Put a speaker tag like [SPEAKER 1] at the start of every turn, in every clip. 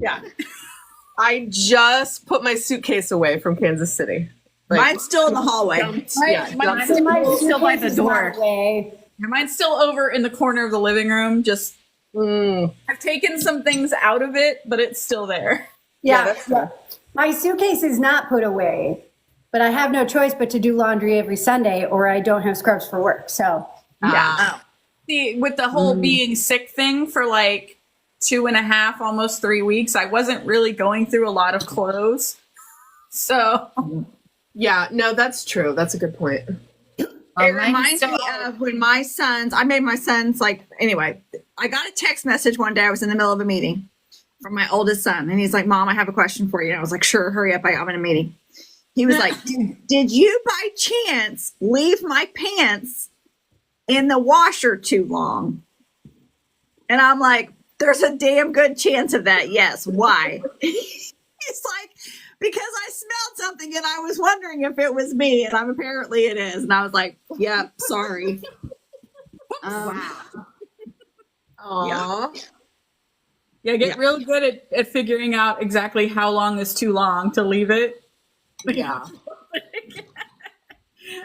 [SPEAKER 1] Yeah. I just put my suitcase away from Kansas City. Like,
[SPEAKER 2] Mine's still in the hallway.
[SPEAKER 1] dumped-
[SPEAKER 3] Mine's
[SPEAKER 1] dumped-
[SPEAKER 3] still by the
[SPEAKER 4] suitcase is
[SPEAKER 3] door.
[SPEAKER 4] not away.
[SPEAKER 3] Mine's still over in the corner of the living room. Just I've taken some things out of it, but it's still there.
[SPEAKER 4] Yeah,
[SPEAKER 1] that's
[SPEAKER 4] yeah. My suitcase is not put away, but I have no choice but to do laundry every Sunday, or I don't have scrubs for work. So
[SPEAKER 3] Yeah. See, with the whole being sick thing for like 2.5, almost 3 weeks, I wasn't really going through a lot of clothes. So
[SPEAKER 1] Yeah, no, that's true. That's a good point.
[SPEAKER 2] It reminds me of when my sons, I made my sons anyway, I got a text message one day. I was in the middle of a meeting from my oldest son. And he's like, Mom, I have a question for you. And I was like, sure, hurry up. I'm in a meeting. He was like, did you by chance leave my pants in the washer too long? And I'm like, there's a damn good chance of that. Yes. Why? It's like, because I smelled something and I was wondering if it was me, and apparently it is. And I was like, yep, sorry.
[SPEAKER 1] Wow.
[SPEAKER 3] yeah, get real good at figuring out exactly how long is too long to leave it.
[SPEAKER 1] Yeah.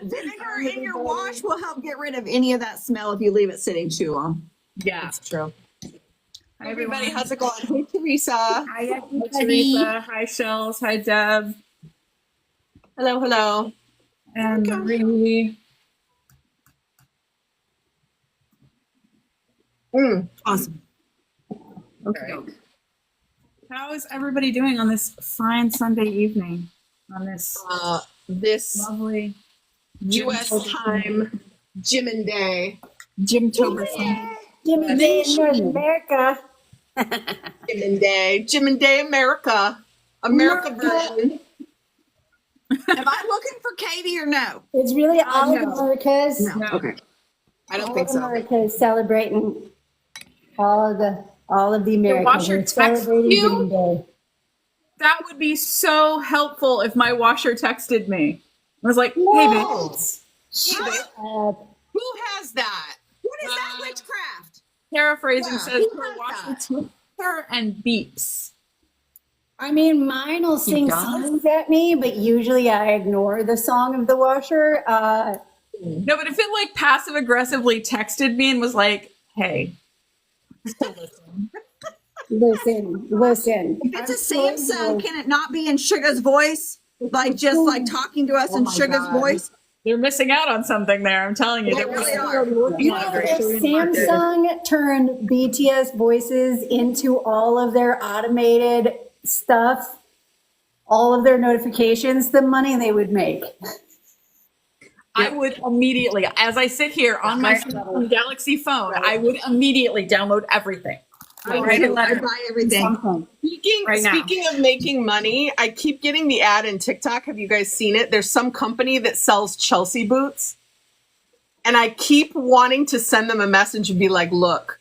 [SPEAKER 2] Vinegar in your wash will help get rid of any of that smell if you leave it sitting too long.
[SPEAKER 3] Yeah.
[SPEAKER 1] That's true.
[SPEAKER 3] Hi,
[SPEAKER 1] Everybody,
[SPEAKER 3] everyone.
[SPEAKER 1] how's it going? Hey, Teresa.
[SPEAKER 4] I
[SPEAKER 3] Hi, Teresa. Hi, Shells. Hi, Deb.
[SPEAKER 1] Hello, hello.
[SPEAKER 3] And Marie.
[SPEAKER 2] Awesome.
[SPEAKER 3] Okay. How is everybody doing on this fine Sunday evening? On this
[SPEAKER 1] This
[SPEAKER 3] lovely
[SPEAKER 1] U.S. time, Jimin Day.
[SPEAKER 3] Jimtoberfest.
[SPEAKER 4] Jimmy Day in North America.
[SPEAKER 1] Jimin Day. Jimin Day America. America version.
[SPEAKER 2] Am I looking for Katie or no?
[SPEAKER 4] It's really all
[SPEAKER 3] no.
[SPEAKER 4] of America's.
[SPEAKER 3] No.
[SPEAKER 2] Okay.
[SPEAKER 1] I don't
[SPEAKER 4] All
[SPEAKER 1] think
[SPEAKER 4] of
[SPEAKER 1] so.
[SPEAKER 4] America is celebrating all of the Americans.
[SPEAKER 3] washer
[SPEAKER 4] We're
[SPEAKER 3] text
[SPEAKER 4] celebrating
[SPEAKER 3] you?
[SPEAKER 4] Jimmy Day.
[SPEAKER 3] That would be so helpful if my washer texted me. I was like, hey,
[SPEAKER 1] Whoa.
[SPEAKER 3] bitch.
[SPEAKER 1] Who has that?
[SPEAKER 2] What is that witchcraft?
[SPEAKER 3] Paraphrasing
[SPEAKER 1] Yeah,
[SPEAKER 3] says
[SPEAKER 1] who
[SPEAKER 3] her
[SPEAKER 1] has
[SPEAKER 3] washer
[SPEAKER 1] that?
[SPEAKER 3] texts her and beeps.
[SPEAKER 4] I mean, mine will sing
[SPEAKER 2] does?
[SPEAKER 4] songs at me, but usually I ignore the song of the washer.
[SPEAKER 3] No, but if it like passive aggressively texted me and was like, hey,
[SPEAKER 4] Listen.
[SPEAKER 2] If it's a Samsung, can it not be in Sugar's voice? Like just like talking to us in
[SPEAKER 1] my
[SPEAKER 2] Sugar's
[SPEAKER 1] God.
[SPEAKER 2] voice?
[SPEAKER 3] they're missing out on something there. I'm telling you.
[SPEAKER 2] They
[SPEAKER 3] They're
[SPEAKER 2] really
[SPEAKER 3] missing
[SPEAKER 2] are.
[SPEAKER 3] out.
[SPEAKER 4] You know, if Samsung turned BTS voices into all of their automated stuff, all of their notifications, the money they would make.
[SPEAKER 3] I would immediately, as I sit here on my Samsung Galaxy phone, I would immediately download everything.
[SPEAKER 2] I
[SPEAKER 3] Write a
[SPEAKER 2] do. I
[SPEAKER 3] letter.
[SPEAKER 2] buy everything.
[SPEAKER 1] Speaking of making money, I keep getting the ad in TikTok. Have you guys seen it? There's some company that sells Chelsea boots. And I keep wanting to send them a message and be like, look,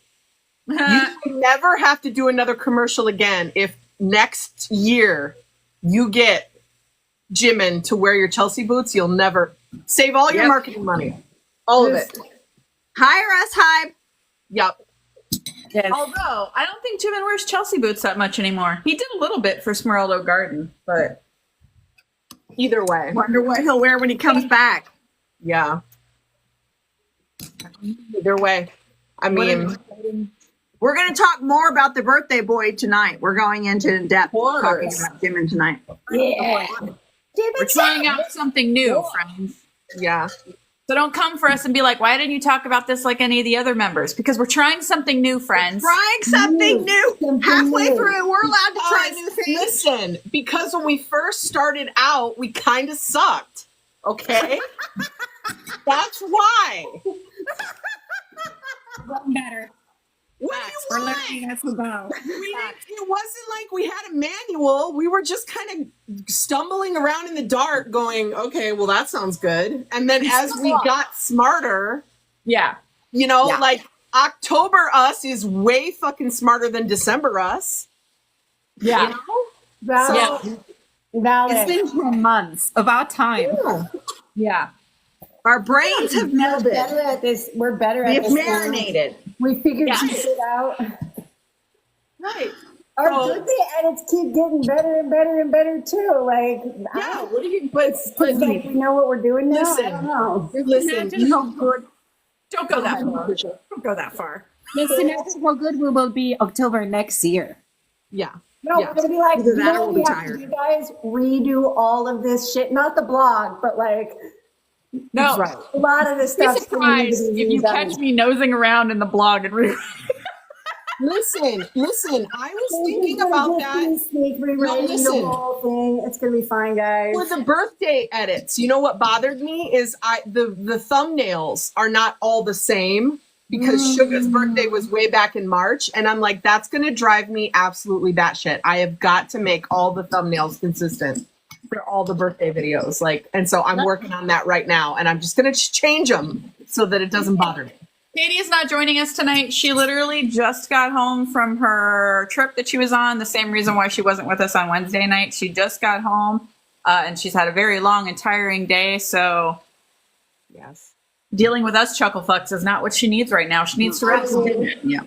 [SPEAKER 1] you never have to do another commercial again if next year you get Jimin to wear your Chelsea boots. You'll never save all your marketing money. All of it.
[SPEAKER 2] Hire us, hype.
[SPEAKER 1] Yep.
[SPEAKER 4] Yes.
[SPEAKER 3] Although, I don't think Jimin wears Chelsea boots that much anymore. He did a little bit for Smeraldo Garden, but
[SPEAKER 1] Either way.
[SPEAKER 2] Wonder what he'll wear when he comes back.
[SPEAKER 1] Yeah. Either way. I mean,
[SPEAKER 2] We're going to talk more about the birthday boy tonight. We're going into depth
[SPEAKER 1] course.
[SPEAKER 2] talking about Jimin tonight.
[SPEAKER 4] Yeah.
[SPEAKER 3] we're trying out something new, friends.
[SPEAKER 1] yeah.
[SPEAKER 3] So don't come for us and be like, why didn't you talk about this like any of the other members? Because we're trying something new, friends.
[SPEAKER 2] Trying something new.
[SPEAKER 4] Something
[SPEAKER 2] Halfway
[SPEAKER 4] new.
[SPEAKER 2] through, we're allowed to try new things.
[SPEAKER 1] Listen, because when we first started out, we kind of sucked. Okay? That's why.
[SPEAKER 4] Better.
[SPEAKER 1] What do you want?
[SPEAKER 4] as we go.
[SPEAKER 1] It wasn't like we had a manual. We were just kind of stumbling around in the dark going, okay, well, that sounds good. And then as we got smarter,
[SPEAKER 3] Yeah.
[SPEAKER 1] you know, like October us is way fucking smarter than December us.
[SPEAKER 3] Yeah.
[SPEAKER 1] You know?
[SPEAKER 4] Valid. Valid.
[SPEAKER 3] It's been 10 months of our time. Yeah.
[SPEAKER 2] Our brains have
[SPEAKER 4] We're
[SPEAKER 2] melded.
[SPEAKER 4] better at this. We're better at
[SPEAKER 2] We've
[SPEAKER 4] this. now.
[SPEAKER 2] marinated.
[SPEAKER 4] We figured
[SPEAKER 3] Yeah.
[SPEAKER 4] some shit out.
[SPEAKER 1] Right.
[SPEAKER 4] Our birthday edits keep getting better and better and better too. Like,
[SPEAKER 1] Yeah, what do you? But
[SPEAKER 4] like we know what we're doing now.
[SPEAKER 1] Listen.
[SPEAKER 4] I don't know.
[SPEAKER 1] listen,
[SPEAKER 3] Imagine how good. Don't go that far. Don't go that far.
[SPEAKER 5] Just imagine how good we will be October next year.
[SPEAKER 1] yeah.
[SPEAKER 4] No,
[SPEAKER 1] Yeah.
[SPEAKER 4] we're gonna be like,
[SPEAKER 2] Either that
[SPEAKER 4] you know
[SPEAKER 2] or
[SPEAKER 4] what
[SPEAKER 2] we'll
[SPEAKER 4] we
[SPEAKER 2] be
[SPEAKER 4] have to
[SPEAKER 2] tired.
[SPEAKER 4] do, guys? Redo all of this shit. Not the blog, but like
[SPEAKER 3] No.
[SPEAKER 1] Right.
[SPEAKER 4] a lot of this
[SPEAKER 3] Be
[SPEAKER 4] stuff.
[SPEAKER 3] surprised if you catch me nosing around in the blog and
[SPEAKER 1] Listen. I was thinking about that.
[SPEAKER 4] Sneak rewriting the
[SPEAKER 1] listen.
[SPEAKER 4] whole thing. It's gonna be fine, guys.
[SPEAKER 1] For the birthday edits, you know what bothered me is the thumbnails are not all the same because Sugar's birthday was way back in March, and I'm like, that's gonna drive me absolutely batshit. I have got to make all the thumbnails consistent for all the birthday videos, like, and so I'm working on that right now, and I'm just gonna change them so that it doesn't bother me.
[SPEAKER 3] Katie is not joining us tonight. She literally just got home from her trip that she was on. The same reason why she wasn't with us on Wednesday night. She just got home, and she's had a very long and tiring day. So
[SPEAKER 1] Yes.
[SPEAKER 3] dealing with us chuckle fucks is not what she needs right now. She needs to rest.
[SPEAKER 2] Yeah.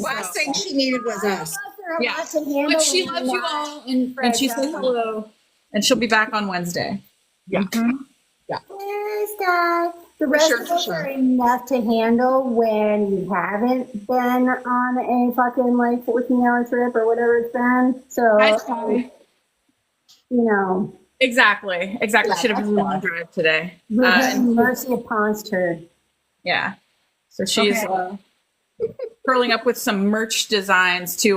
[SPEAKER 2] Last thing she needed was us.
[SPEAKER 3] Yeah. But she loves you all, and she says hello, and she'll be back on Wednesday.
[SPEAKER 1] Yeah.
[SPEAKER 4] Where's that? The rest
[SPEAKER 1] Sure,
[SPEAKER 4] of us
[SPEAKER 1] sure.
[SPEAKER 4] are enough to handle when you haven't been on a fucking like 14-hour trip or whatever it's been. So, you know,
[SPEAKER 3] Exactly.
[SPEAKER 1] Yeah,
[SPEAKER 3] Should have been a
[SPEAKER 1] that's
[SPEAKER 3] long drive today.
[SPEAKER 4] we're having
[SPEAKER 3] And
[SPEAKER 4] mercy upon her.
[SPEAKER 3] yeah. So she's curling up with some merch designs to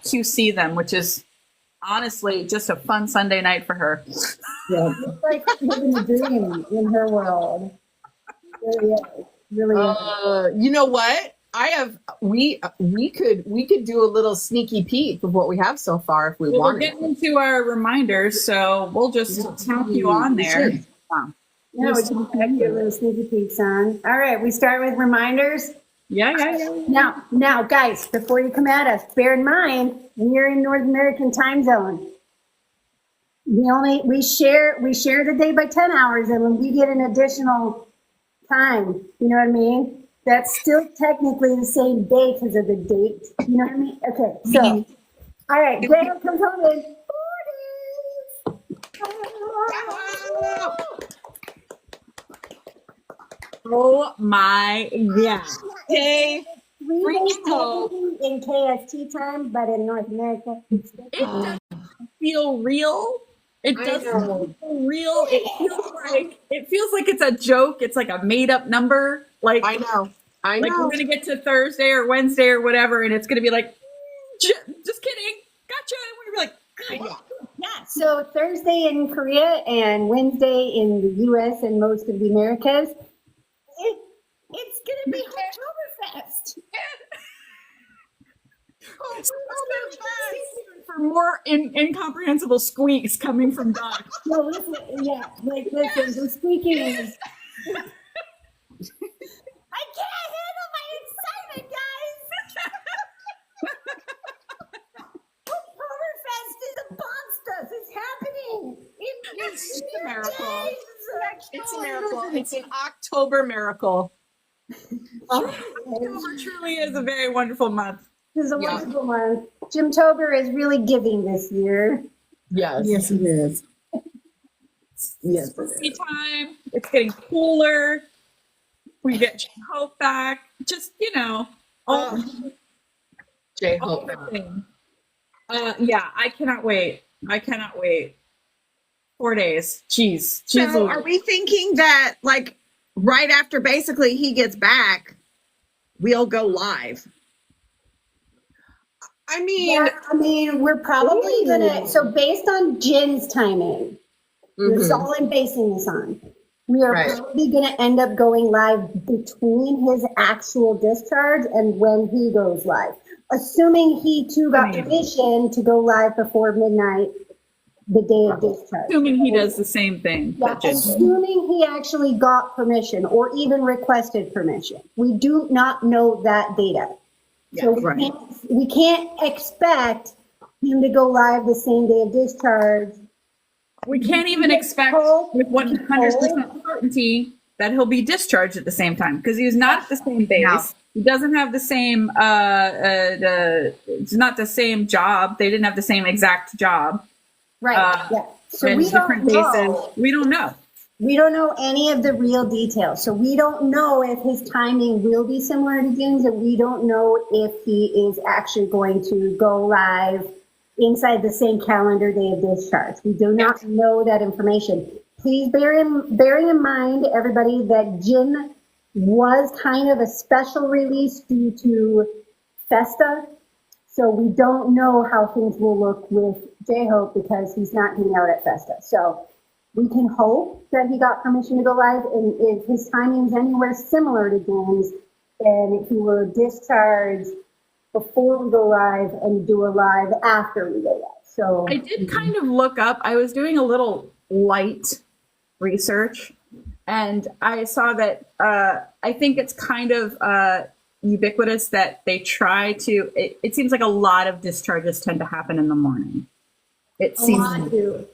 [SPEAKER 3] QC them, which is honestly just a fun Sunday night for her.
[SPEAKER 4] Yeah. It's like living a dream in her world. Really is. Really is.
[SPEAKER 1] You know what? We could do a little sneaky peek of what we have so far if we
[SPEAKER 3] Well, we're
[SPEAKER 1] wanted.
[SPEAKER 3] getting into our reminders, so we'll just tap you on there.
[SPEAKER 4] Yeah, we can do a little sneaky peek, son. All right, we start with reminders.
[SPEAKER 3] Yeah.
[SPEAKER 4] Now, guys, before you come at us, bear in mind we're in North American time zone. We share the day by 10 hours, and when we get an additional time, you know what I mean? That's still technically the same day because of the date. You know what I mean? Okay, so all right, Dale comes home in 4 days.
[SPEAKER 3] Oh my god.
[SPEAKER 1] Hey,
[SPEAKER 4] 3 days in KST time, but in North America, it's
[SPEAKER 3] It doesn't feel real. It doesn't feel real. It feels like it's a joke. It's like a made up number. Like
[SPEAKER 1] I know.
[SPEAKER 3] like we're gonna get to Thursday or Wednesday or whatever, and it's gonna be like, just kidding, gotcha. And we're gonna be like,
[SPEAKER 4] yeah. So Thursday in Korea and Wednesday in the U.S. and most of the Americas, it's gonna be Hopetoberfest.
[SPEAKER 3] for more incomprehensible squeaks coming from Doc.
[SPEAKER 4] No, listen, yeah, like listen, the speaking is. I can't handle my excitement, guys. Hopetoberfest is amongst us. It's happening.
[SPEAKER 1] It's a miracle.
[SPEAKER 4] days.
[SPEAKER 1] It's a miracle. It's an October miracle.
[SPEAKER 3] October truly is a very wonderful month.
[SPEAKER 4] This is a wonderful month. Jimtober is really giving this year.
[SPEAKER 1] Yes.
[SPEAKER 2] Yes, it is. Yes, it is.
[SPEAKER 3] Spooky time. It's getting cooler. We get Hope back. Just
[SPEAKER 1] J-Hope.
[SPEAKER 3] everything. Yeah, I cannot wait. 4 days. Jeez.
[SPEAKER 2] So are we thinking that like right after basically he gets back, we'll go live?
[SPEAKER 1] I mean,
[SPEAKER 4] We're probably gonna. So based on Jin's timing, that's all I'm basing this on. We are probably gonna end up going live between his actual discharge and when he goes live, assuming he too got permission to go live before midnight, the day of discharge.
[SPEAKER 3] Assuming he does the same thing.
[SPEAKER 4] Yeah, assuming he actually got permission or even requested permission. We do not know that data. So we can't expect him to go live the same day of discharge.
[SPEAKER 3] We can't even expect with 100% certainty that he'll be discharged at the same time because he's not at the same base. He doesn't have the same, it's not the same job. They didn't have the same exact job.
[SPEAKER 4] Right. Yeah. So
[SPEAKER 3] in
[SPEAKER 4] we don't
[SPEAKER 3] different bases.
[SPEAKER 4] know.
[SPEAKER 3] We don't know.
[SPEAKER 4] We don't know any of the real details. So we don't know if his timing will be similar to Jim's, and we don't know if he is actually going to go live inside the same calendar day of discharge. We do not know that information. Please bearing in mind, everybody, that Jin was kind of a special release due to Festa. So we don't know how things will look with J-Hope because he's not hanging out at Festa. So we can hope that he got permission to go live, and if his timing's anywhere similar to James, then if he were discharged before we go live and do a live after we go live. So
[SPEAKER 3] I did kind of look up, I was doing a little light research, and I saw that I think it's kind of ubiquitous that they try to, it seems like a lot of discharges tend to happen in the morning. It seems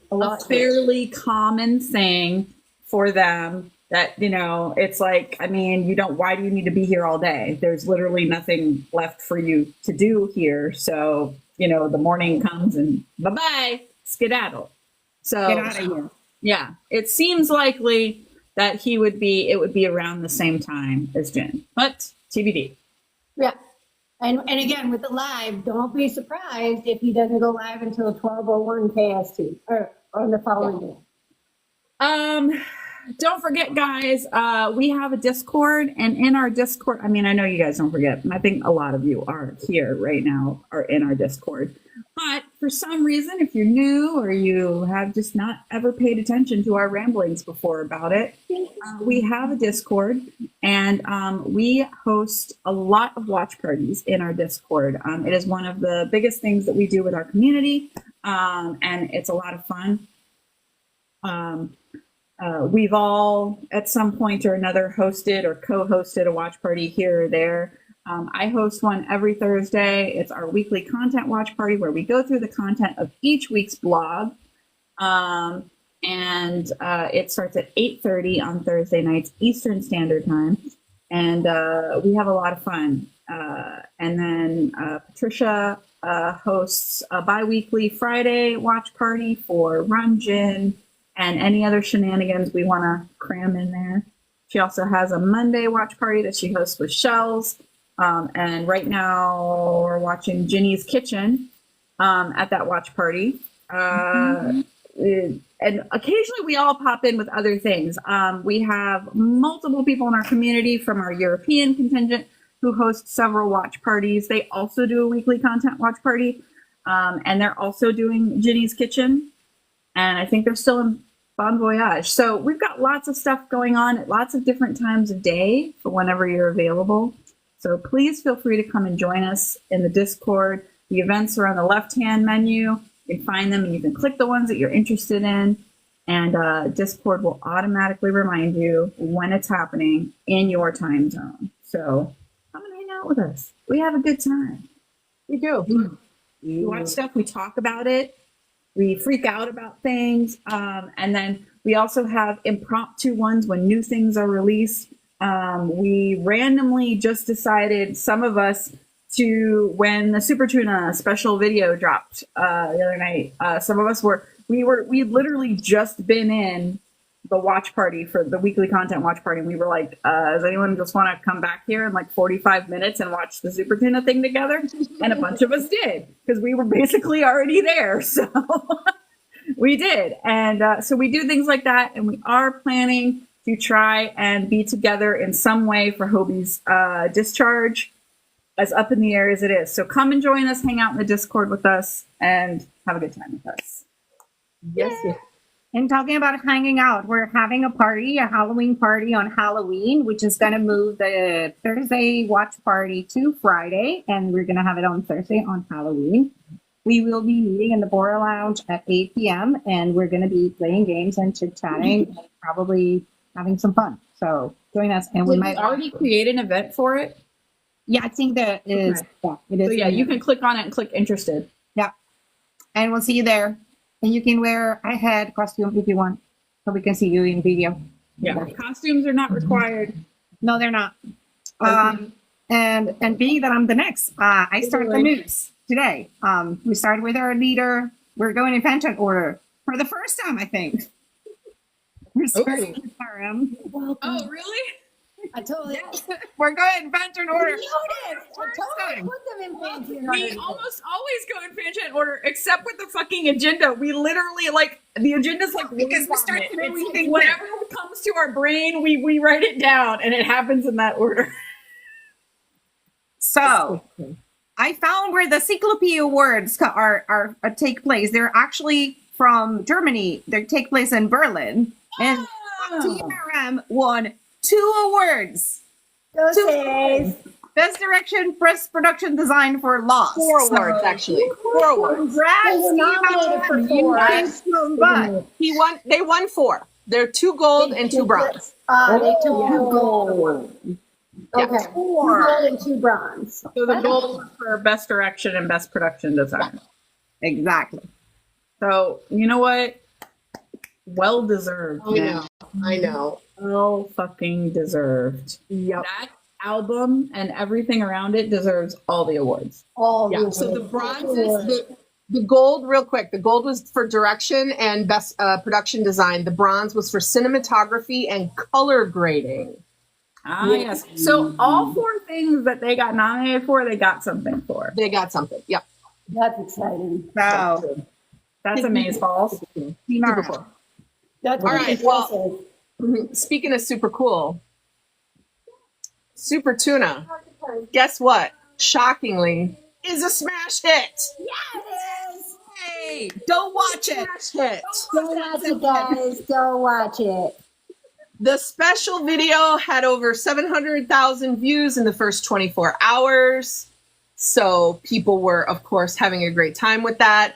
[SPEAKER 3] a fairly common thing for them that, you know, it's like, I mean, why do you need to be here all day? There's literally nothing left for you to do here. So, you know, the morning comes and bye-bye, skedaddle. So
[SPEAKER 5] Get out of here.
[SPEAKER 3] yeah, it seems likely that it would be around the same time as Jin, but TBD.
[SPEAKER 4] yeah. And again, with the live, don't be surprised if he doesn't go live until 12:01 KST or on the following day.
[SPEAKER 3] Don't forget, guys, we have a Discord, and in our Discord, I mean, I know you guys don't forget, and I think a lot of you are here right now, are in our Discord. But for some reason, if you're new or you have just not ever paid attention to our ramblings before about it, we have a Discord, and we host a lot of watch parties in our Discord. It is one of the biggest things that we do with our community, and it's a lot of fun. We've all, at some point or another, hosted or co-hosted a watch party here or there. I host one every Thursday. It's our weekly content watch party where we go through the content of each week's blog. And it starts at 8:30 on Thursday nights, Eastern Standard Time. And we have a lot of fun. And then Patricia hosts a bi-weekly Friday watch party for Runjin and any other shenanigans we want to cram in there. She also has a Monday watch party that she hosts with Shells. And right now we're watching Ginny's Kitchen at that watch party. And occasionally we all pop in with other things. We have multiple people in our community from our European contingent who host several watch parties. They also do a weekly content watch party. And they're also doing Ginny's Kitchen. And I think they're still in Bon Voyage. So we've got lots of stuff going on at lots of different times of day for whenever you're available. So please feel free to come and join us in the Discord. The events are on the left-hand menu. You can find them and you can click the ones that you're interested in. And Discord will automatically remind you when it's happening in your time zone. So come and hang out with us. We have a good time.
[SPEAKER 1] We do.
[SPEAKER 3] We watch stuff, we talk about it. We freak out about things. And then we also have impromptu ones when new things are released. We randomly just decided, some of us, to, when the Super Tuna special video dropped the other night, some of us we'd literally just been in the watch party for the weekly content watch party. And we were like, does anyone just want to come back here in like 45 minutes and watch the Super Tuna thing together? And a bunch of us did, because we were basically already there. So we did. And so we do things like that. And we are planning to try and be together in some way for Hobie's discharge, as up in the air as it is. So come and join us, hang out in the Discord with us, and have a good time with us.
[SPEAKER 1] Yes, yes.
[SPEAKER 5] And talking about hanging out, we're having a party, a Halloween party on Halloween, which is going to move the Thursday watch party to Friday, and we're going to have it on Thursday on Halloween. We will be meeting in the Bora Lounge at 8 p.m., and we're going to be playing games and chit-chatting and probably having some fun. So join us. And we
[SPEAKER 3] Did
[SPEAKER 5] might
[SPEAKER 3] we already create an event for it?
[SPEAKER 5] Yeah, I think that is.
[SPEAKER 3] Okay.
[SPEAKER 5] Yeah, it is.
[SPEAKER 3] So yeah, you can click on it and click interested.
[SPEAKER 5] Yeah, and we'll see you there. And you can wear a head costume if you want, so we can see you in video.
[SPEAKER 3] Yeah, costumes are not required.
[SPEAKER 5] No, they're not. And being that I'm the next, I start the news today. We started with our leader. We're going in Phantom order for the first time, I think. We're starting with RM.
[SPEAKER 3] Oh, really?
[SPEAKER 2] I totally.
[SPEAKER 5] We're going in Phantom order.
[SPEAKER 3] We almost always go in Phantom order, except with the fucking agenda. We literally like the agenda's like
[SPEAKER 5] because we start
[SPEAKER 3] it.
[SPEAKER 5] today, we
[SPEAKER 3] It's
[SPEAKER 5] think
[SPEAKER 3] whatever comes to our brain, we write it down, and it happens in that order.
[SPEAKER 5] So I found where the Ciclope Awards are take place. They're actually from Germany. They take place in Berlin. And TRM won 2 awards.
[SPEAKER 4] Go
[SPEAKER 5] Two
[SPEAKER 4] Says.
[SPEAKER 5] Best Direction, Best Production Design for Lost.
[SPEAKER 1] 4 awards, actually. 4 awards.
[SPEAKER 5] Congrats,
[SPEAKER 4] They were nominated for 4.
[SPEAKER 5] But
[SPEAKER 1] They won 4. They're 2 gold and 2 bronze.
[SPEAKER 4] They took 2 gold.
[SPEAKER 1] Yeah.
[SPEAKER 4] Okay, 2 gold and 2 bronze.
[SPEAKER 3] So the gold was for best direction and best production design.
[SPEAKER 5] exactly.
[SPEAKER 3] So you know what? Well deserved.
[SPEAKER 1] I know.
[SPEAKER 3] Well fucking deserved.
[SPEAKER 1] Yep.
[SPEAKER 3] That album and everything around it deserves all the awards.
[SPEAKER 4] All
[SPEAKER 1] Yeah.
[SPEAKER 4] the
[SPEAKER 1] So the
[SPEAKER 4] awards.
[SPEAKER 1] bronze is the gold, real quick. The gold was for direction and best production design. The bronze was for cinematography and color grading.
[SPEAKER 3] Ah, yes. So all 4 things that they got nominated for, they got something for.
[SPEAKER 1] They got something. Yep.
[SPEAKER 4] That's exciting.
[SPEAKER 5] So
[SPEAKER 3] That's amazeballs.
[SPEAKER 1] Super cool.
[SPEAKER 4] That's
[SPEAKER 1] All
[SPEAKER 4] pretty
[SPEAKER 1] right, well-
[SPEAKER 4] impressive.
[SPEAKER 1] Speaking of super cool, Super Tuna, guess what? Shockingly, is a smash hit.
[SPEAKER 4] Yes.
[SPEAKER 5] hey, don't watch it.
[SPEAKER 1] Smash hit.
[SPEAKER 4] Go watch it, guys. Go watch it.
[SPEAKER 1] The special video had over 700,000 views in the first 24 hours. So people were, of course, having a great time with that.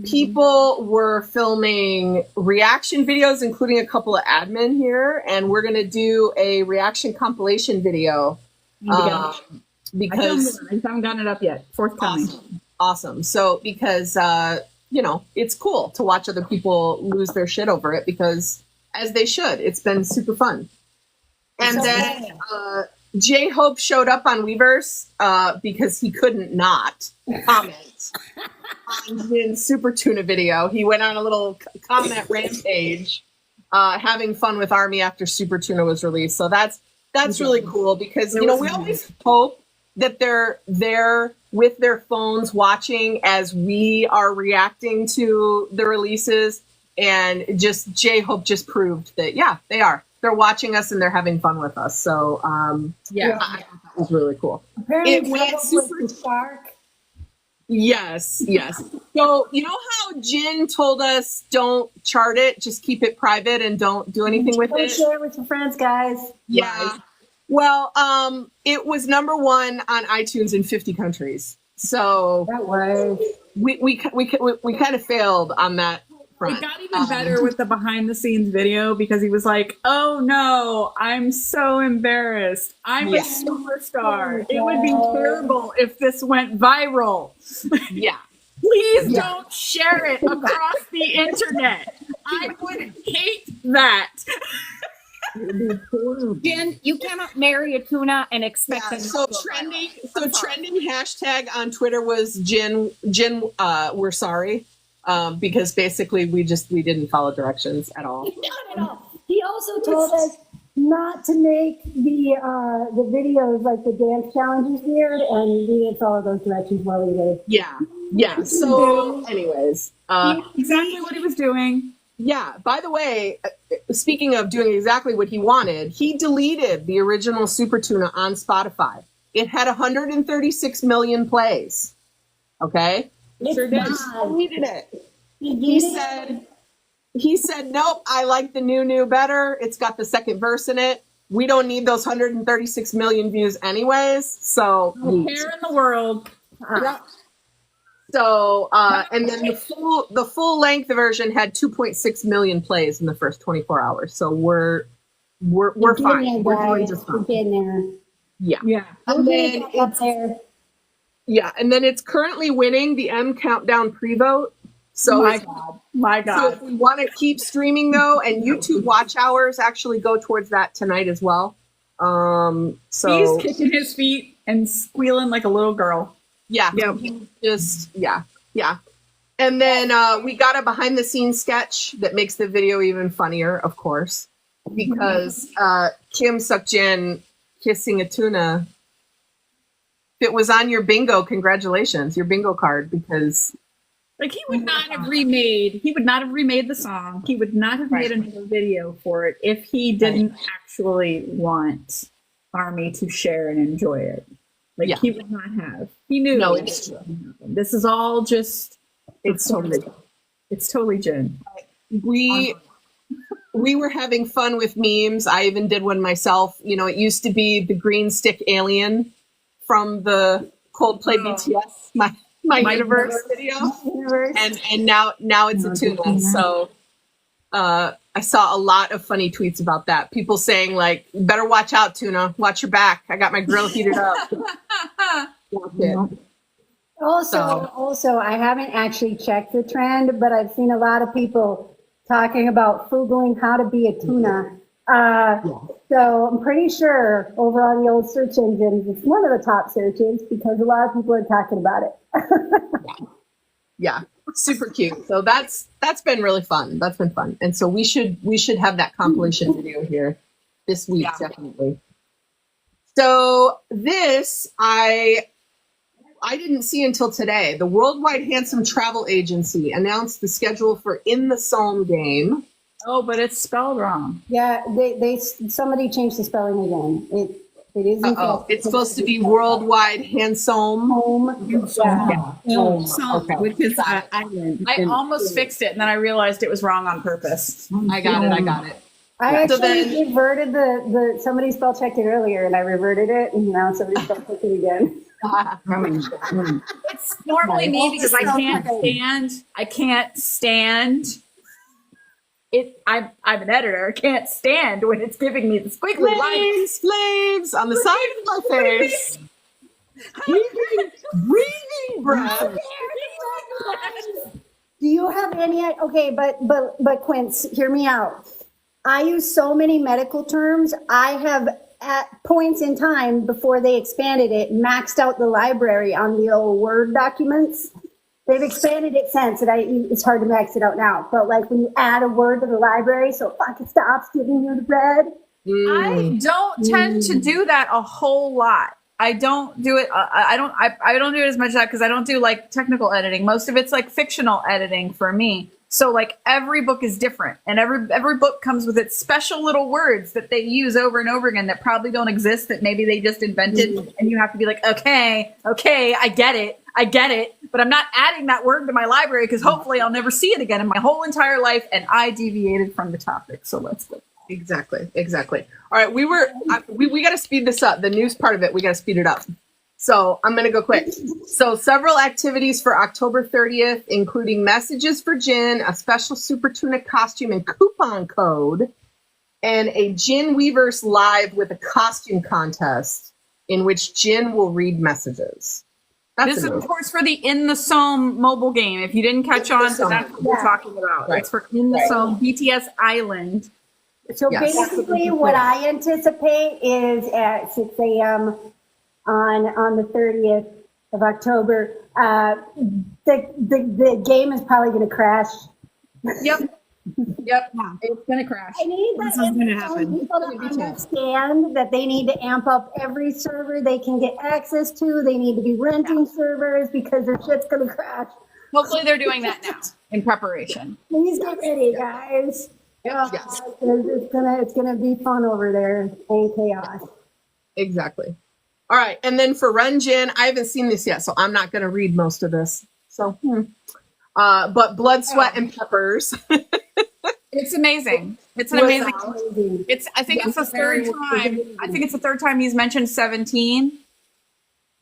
[SPEAKER 1] People were filming reaction videos, including a couple of admin here. And we're going to do a reaction compilation video. Because
[SPEAKER 3] I haven't gotten it up yet. Forthcoming.
[SPEAKER 1] Awesome. So because, it's cool to watch other people lose their shit over it because as they should, it's been super fun. And then J-Hope showed up on Weverse because he couldn't not comment on Jin's Super Tuna video. He went on a little comment rampage, having fun with Army after Super Tuna was released. So that's really cool because, we always hope that they're there with their phones watching as we are reacting to the releases. And just J-Hope just proved that, yeah, they are. They're watching us and they're having fun with us. So, I thought that was really cool.
[SPEAKER 4] Apparently,
[SPEAKER 1] It went super
[SPEAKER 4] shark.
[SPEAKER 1] Yes. So, you know how Jin told us don't chart it, just keep it private and don't do anything with
[SPEAKER 4] Don't
[SPEAKER 1] it?
[SPEAKER 4] share it with your friends, guys.
[SPEAKER 1] Yeah. Well, it was #1 on iTunes in 50 countries. So
[SPEAKER 4] That was.
[SPEAKER 1] we kind of failed on that front.
[SPEAKER 3] It got even better with the behind the scenes video because he was like, oh no, I'm so embarrassed. I'm a superstar. It would be terrible if this went viral.
[SPEAKER 1] Yeah.
[SPEAKER 3] Please don't share it across the internet. I would hate that.
[SPEAKER 5] Jen, you cannot marry a tuna and expect them
[SPEAKER 1] So
[SPEAKER 5] to go
[SPEAKER 1] trending
[SPEAKER 5] viral.
[SPEAKER 1] trending hashtag on Twitter was Jin we're sorry. Because basically we didn't follow directions at all.
[SPEAKER 4] Not at all. He also told us not to make the videos like the dance challenges weird, and we didn't follow those directions while we did.
[SPEAKER 1] Yeah. So anyways,
[SPEAKER 3] Exactly what he was doing.
[SPEAKER 1] yeah, by the way, speaking of doing exactly what he wanted, he deleted the original Super Tuna on Spotify. It had 136 million plays. Okay?
[SPEAKER 4] It's
[SPEAKER 1] He
[SPEAKER 4] not.
[SPEAKER 1] deleted it.
[SPEAKER 4] He
[SPEAKER 1] He said, nope, I like the new better. It's got the second verse in it. We don't need those 136 million views anyways. So,
[SPEAKER 3] Care in the world.
[SPEAKER 1] yeah. So, and then the full length version had 2.6 million plays in the first 24 hours. So we're fine. We're doing just
[SPEAKER 4] We're
[SPEAKER 1] fine.
[SPEAKER 4] getting there.
[SPEAKER 3] Yeah.
[SPEAKER 1] And then
[SPEAKER 4] We're up there.
[SPEAKER 1] yeah, and then it's currently winning the M Countdown pre-vote. So
[SPEAKER 3] My
[SPEAKER 1] it's-
[SPEAKER 3] God. My
[SPEAKER 1] So
[SPEAKER 3] God.
[SPEAKER 1] if we want to keep streaming though, and YouTube watch hours actually go towards that tonight as well. So
[SPEAKER 3] He's kicking his feet and squealing like a little girl.
[SPEAKER 1] Yeah.
[SPEAKER 2] Yep.
[SPEAKER 1] Just, yeah. And then we got a behind the scenes sketch that makes the video even funnier, of course, because Kim Suk-jin kissing a tuna. If it was on your bingo, congratulations, your bingo card, because
[SPEAKER 3] Like he would not have remade the song. He would not have made another video for it if he didn't actually want Army to share and enjoy it. Like he would not have. He knew.
[SPEAKER 1] No, it's true.
[SPEAKER 3] This is all just. It's totally Jin.
[SPEAKER 1] We were having fun with memes. I even did one myself. You know, it used to be the green stick alien from the Coldplay BTS, my Weverse video, and now it's a tuna. So I saw a lot of funny tweets about that. People saying like, "Better watch out, tuna. Watch your back. I got my grill heated up."
[SPEAKER 4] Also, I haven't actually checked the trend, but I've seen a lot of people talking about Googling how to be a tuna. So I'm pretty sure over on the old search engines, it's one of the top searches because a lot of people are talking about it.
[SPEAKER 1] Yeah, super cute. So that's been really fun. That's been fun. And so we should have that compilation video here this week, definitely. So this I didn't see until today. The Worldwide Handsome Travel Agency announced the schedule for In the Somme game.
[SPEAKER 3] Oh, but it's spelled wrong.
[SPEAKER 4] Yeah, somebody changed the spelling again. It isn't.
[SPEAKER 1] It's supposed to be Worldwide Handsome.
[SPEAKER 2] Which is island.
[SPEAKER 3] I almost fixed it, and then I realized it was wrong on purpose.
[SPEAKER 1] I got it.
[SPEAKER 4] I actually reverted the somebody spell checked it earlier, and I reverted it, and now somebody spell checked it again.
[SPEAKER 3] It's normally me because I can't stand it. I'm an editor. I can't stand when it's giving me the squiggly lines.
[SPEAKER 1] Flames on the side of my face. breathing breath.
[SPEAKER 4] Do you have any? Okay, but Quince, hear me out. I use so many medical terms. I have at points in time before they expanded it, maxed out the library on the old Word documents. They've expanded it since, and it's hard to max it out now. But like when you add a word to the library, so it fucking stops giving you the red.
[SPEAKER 3] I don't tend to do that a whole lot. I don't do it. I don't do it as much as that because I don't do like technical editing. Most of it's like fictional editing for me. So like every book is different, and every book comes with its special little words that they use over and over again that probably don't exist, that maybe they just invented, and you have to be like, okay, I get it, but I'm not adding that word to my library because hopefully I'll never see it again in my whole entire life, and I deviated from the topic. So let's go.
[SPEAKER 1] Exactly. All right, we got to speed this up. The news part of it, we got to speed it up. So I'm going to go quick. So several activities for October 30th, including messages for Jin, a special Super Tuna costume and coupon code, and a Jin Weverse live with a costume contest in which Jin will read messages.
[SPEAKER 3] This is, of course, for the In the Somme mobile game. If you didn't catch on, so that's what we're talking about. Right. It's for In the Somme BTS Island.
[SPEAKER 4] So basically what I anticipate is at 6 a.m. on the 30th of October, the game is probably going to crash.
[SPEAKER 3] Yep. It's going to crash.
[SPEAKER 4] I need people to understand that they need to amp up every server they can get access to. They need to be renting servers because their shit's going to crash.
[SPEAKER 3] Hopefully they're doing that now in preparation.
[SPEAKER 4] Please get ready, guys. It's gonna be fun over there and chaos.
[SPEAKER 1] Exactly. All right, and then for Renjin, I haven't seen this yet, so I'm not going to read most of this. So, but Blood, Sweat, and Peppers.
[SPEAKER 3] It's amazing. It's an amazing. I think it's the third time. I think it's the third time he's mentioned 17.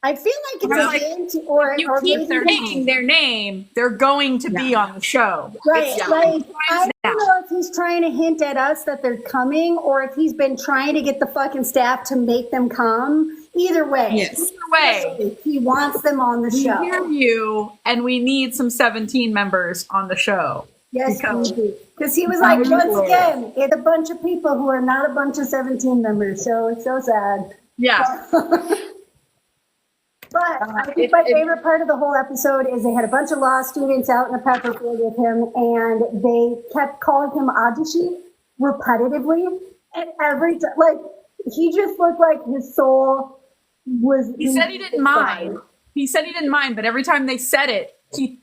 [SPEAKER 4] I feel like it's
[SPEAKER 3] you keep saying their name, they're going to be on the show.
[SPEAKER 4] Right. Like, I don't know if he's trying to hint at us that they're coming or if he's been trying to get the fucking staff to make them come. Either way.
[SPEAKER 3] Yes. Either way.
[SPEAKER 4] He wants them on the show.
[SPEAKER 3] We hear you, and we need some 17 members on the show.
[SPEAKER 4] Yes, because he was like, once again, it's a bunch of people who are not a bunch of 17 members. So it's so sad.
[SPEAKER 3] Yeah.
[SPEAKER 4] But I think my favorite part of the whole episode is they had a bunch of law students out in the pepper field with him, and they kept calling him Ajishi repetitively. And every time, like, he just looked like his soul was.
[SPEAKER 3] He said he didn't mind. He said he didn't mind, but every time they said it,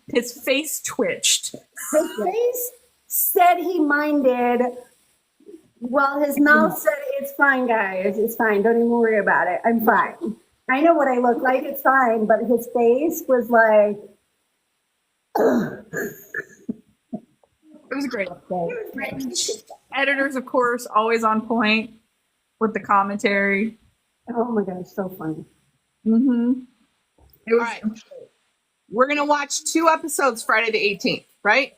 [SPEAKER 3] his face twitched.
[SPEAKER 4] His face said he minded, while his mouth said, "It's fine, guys. It's fine. Don't even worry about it. I'm fine. I know what I look like. It's fine." But his face was like, ugh.
[SPEAKER 3] It was a great episode. Editors, of course, always on point with the commentary.
[SPEAKER 4] Oh my gosh, so funny.
[SPEAKER 3] Mm-hmm.
[SPEAKER 1] All right. We're going to watch 2 episodes Friday the 18th, right?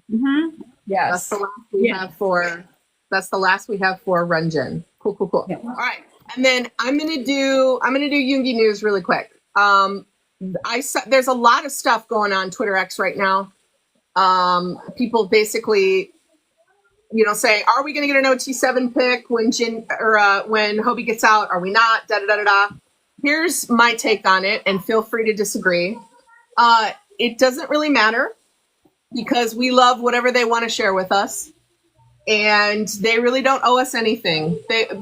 [SPEAKER 3] Mm-hmm. Yes.
[SPEAKER 1] That's the last we have for, that's the last we have for Runjin. Cool.
[SPEAKER 3] Yeah.
[SPEAKER 1] All right. And then I'm going to do Yoongi news really quick. There's a lot of stuff going on Twitter X right now. People basically, say, are we going to get an OT7 pick when when Hobie gets out? Are we not? Da-da-da-da-da. Here's my take on it, and feel free to disagree. It doesn't really matter because we love whatever they want to share with us, and they really don't owe us anything.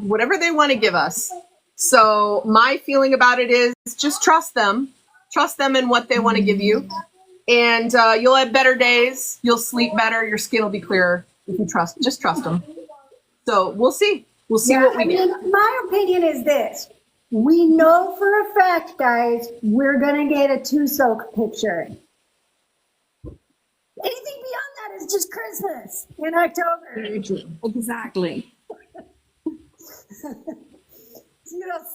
[SPEAKER 1] Whatever they want to give us. So my feeling about it is just trust them in what they want to give you, and you'll have better days. You'll sleep better. Your skin will be clearer if you just trust them. So we'll see. We'll see what we get.
[SPEAKER 4] My opinion is this. We know for a fact, guys, we're going to get a 2-soak picture. Anything beyond that is just Christmas in October.
[SPEAKER 5] Very true. Exactly.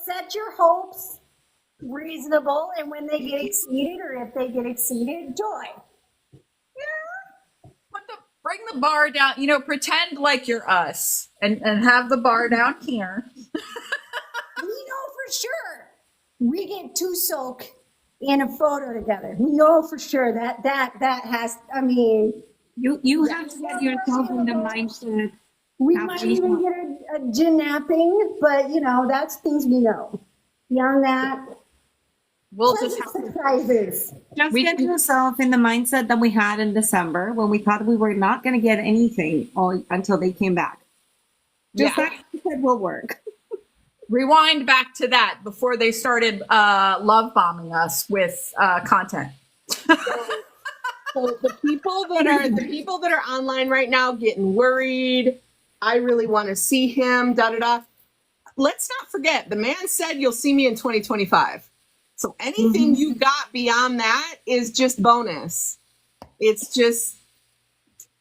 [SPEAKER 4] Set your hopes reasonable, and when they get exceeded, or if they get exceeded, joy.
[SPEAKER 3] Bring the bar down, pretend like you're us and have the bar down here.
[SPEAKER 4] We know for sure we get 2-soak in a photo together. We know for sure that has, I mean.
[SPEAKER 5] You have to get yourself in the mindset.
[SPEAKER 4] We might even get a gin napping, but that's things we know. Beyond that,
[SPEAKER 3] we'll just have
[SPEAKER 4] surprises.
[SPEAKER 5] Just get yourself in the mindset that we had in December when we thought we were not going to get anything until they came back. Just like you said will work.
[SPEAKER 3] Rewind back to that before they started love bombing us with content.
[SPEAKER 1] So the people that are online right now getting worried, I really want to see him, da-da-da. Let's not forget, the man said you'll see me in 2025. So anything you got beyond that is just bonus. It's just,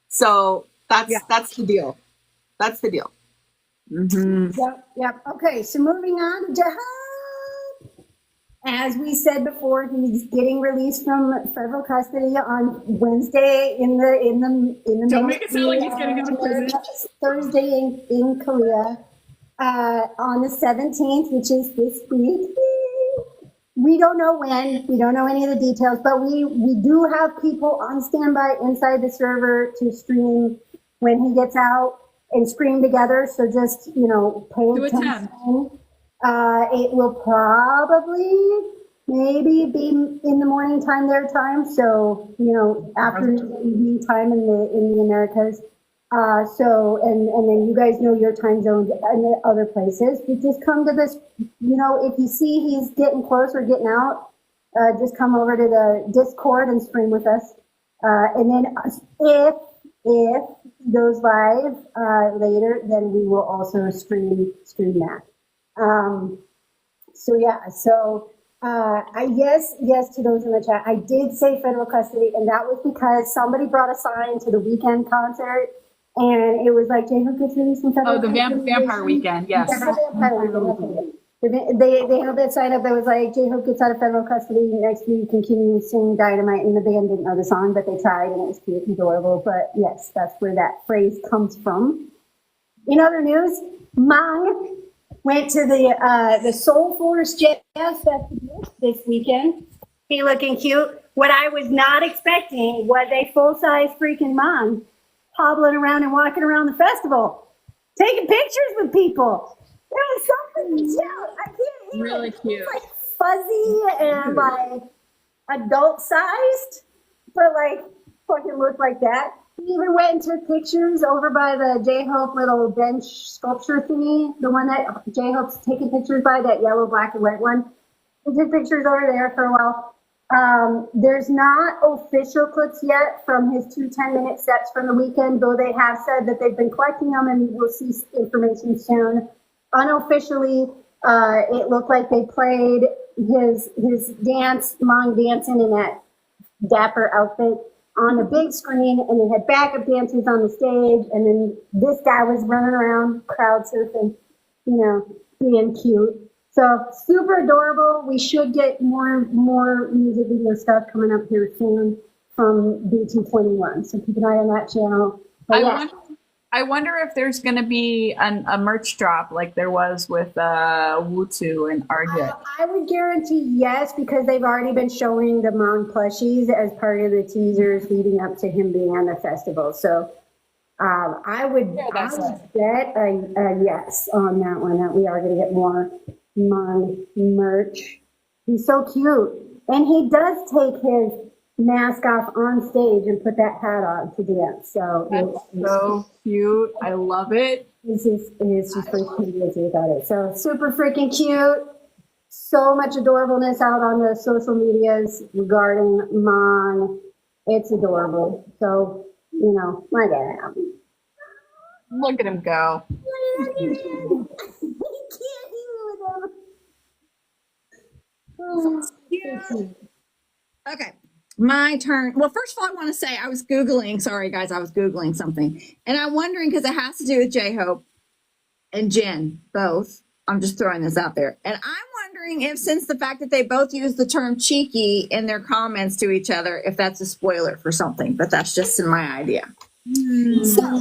[SPEAKER 1] so that's the deal. That's the deal.
[SPEAKER 5] Mm-hmm.
[SPEAKER 4] Yep. Okay, so moving on to Jahan. As we said before, he's getting released from federal custody on Wednesday in the
[SPEAKER 3] Don't make it sound like he's going to go to prison.
[SPEAKER 4] Thursday in Korea on the 17th, which is this week. We don't know when. We don't know any of the details, but we do have people on standby inside the server to stream when he gets out and scream together. So just, pay attention. It will probably maybe be in the morning time, their time. So, afternoon, evening time in the Americas. And then you guys know your time zones and the other places. You just come to this, if you see he's getting close or getting out, just come over to the Discord and stream with us. And then if he goes live later, then we will also stream that. Yes to those in the chat. I did say federal custody, and that was because somebody brought a sign to the weekend concert, and it was like, J-Hope gets released from federal custody.
[SPEAKER 3] Oh, the Vampire Weekend, yes.
[SPEAKER 4] They held that sign up that was like, J-Hope gets out of federal custody, next week can continue singing Dynamite, and the band didn't know the song, but they tried, and it was cute and adorable. But yes, that's where that phrase comes from. In other news, Mang went to the Soul Force Jazz Festival this weekend. He looking cute. What I was not expecting was a full-size freaking Mang hobbling around and walking around the festival, taking pictures with people. There was something to tell. I can't hear
[SPEAKER 3] Really
[SPEAKER 4] it.
[SPEAKER 3] cute.
[SPEAKER 4] It's like fuzzy and like adult sized, but like fucking looked like that. He even went and took pictures over by the J-Hope little bench sculpture thingy, the one that J-Hope's taking pictures by, that yellow, black, and white one. He took pictures over there for a while. There's not official clips yet from his 2 10-minute sets from the weekend, though they have said that they've been collecting them and we'll see information soon. Unofficially, it looked like they played his dance, Mong dancing in that dapper outfit on the big screen, and they had backup dancers on the stage, and then this guy was running around crowd surfing, being cute. So super adorable. We should get more music video stuff coming up here soon from BT21. So keep an eye on that channel. But
[SPEAKER 3] I wonder if there's going to be a merch drop like there was with Wutu and Arjit.
[SPEAKER 4] I would guarantee yes, because they've already been showing the Mong plushies as part of the teasers leading up to him being on the festival. So I would bet a yes on that one, that we are going to get more Mong merch. He's so cute. And he does take his mask off on stage and put that hat on to dance. So
[SPEAKER 3] that's so cute. I love it.
[SPEAKER 4] It's just freaking crazy about it. So super freaking cute. So much adorableness out on the social medias regarding Mong. It's adorable. So, my dad.
[SPEAKER 3] Look at him go.
[SPEAKER 2] Okay. My turn. Well, first of all, I want to say I was Googling. Sorry, guys. I was Googling something. And I'm wondering, because it has to do with J-Hope and Jin, both. I'm just throwing this out there. And I'm wondering if, since the fact that they both use the term cheeky in their comments to each other, if that's a spoiler for something. But that's just in my idea. So,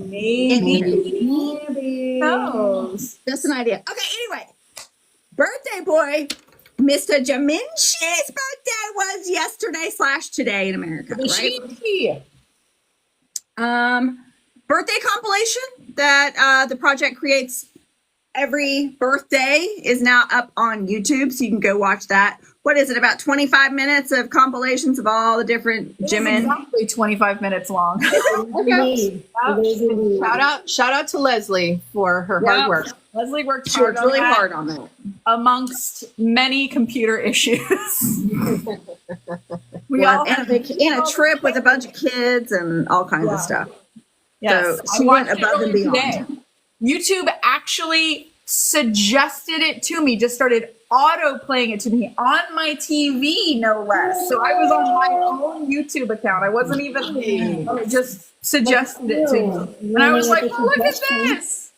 [SPEAKER 2] maybe. Just an idea. Okay, anyway. Birthday boy. Mr. Jimin's birthday was yesterday/today in America, right? Birthday compilation that the project creates every birthday is now up on YouTube, so you can go watch that. What is it, about 25 minutes of compilations of all the different Jimin?
[SPEAKER 3] Exactly 25 minutes long.
[SPEAKER 1] Okay. Shout out to Leslie for her hard work.
[SPEAKER 3] Leslie worked
[SPEAKER 2] really hard on that.
[SPEAKER 3] Amongst many computer issues.
[SPEAKER 2] We all had a trip with a bunch of kids and all kinds of stuff.
[SPEAKER 3] Yes,
[SPEAKER 2] so she went above and beyond.
[SPEAKER 3] Today. YouTube actually suggested it to me, just started auto playing it to me on my TV, no less. So I was on my own YouTube account. I wasn't even, it just suggested it to me. And I was like, oh, look at this.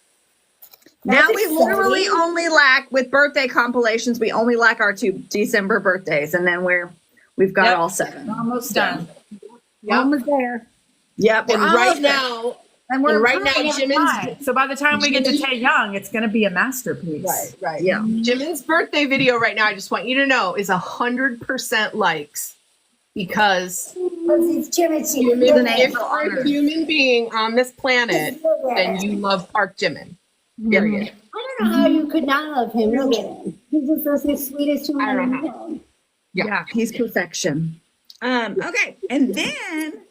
[SPEAKER 2] Now we literally only lack, with birthday compilations, we only lack our 2 December birthdays, and then we've got all 7.
[SPEAKER 3] We're almost done.
[SPEAKER 2] Almost there. Yep.
[SPEAKER 1] And right now, Jimin's.
[SPEAKER 3] So by the time we get to Taeyang, it's going to be a masterpiece.
[SPEAKER 1] Right.
[SPEAKER 2] Yeah.
[SPEAKER 1] Jimin's birthday video right now, I just want you to know, is 100% likes because
[SPEAKER 4] it's Jimin.
[SPEAKER 1] If you're a human being on this planet, then you love Park Jimin. Period.
[SPEAKER 4] I don't know how you could not love him. Look at him. He's just the sweetest human in the world.
[SPEAKER 2] Yeah, he's perfection. Okay, and then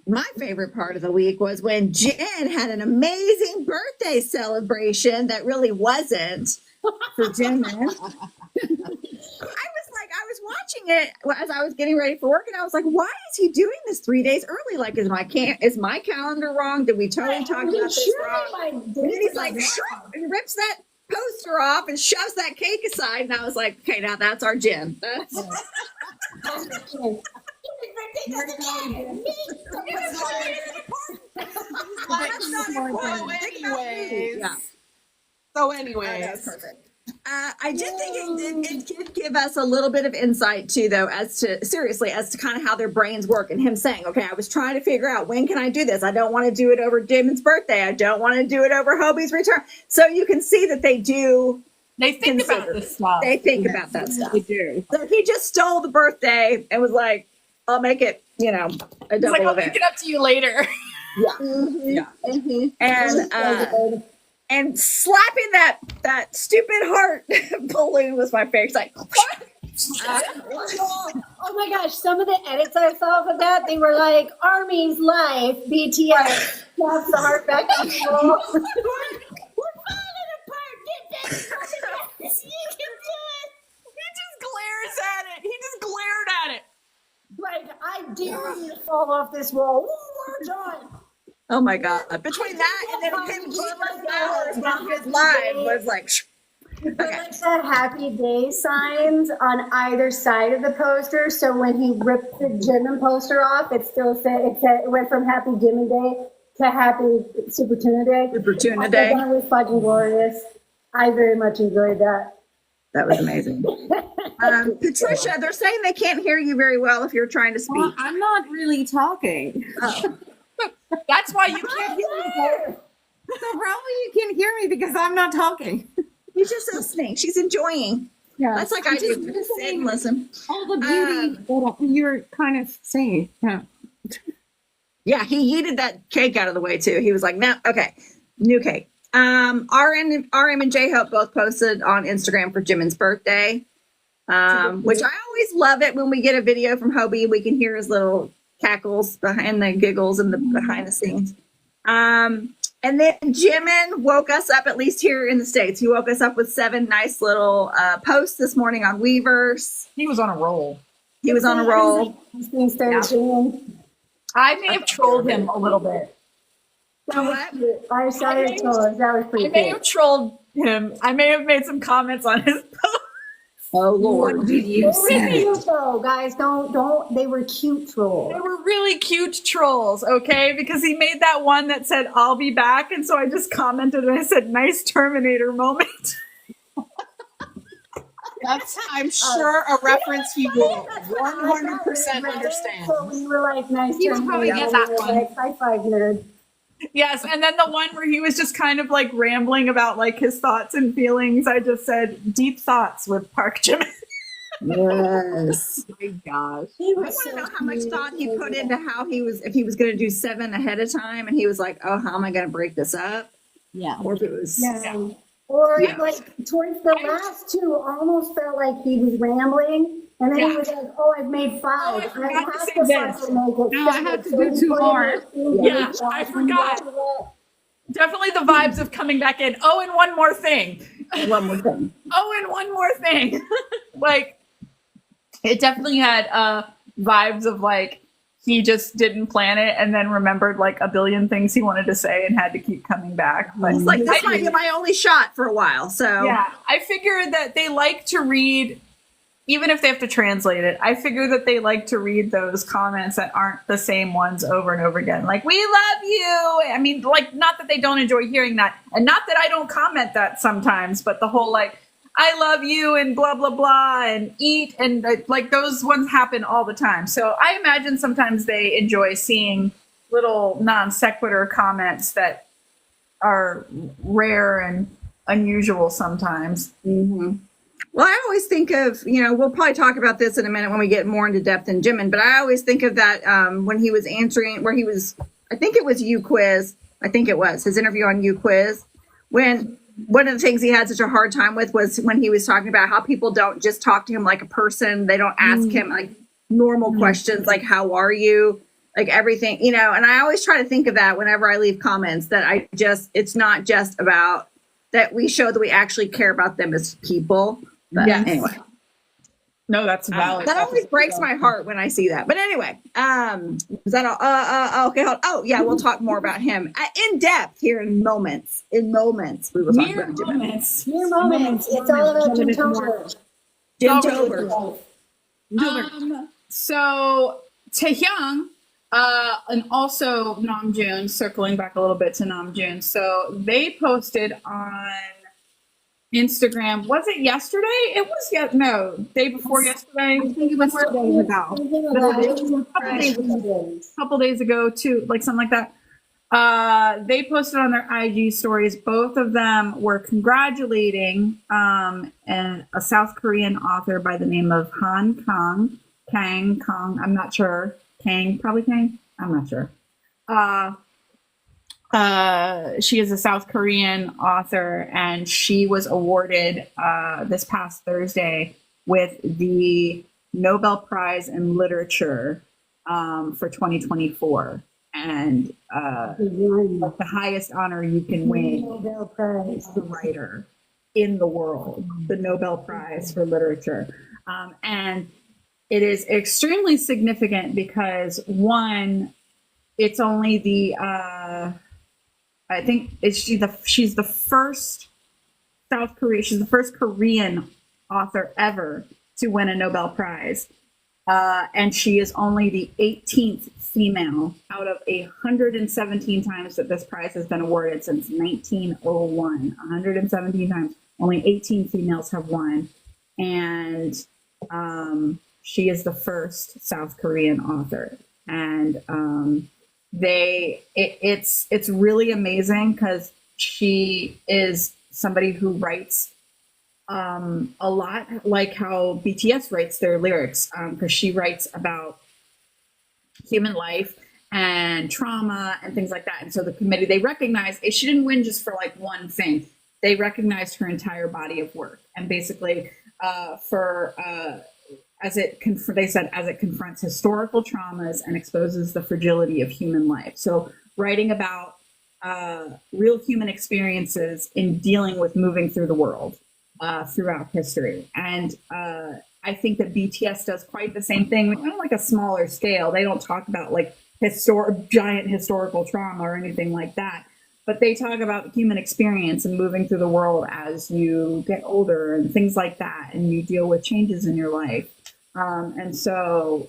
[SPEAKER 2] my favorite part of the week was when Jin had an amazing birthday celebration that really wasn't for Jimin. I was watching it as I was getting ready for work, and I was like, why is he doing this 3 days early? Like, is my calendar wrong? Did we totally talk about this wrong? And then he's like, and rips that poster off and shoves that cake aside, and I was like, okay, now that's our Jin. That's
[SPEAKER 1] So anyways.
[SPEAKER 2] That's perfect. I did think it did give us a little bit of insight too, though, as to kind of how their brains work, and him saying, okay, I was trying to figure out, when can I do this? I don't want to do it over Jimin's birthday. I don't want to do it over Hobie's return. So you can see that they do.
[SPEAKER 3] They think about this stuff.
[SPEAKER 2] They think about that stuff.
[SPEAKER 3] They do.
[SPEAKER 2] So he just stole the birthday and was like, I'll make it, a double
[SPEAKER 3] I'll
[SPEAKER 2] event.
[SPEAKER 3] make it up to you later.
[SPEAKER 2] Yeah. And and slapping that stupid heart balloon was my favorite. Like,
[SPEAKER 4] oh my gosh, some of the edits I saw for that, they were like, Army's life, BTS, snaps the heart back on the wall. We're falling apart. Get this. Yes, you can do it.
[SPEAKER 3] He just glares at it. He just glared at it.
[SPEAKER 4] Like, I dare you to fall off this wall. Ooh, John.
[SPEAKER 2] oh my God. Between that and then him keeping hours while his live was like,
[SPEAKER 4] But like the happy day signs on either side of the poster. So when he ripped the Jimin poster off, it still said it went from Happy Jimin Day to Happy Super Tuna Day.
[SPEAKER 2] Super Tuna
[SPEAKER 4] I
[SPEAKER 2] Day.
[SPEAKER 4] thought that was fucking glorious. I very much enjoyed that.
[SPEAKER 2] That was amazing. Patricia, they're saying they can't hear you very well if you're trying to speak.
[SPEAKER 5] Well, I'm not really talking.
[SPEAKER 2] Oh.
[SPEAKER 3] That's why you can't hear me.
[SPEAKER 5] So probably you can't hear me because I'm not talking.
[SPEAKER 2] She's just listening. She's enjoying.
[SPEAKER 5] Yeah,
[SPEAKER 2] That's like I do. Just sit and listen.
[SPEAKER 5] all the beauty that you're kind of saying. Yeah.
[SPEAKER 2] Yeah, he yeeted that cake out of the way too. He was like, no, okay, new cake. RM and J-Hope both posted on Instagram for Jimin's birthday, which I always love it when we get a video from Hobie. We can hear his little cackles behind the giggles and the behind the scenes. And then Jimin woke us up, at least here in the States. He woke us up with 7 nice little posts this morning on Weverse.
[SPEAKER 3] He was on a roll.
[SPEAKER 2] He was on a roll.
[SPEAKER 4] Things started singing.
[SPEAKER 3] I may have trolled him a little bit.
[SPEAKER 4] That was cute. I saw your toes. That was
[SPEAKER 3] I
[SPEAKER 4] pretty
[SPEAKER 3] may
[SPEAKER 4] cute.
[SPEAKER 3] have trolled him. I may have made some comments on his post.
[SPEAKER 2] Oh, Lord.
[SPEAKER 5] What did you
[SPEAKER 4] They were
[SPEAKER 5] say?
[SPEAKER 4] cute though, guys. Don't. They were cute trolls.
[SPEAKER 3] They were really cute trolls, okay? Because he made that one that said, I'll be back. And so I just commented and I said, nice Terminator moment.
[SPEAKER 1] That's, I'm sure, a reference he will 100% understand.
[SPEAKER 4] So we were like, nice.
[SPEAKER 5] You will
[SPEAKER 4] to
[SPEAKER 5] probably
[SPEAKER 4] meet
[SPEAKER 5] get
[SPEAKER 4] you.
[SPEAKER 5] that
[SPEAKER 4] We were
[SPEAKER 5] one.
[SPEAKER 4] like, high five, nerd.
[SPEAKER 3] Yes. And then the one where he was just kind of like rambling about like his thoughts and feelings. I just said, deep thoughts with Park Jimin.
[SPEAKER 2] Yes.
[SPEAKER 5] Oh my gosh.
[SPEAKER 4] He
[SPEAKER 2] I
[SPEAKER 4] was
[SPEAKER 2] want
[SPEAKER 4] so
[SPEAKER 2] to know how much
[SPEAKER 4] cute.
[SPEAKER 2] thought he put into how he was, if he was going to do 7 ahead of time, and he was like, "Oh, how am I going to break this up?"
[SPEAKER 5] Yeah.
[SPEAKER 2] Or if it was,
[SPEAKER 4] Yeah. Or
[SPEAKER 2] Yeah.
[SPEAKER 4] like towards the last 2, almost felt like he was rambling, and then he was like, "Oh, I've made 5.
[SPEAKER 3] Oh, I forgot to
[SPEAKER 4] have
[SPEAKER 3] say
[SPEAKER 4] to
[SPEAKER 3] this.
[SPEAKER 4] fucking make it
[SPEAKER 5] No, I
[SPEAKER 4] 7."
[SPEAKER 5] have to
[SPEAKER 4] So
[SPEAKER 5] do
[SPEAKER 4] he
[SPEAKER 5] 2
[SPEAKER 4] put
[SPEAKER 5] more.
[SPEAKER 4] it in
[SPEAKER 3] Yeah,
[SPEAKER 4] his
[SPEAKER 3] I
[SPEAKER 4] thoughts
[SPEAKER 3] forgot.
[SPEAKER 4] and that.
[SPEAKER 3] Definitely the vibes of coming back in. Oh, and one more thing.
[SPEAKER 2] one more thing.
[SPEAKER 3] Oh, and one more thing. Like, it definitely had vibes of like he just didn't plan it and then remembered like a billion things he wanted to say and had to keep coming back. But
[SPEAKER 2] It's like, this might be my only shot for a while. So
[SPEAKER 3] yeah, I figured that they like to read, even if they have to translate it. I figure that they like to read those comments that aren't the same ones over and over again. Like, we love you. I mean, like, not that they don't enjoy hearing that, and not that I don't comment that sometimes, but the whole like, I love you and blah, blah, blah, and eat. And like those ones happen all the time. So I imagine sometimes they enjoy seeing little non sequitur comments that are rare and unusual sometimes.
[SPEAKER 2] Mm-hmm. Well, I always think of, we'll probably talk about this in a minute when we get more into depth in Jimin, but I always think of that when he was answering, where he was, I think it was You Quiz. I think it was his interview on You Quiz, when one of the things he had such a hard time with was when he was talking about how people don't just talk to him like a person. They don't ask him like normal questions like, how are you? Like everything, and I always try to think of that whenever I leave comments, that it's not just about that we show that we actually care about them as people. But
[SPEAKER 3] Yes.
[SPEAKER 2] anyway,
[SPEAKER 3] No, that's valid.
[SPEAKER 2] that always breaks my heart when I see that. But anyway, is that all? Okay. Oh yeah, we'll talk more about him in depth here in moments. In moments, we will talk
[SPEAKER 3] Mere
[SPEAKER 2] about Jimin.
[SPEAKER 3] moments.
[SPEAKER 4] Your moments. It's all about Jim Tober.
[SPEAKER 2] Jim
[SPEAKER 3] Tober.
[SPEAKER 2] Tober.
[SPEAKER 3] So Taehyung, and also Namjoon, circling back a little bit to Namjoon. So they posted on Instagram. Was it yesterday? It was day before yesterday.
[SPEAKER 5] I think it was 2 days ago.
[SPEAKER 3] A couple days ago too, like something like that. They posted on their IG stories. Both of them were congratulating and a South Korean author by the name of Han Kang. Kang, I'm not sure. Kang, probably Kang. I'm not sure. She is a South Korean author, and she was awarded this past Thursday with the Nobel Prize in Literature for 2024. And the highest honor you can win
[SPEAKER 4] Nobel Prize.
[SPEAKER 3] is the writer in the world, the Nobel Prize for Literature. And it is extremely significant because, one, it's only the I think she's the first she's the first Korean author ever to win a Nobel Prize. And she is only the 18th female out of 117 times that this prize has been awarded since 1901. 117 times, only 18 females have won. And she is the first South Korean author. And it's really amazing because she is somebody who writes a lot like how BTS writes their lyrics, because she writes about human life and trauma and things like that. And so the committee, they recognized she didn't win just for like one thing. They recognized her entire body of work, and basically as it confronts historical traumas and exposes the fragility of human life. So writing about real human experiences in dealing with moving through the world throughout history. And I think that BTS does quite the same thing, on like a smaller scale. They don't talk about like giant historical trauma or anything like that, but they talk about human experience and moving through the world as you get older and things like that, and you deal with changes in your life. And so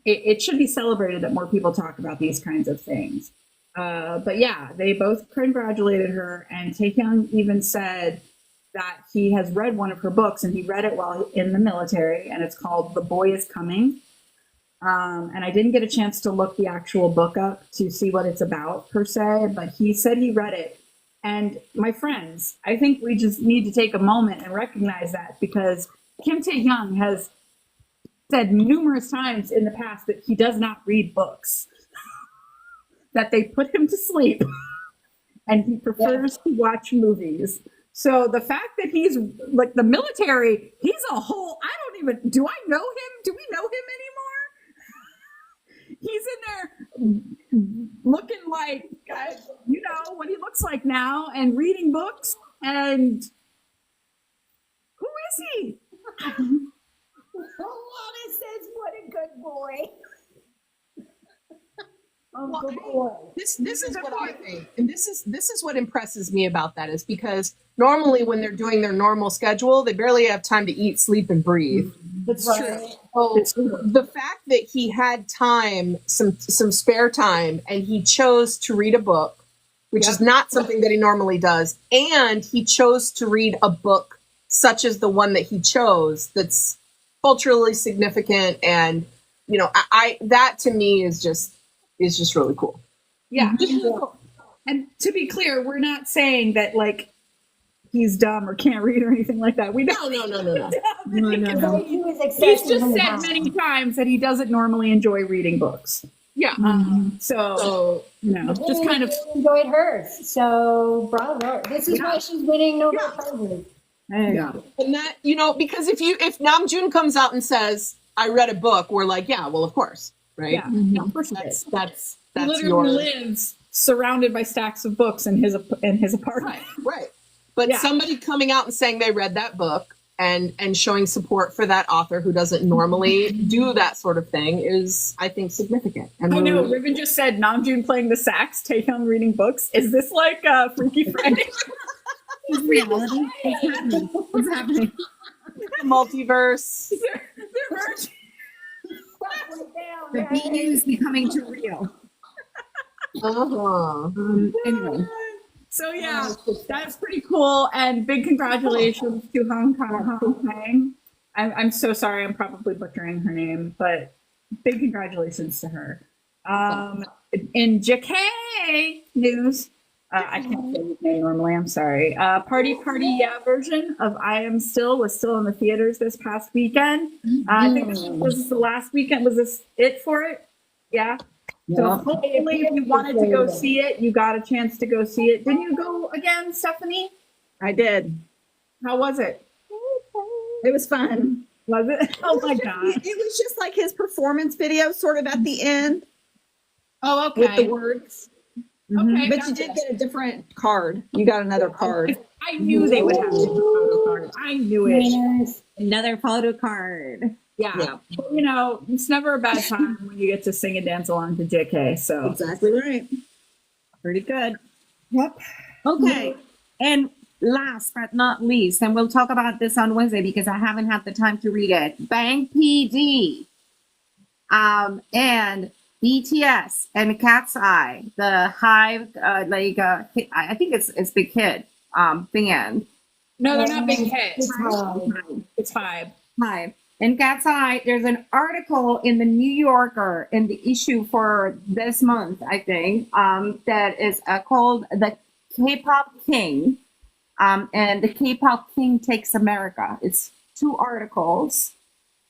[SPEAKER 3] it should be celebrated that more people talk about these kinds of things. But yeah, they both congratulated her, and Taehyung even said that he has read one of her books, and he read it while in the military, and it's called The Boy Is Coming. And I didn't get a chance to look the actual book up to see what it's about per se, but he said he read it. And my friends, I think we just need to take a moment and recognize that, because Kim Taehyung has said numerous times in the past that he does not read books, that they put him to sleep, and he prefers to watch movies. So the fact that he's like the military, he's a whole, do I know him? Do we know him anymore? He's in there looking like, what he looks like now, and reading books. And who is he?
[SPEAKER 4] Lana says, what a good boy.
[SPEAKER 1] Good boy. This is what I think, and this is what impresses me about that, is because normally when they're doing their normal schedule, they barely have time to eat, sleep, and breathe.
[SPEAKER 3] That's true.
[SPEAKER 1] So the fact that he had time, some spare time, and he chose to read a book, which is not something that he normally does, and he chose to read a book such as the one that he chose, that's culturally significant, and I that to me is just really cool.
[SPEAKER 3] Yeah. And to be clear, we're not saying that like he's dumb or can't read or anything like that. We don't.
[SPEAKER 1] No.
[SPEAKER 3] He's just said many times that he doesn't normally enjoy reading books. Yeah. So just kind of
[SPEAKER 4] enjoyed hers. So bravo. This is why she's winning Nobel Prizes.
[SPEAKER 3] Yeah.
[SPEAKER 1] And that, because if Namjoon comes out and says, I read a book, we're like, yeah, well, of course. Right.
[SPEAKER 3] Yeah. No, of course
[SPEAKER 1] that's
[SPEAKER 3] he literally lives surrounded by stacks of books in his apartment.
[SPEAKER 1] Right. But somebody coming out and saying they read that book and showing support for that author who doesn't normally do that sort of thing is, I think, significant. And
[SPEAKER 3] I know. Riven just said Namjoon playing the sax, Taehyung reading books. Is this like Freaky Friday?
[SPEAKER 5] Is reality? What's happening?
[SPEAKER 1] The multiverse.
[SPEAKER 3] They're merging.
[SPEAKER 5] The B news becoming too real. Anyway.
[SPEAKER 3] So yeah, that's pretty cool, and big congratulations to Han Kang. I'm so sorry, I'm probably butchering her name, but big congratulations to her. In JK news, I can't say his name normally, I'm sorry. Party Yeah version of I Am Still was still in the theaters this past weekend. I think this was the last weekend. Was this it for it? Yeah. So hopefully if you wanted to go see it, you got a chance to go see it. Didn't you go again, Stephanie?
[SPEAKER 2] I did.
[SPEAKER 3] How was it?
[SPEAKER 2] It was fun.
[SPEAKER 3] Was it? Oh my God.
[SPEAKER 2] It was just like his performance video sort of at the end
[SPEAKER 3] Oh, okay.
[SPEAKER 2] with the words.
[SPEAKER 3] Okay,
[SPEAKER 2] But you did get a different card. You got another card.
[SPEAKER 3] I knew they would have different photo cards. I knew it.
[SPEAKER 4] Winners.
[SPEAKER 5] Another photo card.
[SPEAKER 3] Yeah. But, you know, it's never a bad time when you get to sing and dance along to JK. So
[SPEAKER 2] Exactly right.
[SPEAKER 5] Pretty good.
[SPEAKER 3] Yep.
[SPEAKER 5] Okay. And last but not least, and we'll talk about this on Wednesday because I haven't had the time to read it. Bang PD. And BTS and Cat's Eye, the Hive, I think it's Big Hit band.
[SPEAKER 3] No, they're not big hits.
[SPEAKER 4] It's
[SPEAKER 3] It's five.
[SPEAKER 5] Hive. And Cat's Eye, there's an article in the New Yorker in the issue for this month, I think, that is called The K-Pop King. And The K-Pop King Takes America. It's 2 articles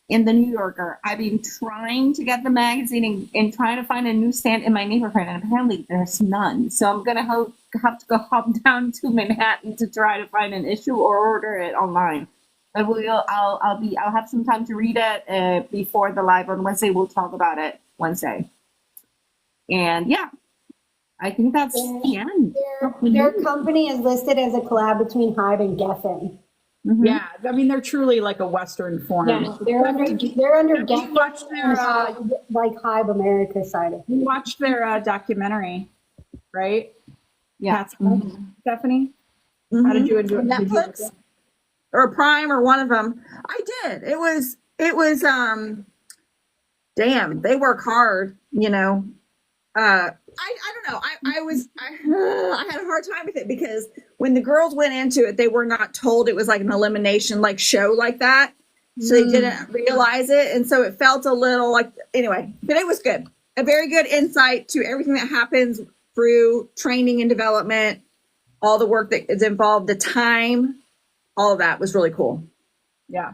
[SPEAKER 5] in the New Yorker. I've been trying to get the magazine and trying to find a newsstand in my neighborhood, and apparently there's none. So I'm gonna have to go hop down to Manhattan to try to find an issue or order it online. But I'll have some time to read it before the live on Wednesday. We'll talk about it Wednesday. And yeah, I think that's the end.
[SPEAKER 4] Their company is listed as a collab between Hive and Geffen.
[SPEAKER 5] Mhm.
[SPEAKER 3] Yeah. I mean, they're truly like a Western form.
[SPEAKER 4] Yeah, they're under Geffen,
[SPEAKER 3] watched their,
[SPEAKER 4] like Hive America side of it.
[SPEAKER 3] We watched their documentary, right?
[SPEAKER 5] Yeah.
[SPEAKER 3] That's Stephanie. How did you enjoy it? Did you-
[SPEAKER 2] Netflix or Prime or one of them? I did. It was damn, they work hard, you know. I don't know. I had a hard time with it because when the girls went into it, they were not told it was like an elimination like show like that. So they didn't realize it. And so it felt a little like, anyway, but it was good. A very good insight to everything that happens through training and development, all the work that is involved, the time, all of that was really cool.
[SPEAKER 3] Yeah.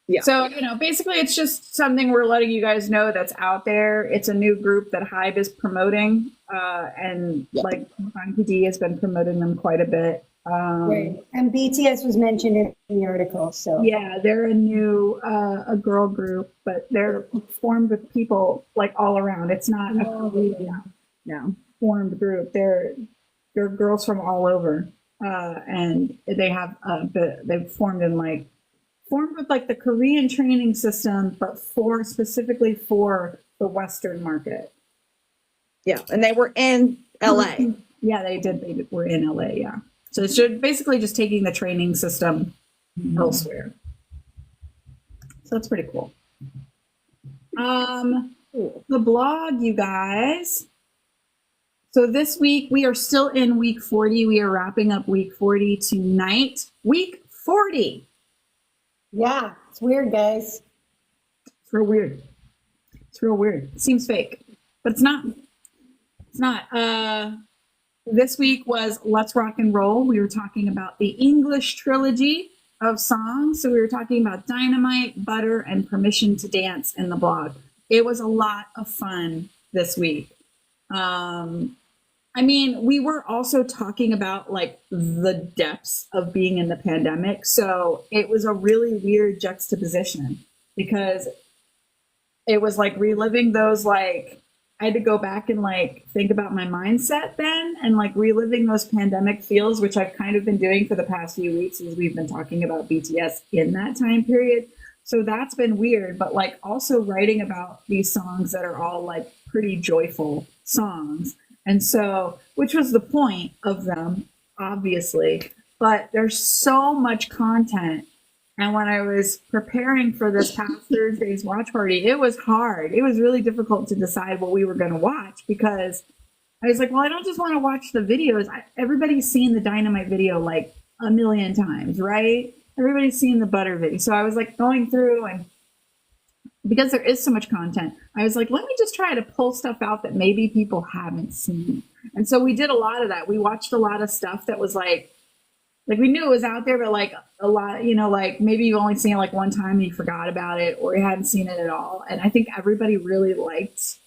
[SPEAKER 2] Yeah.
[SPEAKER 3] So, you know, basically it's just something we're letting you guys know that's out there. It's a new group that Hive is promoting. And like Han PD has been promoting them quite a bit.
[SPEAKER 4] Right. And BTS was mentioned in the article. So
[SPEAKER 3] Yeah, they're a new a girl group, but they're formed with people like all around. It's not a formed group. They're girls from all over. And they have they've formed with like the Korean training system, but specifically for the Western market.
[SPEAKER 2] Yeah. And they were in LA.
[SPEAKER 3] Yeah, they were in LA. Yeah. So it's basically just taking the training system elsewhere. So that's pretty cool. The blog, you guys. So this week we are still in week 40. We are wrapping up week 40 tonight. Week 40.
[SPEAKER 4] yeah, it's weird, guys.
[SPEAKER 3] It's real weird. It's real weird. It seems fake, but it's not. It's not. This week was Let's Rock and Roll. We were talking about the English trilogy of songs. So we were talking about Dynamite, Butter, and Permission to Dance in the blog. It was a lot of fun this week. I mean, we were also talking about like the depths of being in the pandemic. So it was a really weird juxtaposition because it was like reliving those, like, I had to go back and like think about my mindset then and like reliving those pandemic feels, which I've kind of been doing for the past few weeks as we've been talking about BTS in that time period. So that's been weird, but like also writing about these songs that are all like pretty joyful songs. And so, which was the point of them, obviously, but there's so much content. And when I was preparing for this past Thursday's watch party, it was hard. It was really difficult to decide what we were going to watch because I was like, well, I don't just want to watch the videos. Everybody's seen the Dynamite video like a million times, right? Everybody's seen the Butter video. So I was like going through, and because there is so much content, I was like, let me just try to pull stuff out that maybe people haven't seen. And so we did a lot of that. We watched a lot of stuff that was like we knew it was out there, but like a lot, you know, like maybe you've only seen it like one time and you forgot about it or you hadn't seen it at all. And I think everybody really liked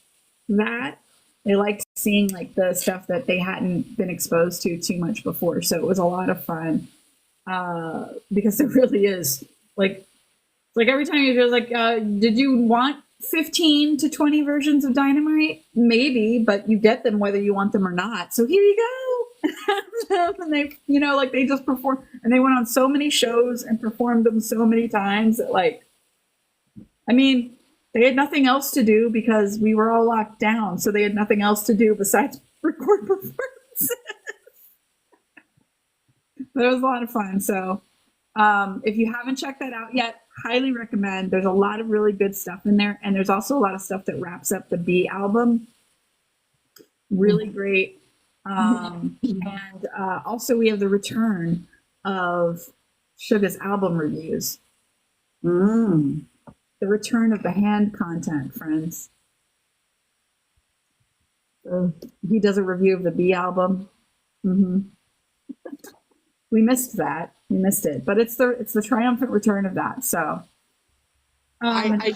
[SPEAKER 3] that. they liked seeing like the stuff that they hadn't been exposed to too much before. So it was a lot of fun because it really is like every time you feel like, did you want 15 to 20 versions of Dynamite? Maybe, but you get them whether you want them or not. So here you go. And they, you know, like they just performed, and they went on so many shows and performed them so many times that, like, I mean, they had nothing else to do because we were all locked down. So they had nothing else to do besides record performances. But it was a lot of fun. So if you haven't checked that out yet, highly recommend. There's a lot of really good stuff in there. And there's also a lot of stuff that wraps up the B album. Really great. And also we have the return of Suga's album reviews. The return of the hand content, friends. He does a review of the B album. We missed that. We missed it, but it's the triumphant return of that. So
[SPEAKER 1] I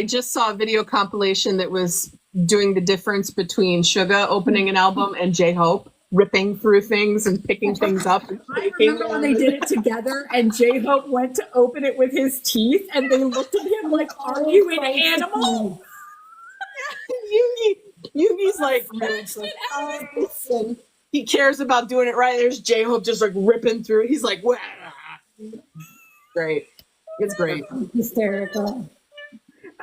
[SPEAKER 1] just saw a video compilation that was doing the difference between Suga opening an album and J-Hope ripping through things and picking things up. And
[SPEAKER 3] I remember when they did it together and J-Hope went to open it with his teeth and they looked at him like, are you an animal?
[SPEAKER 1] Yugi's like, and he cares about doing it right. There's J-Hope just like ripping through. He's like, wah. Great. It's great.
[SPEAKER 4] Hysterical.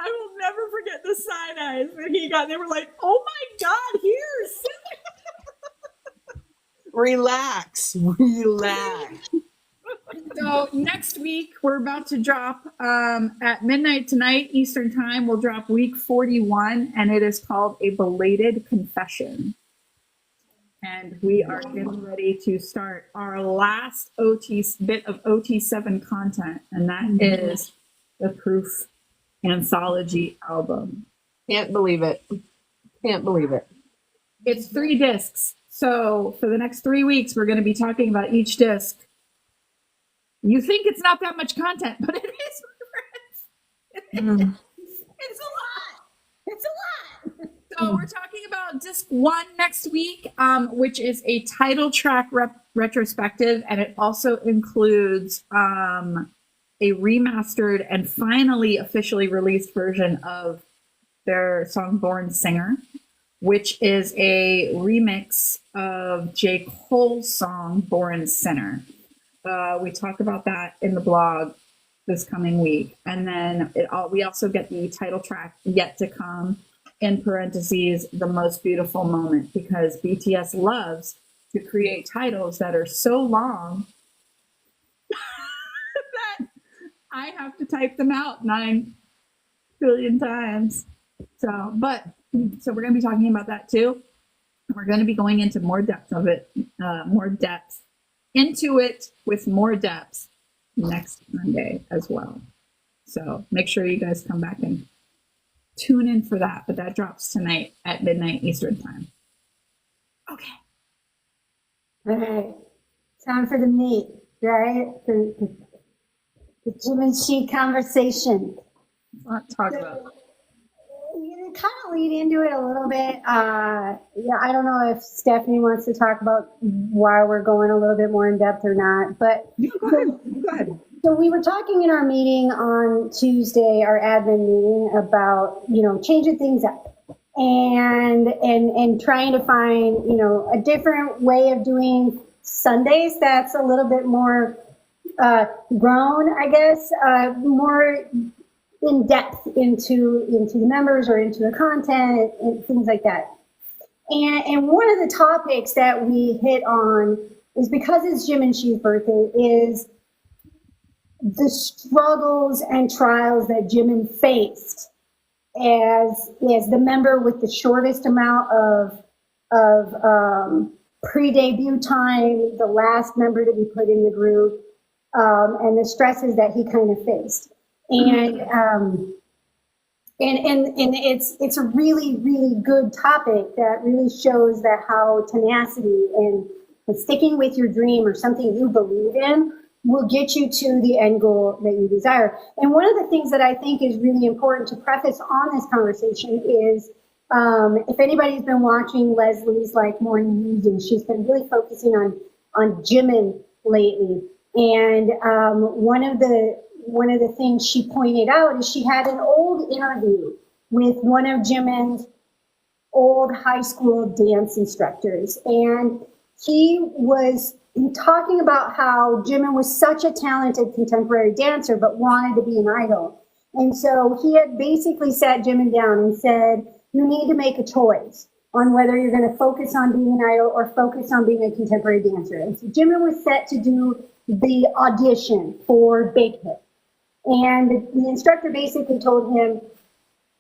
[SPEAKER 3] I will never forget the side eyes when he got. They were like, "Oh my God, here,
[SPEAKER 1] relax."
[SPEAKER 3] So next week we're about to drop at midnight tonight Eastern Time. We'll drop week 41, and it is called A Belated Confession. And we are getting ready to start our last bit of OT7 content, and that is the Proof Anthology album.
[SPEAKER 1] Can't believe it.
[SPEAKER 3] It's 3 discs. So for the next 3 weeks, we're going to be talking about each disc. You think it's not that much content, but it is, my friends. It's a lot. It's a lot. So we're talking about disc 1 next week, which is a title track retrospective, and it also includes a remastered and finally officially released version of their song Born Singer, which is a remix of J. Cole's song Born Sinner. We talk about that in the blog this coming week. And then we also get the title track Yet to Come, in parentheses, The Most Beautiful Moment, because BTS loves to create titles that are so long that I have to type them out 9 billion times. So we're going to be talking about that too. We're going to be going into more depth of it, into it with more depth next Monday as well. So make sure you guys come back and tune in for that, but that drops tonight at midnight Eastern Time. Okay.
[SPEAKER 4] All right. Time for the meat, right? The Jimin sheet conversation.
[SPEAKER 3] Let's talk about it.
[SPEAKER 4] You kind of lead into it a little bit. Yeah, I don't know if Stephanie wants to talk about why we're going a little bit more in depth or not, but
[SPEAKER 3] Go ahead.
[SPEAKER 4] So we were talking in our meeting on Tuesday, our admin meeting, about, changing things up and trying to find, a different way of doing Sundays that's a little bit more grown, I guess, more in depth into the members or into the content and things like that. And one of the topics that we hit on is, because it's Jimin Shi's birthday, is the struggles and trials that Jimin faced as the member with the shortest amount of pre-debut time, the last member to be put in the group, and the stresses that he kind of faced. And it's a really, really good topic that really shows that how tenacity and sticking with your dream or something you believe in will get you to the end goal that you desire. And one of the things that I think is really important to preface on this conversation is If anybody's been watching Leslie's like morning news, and she's been really focusing on Jimin lately. And one of the things she pointed out is she had an old interview with one of Jimin's old high school dance instructors, and he was talking about how Jimin was such a talented contemporary dancer but wanted to be an idol. And so he had basically sat Jimin down and said, you need to make a choice on whether you're going to focus on being an idol or focus on being a contemporary dancer. And so Jimin was set to do the audition for Big Hit. And the instructor basically told him,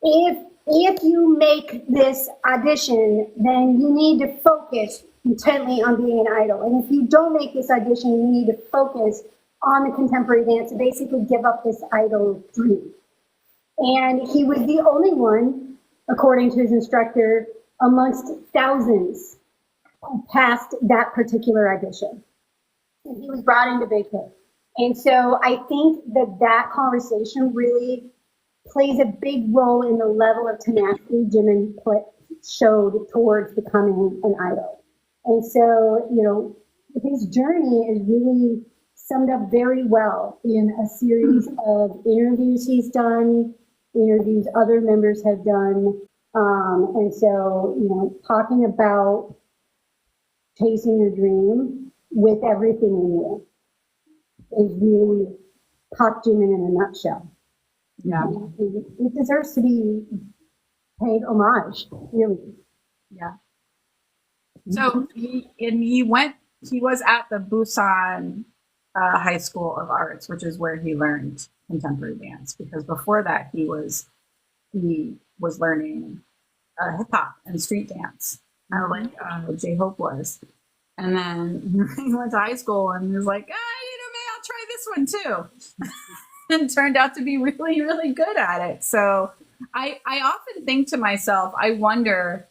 [SPEAKER 4] if you make this audition, then you need to focus intently on being an idol. And if you don't make this audition, you need to focus on the contemporary dance and basically give up this idol dream. And he was the only one, according to his instructor, amongst thousands who passed that particular audition. And he was brought into Big Hit. And so I think that conversation really plays a big role in the level of tenacity Jimin showed towards becoming an idol. And so, you know, his journey is really summed up very well in a series of interviews he's done, interviews other members have done. And so, you know, talking about chasing your dream with everything in you is really Park Jimin in a nutshell.
[SPEAKER 3] Yeah.
[SPEAKER 4] It deserves to be paid homage, really.
[SPEAKER 3] Yeah. So he was at the Busan High School of Arts, which is where he learned contemporary dance, because before that he was learning hip hop and street dance, like J-Hope was. And then he went to high school and was like, maybe I'll try this one too. And turned out to be really, really good at it. So I often think to myself, I wonder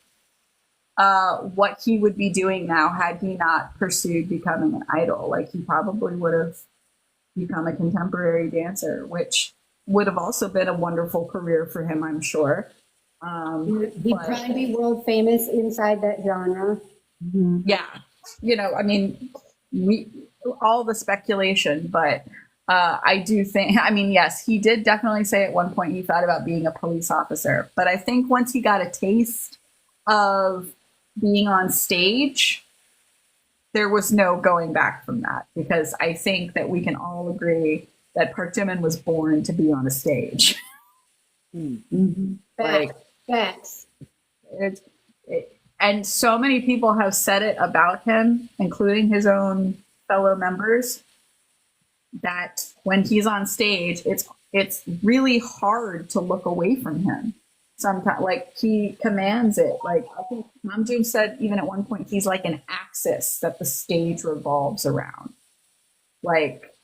[SPEAKER 3] what he would be doing now had he not pursued becoming an idol. Like, he probably would have become a contemporary dancer, which would have also been a wonderful career for him, I'm sure.
[SPEAKER 4] He'd probably be world famous inside that genre.
[SPEAKER 3] Yeah. You know, I mean, all the speculation, but I do think, I mean, yes, he did definitely say at one point he thought about being a police officer. But I think once he got a taste of being on stage, there was no going back from that, because I think that we can all agree that Park Jimin was born to be on a stage. Like,
[SPEAKER 4] Facts.
[SPEAKER 3] And so many people have said it about him, including his own fellow members, that when he's on stage, it's really hard to look away from him. Sometimes, like, he commands it. Like, I think Namjoon said even at one point, he's like an axis that the stage revolves around. Like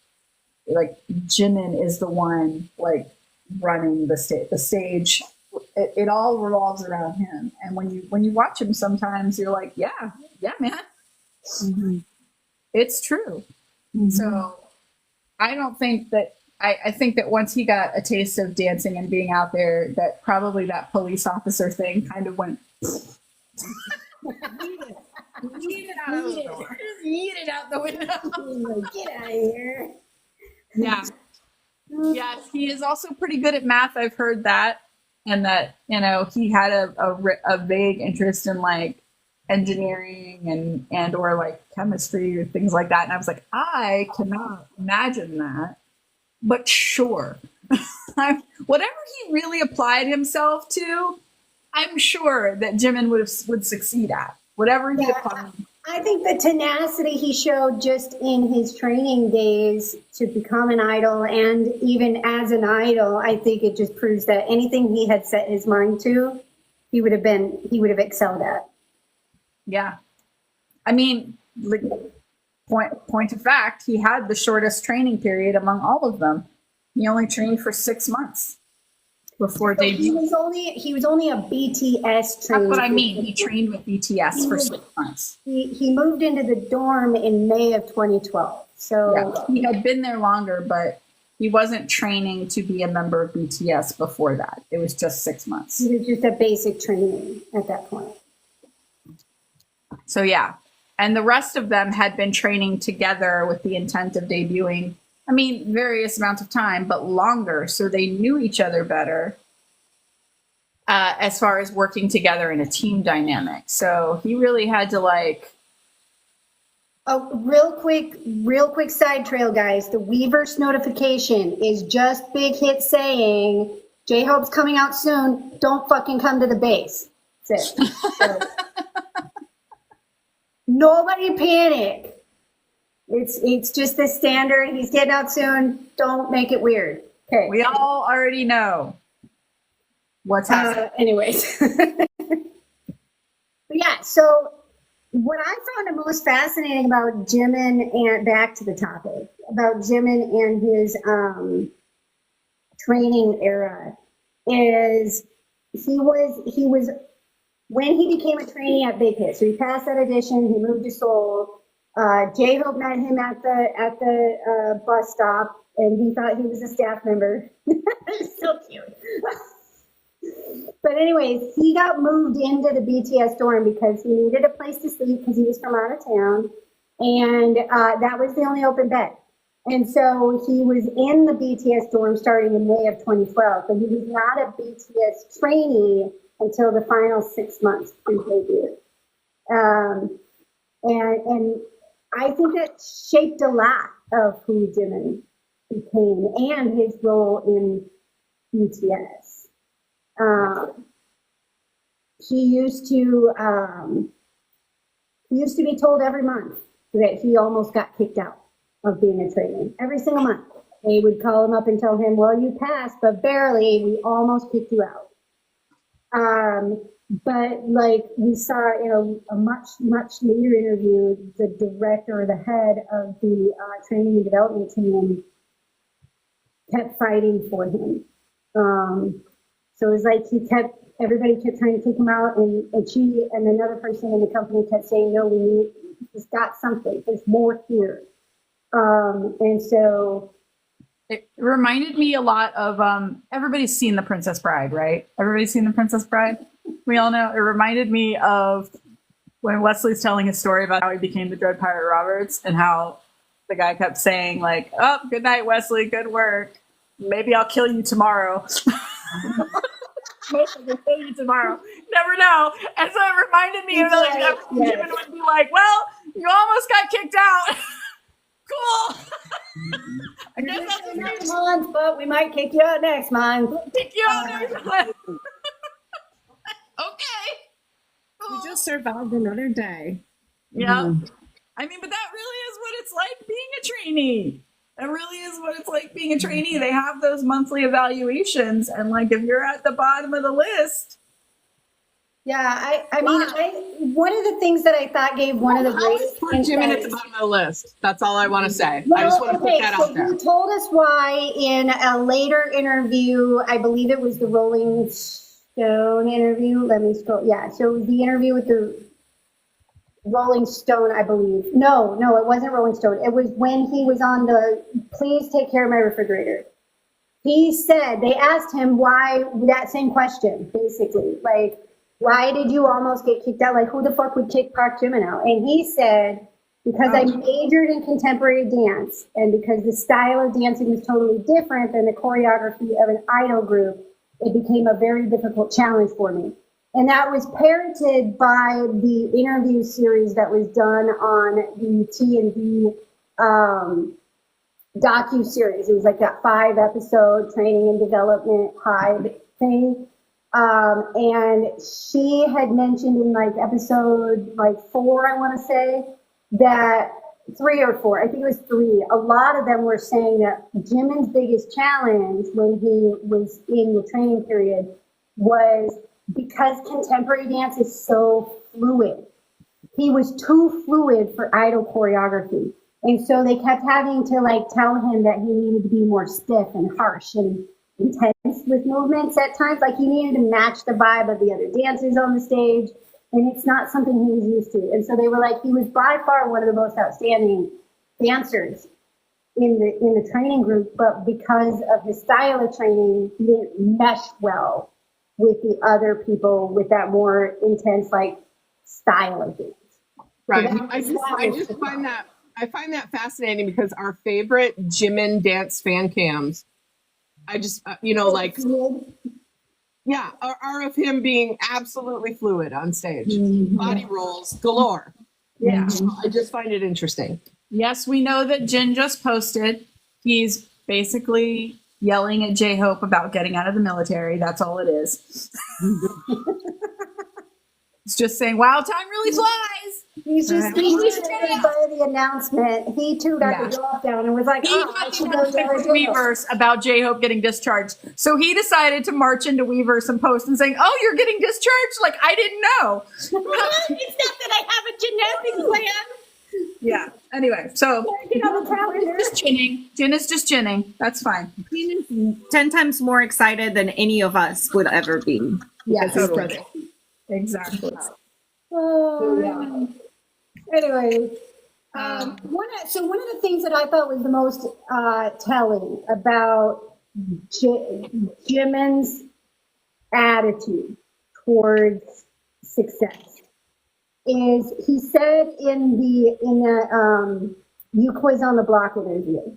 [SPEAKER 3] Jimin is the one like running the stage. The stage, it all revolves around him. And when you watch him, sometimes you're like, yeah, man, it's true. So I don't think that. I think that once he got a taste of dancing and being out there, that probably that police officer thing kind of went. Yeet it out the window.
[SPEAKER 4] Get out of here.
[SPEAKER 3] Yeah. Yes, he is also pretty good at math. I've heard that. And that, you know, he had a vague interest in like engineering and or like chemistry or things like that. And I was like, I cannot imagine that. But sure, whatever he really applied himself to, I'm sure that Jimin would succeed at whatever he applied.
[SPEAKER 4] I think the tenacity he showed just in his training days to become an idol, and even as an idol, I think it just proves that anything he had set his mind to, he would have excelled at.
[SPEAKER 3] Yeah, I mean, like, point of fact, he had the shortest training period among all of them. He only trained for 6 months before debut.
[SPEAKER 4] He was only a BTS trainee.
[SPEAKER 3] That's what I mean. He trained with BTS for 6 months.
[SPEAKER 4] He moved into the dorm in May of 2012. So
[SPEAKER 3] yeah, he had been there longer, but He wasn't training to be a member of BTS before that. It was just 6 months.
[SPEAKER 4] It was just a basic training at that point.
[SPEAKER 3] So yeah. And the rest of them had been training together with the intent of debuting, I mean, various amounts of time, but longer. So they knew each other better as far as working together in a team dynamic. So he really had to like.
[SPEAKER 4] Oh, real quick side trail, guys. The Weverse notification is just Big Hit saying, J-Hope's coming out soon. Don't fucking come to the base. That's it. So, nobody panic. It's just the standard. He's getting out soon. Don't make it weird. Okay.
[SPEAKER 3] We all already know what's happening.
[SPEAKER 4] Anyways. But yeah, so what I found the most fascinating about Jimin, and back to the topic, about Jimin and his training era, is he was when he became a trainee at Big Hit. So he passed that audition, he moved to Seoul. J-Hope met him at the bus stop, and he thought he was a staff member. So cute. But anyways, he got moved into the BTS dorm because he needed a place to sleep because he was from out of town, and that was the only open bed. And so he was in the BTS dorm starting in May of 2012, but he was not a BTS trainee until the final 6 months pre-debut. And I think that shaped a lot of who Jimin became and his role in BTS. He used to be told every month that he almost got kicked out of being a trainee. Every single month, they would call him up and tell him, "Well, you passed, but barely. We almost kicked you out." But like we saw in a much later interview, the director or the head of the training and development team kept fighting for him. So it was like everybody kept trying to take him out, and she and another person in the company kept saying, "No, he's got something. There's more here." And so
[SPEAKER 3] it reminded me a lot of everybody's seen The Princess Bride, right? Everybody's seen The Princess Bride. We all know. It reminded me of when Wesley's telling his story about how he became the Dread Pirate Roberts and how the guy kept saying like, "Oh, good night, Wesley. Good work. Maybe I'll kill you tomorrow." Most of will kill you tomorrow. Never know. And so it reminded me of like Jimin would be like, "Well, you almost got kicked out." Cool. I guess that's
[SPEAKER 4] next month, but we might kick you out next month.
[SPEAKER 3] Kick you out next month. Okay.
[SPEAKER 1] We just survived another day.
[SPEAKER 3] Yeah. I mean, but that really is what it's like being a trainee. That really is what it's like being a trainee. They have those monthly evaluations, and like if you're at the bottom of the list.
[SPEAKER 4] Yeah, I mean, one of the things that I thought gave one of the greatest
[SPEAKER 1] put Jimin at the bottom of the list. That's all I want to say. I just want to put that out there.
[SPEAKER 4] He told us why in a later interview. I believe it was the Rolling Stone interview. Let me scroll. Yeah, so it was the interview with the Rolling Stone, I believe. No, it wasn't Rolling Stone. It was when he was on the "Please Take Care of My Refrigerator." He said, they asked him why, that same question, basically, like, why did you almost get kicked out? Like, who the fuck would kick Park Jimin out? And he said, because I majored in contemporary dance, and because the style of dancing was totally different than the choreography of an idol group, it became a very difficult challenge for me. And that was parroted by the interview series that was done on the T&D docu-series. It was like that 5-episode training and development Hive thing. And she had mentioned in like episode 4, I want to say, that 3 or 4, I think it was 3, a lot of them were saying that Jimin's biggest challenge when he was in the training period was because contemporary dance is so fluid. He was too fluid for idol choreography. And so they kept having to tell him that he needed to be more stiff and harsh and intense with movements at times. Like he needed to match the vibe of the other dancers on the stage. And it's not something he was used to. And so they were like, he was by far one of the most outstanding dancers in the training group, but because of his style of training, he didn't mesh well with the other people with that more intense like style of things.
[SPEAKER 1] Right.
[SPEAKER 4] So
[SPEAKER 1] I find that fascinating because our favorite Jimin dance fan cams, I just like yeah, are of him being absolutely fluid on stage, body rolls galore.
[SPEAKER 2] Yeah.
[SPEAKER 1] I just find it interesting.
[SPEAKER 3] Yes, we know that Jin just posted. He's basically yelling at J-Hope about getting out of the military. That's all it is. It's just saying, wow, time really flies.
[SPEAKER 4] He's just by the announcement. He too got the drop down and was like,
[SPEAKER 3] He
[SPEAKER 4] I
[SPEAKER 3] got
[SPEAKER 4] should
[SPEAKER 3] the
[SPEAKER 4] go
[SPEAKER 3] announcement from Weverse about J-Hope getting discharged. So he decided to march into Weverse and post and saying, oh, you're getting discharged? Like, I didn't know.
[SPEAKER 2] It's not that I have a genetic plan.
[SPEAKER 3] Yeah. Anyway, so
[SPEAKER 4] just
[SPEAKER 3] chinning. Jin is just chinning. That's fine.
[SPEAKER 6] Jin is 10 times more excited than any of us would ever be.
[SPEAKER 4] Yeah,
[SPEAKER 3] Totally. Exactly.
[SPEAKER 4] Oh, anyway, one of the things that I thought was the most telling about Jimin's attitude towards success is he said in the You Quiz on the Block interview.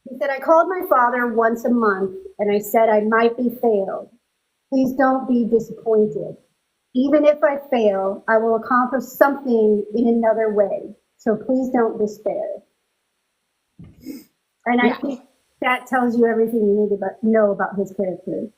[SPEAKER 4] He said, I called my father once a month and I said I might be failed. Please don't be disappointed. Even if I fail, I will accomplish something in another way. So please don't despair. And I think that tells you everything you need to know about his character.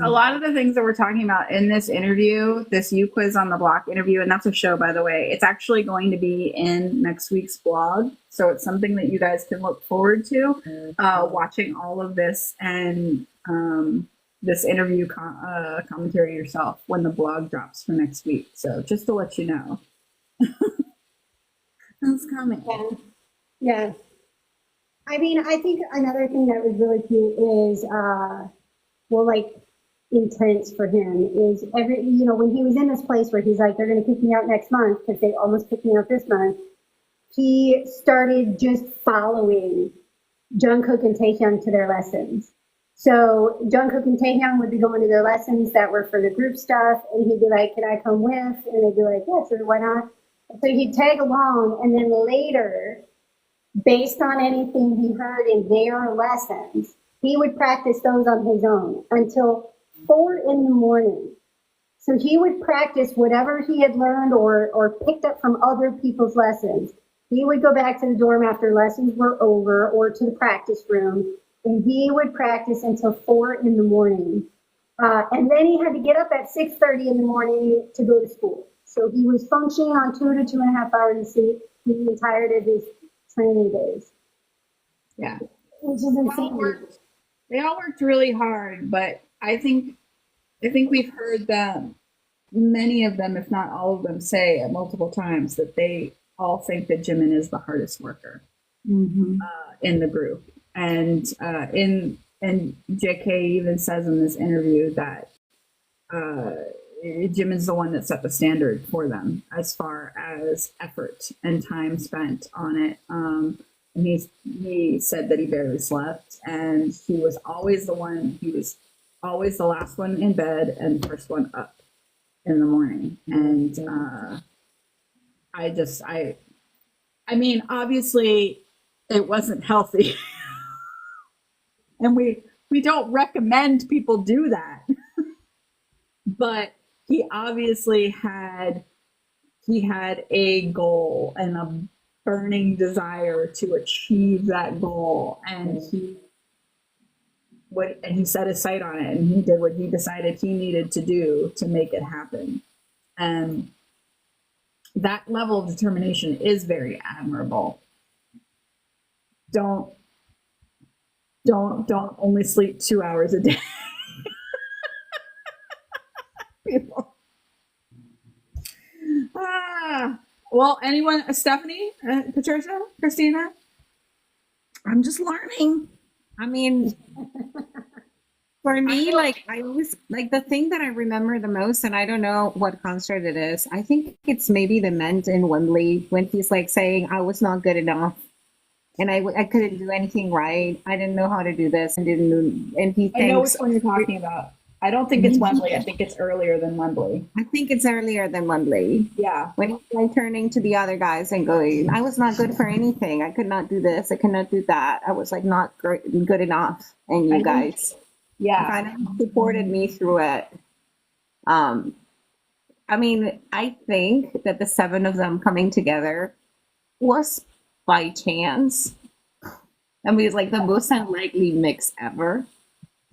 [SPEAKER 3] A lot of the things that we're talking about in this interview, this You Quiz on the Block interview, and that's a show, by the way, it's actually going to be in next week's blog. So it's something that you guys can look forward to, watching all of this and this interview commentary yourself when the blog drops for next week. So just to let you know. That's coming.
[SPEAKER 4] Yeah. I mean, I think another thing that was really cute is, intense for him is when he was in this place where he's like, they're going to kick me out next month because they almost kicked me out this month. He started just following Jungkook and Taehyung to their lessons. So Jungkook and Taehyung would be going to their lessons that were for the group stuff, and he'd be like, can I come with? And they'd be like, yeah, sure, why not? So he'd tag along, and then later, based on anything he heard in their lessons, he would practice those on his own until 4 a.m. So he would practice whatever he had learned or picked up from other people's lessons. He would go back to the dorm after lessons were over or to the practice room, and he would practice until 4 a.m. And then he had to get up at 6:30 in the morning to go to school. So he was functioning on 2 to 2.5 hours of sleep the entirety of his training days.
[SPEAKER 3] Yeah.
[SPEAKER 4] Which is insane.
[SPEAKER 3] They all worked really hard, but I think we've heard them, many of them, if not all of them, say at multiple times that they all think that Jimin is the hardest worker in the group. And JK even says in this interview that Jimin's the one that set the standard for them as far as effort and time spent on it. And he said that he barely slept, and he was always the last one in bed and first one up in the morning. And I mean, obviously it wasn't healthy. And we don't recommend people do that. But he obviously had a goal and a burning desire to achieve that goal, and he set his sight on it, and he did what he decided he needed to do to make it happen. And that level of determination is very admirable. Don't only sleep 2 hours a day. People. Well, anyone, Stephanie, Patricia, Christina?
[SPEAKER 6] I'm just learning. I mean, for me, like, I always, like, the thing that I remember the most, and I don't know what concert it is, I think it's maybe the Ment in Wembley when he's like saying, I was not good enough. and I couldn't do anything right. I didn't know how to do this and he
[SPEAKER 3] I know which
[SPEAKER 6] thinks,
[SPEAKER 3] one you're talking about. I don't think it's Wembley. I think it's earlier than Wembley.
[SPEAKER 6] I think it's earlier than Wembley.
[SPEAKER 3] Yeah.
[SPEAKER 6] When he's like turning to the other guys and going, I was not good for anything. I could not do this. I could not do that. I was like not good enough. And you guys kind of supported me through it. I mean, I think that the 7 of them coming together was by chance. I mean, it's like the most unlikely mix ever.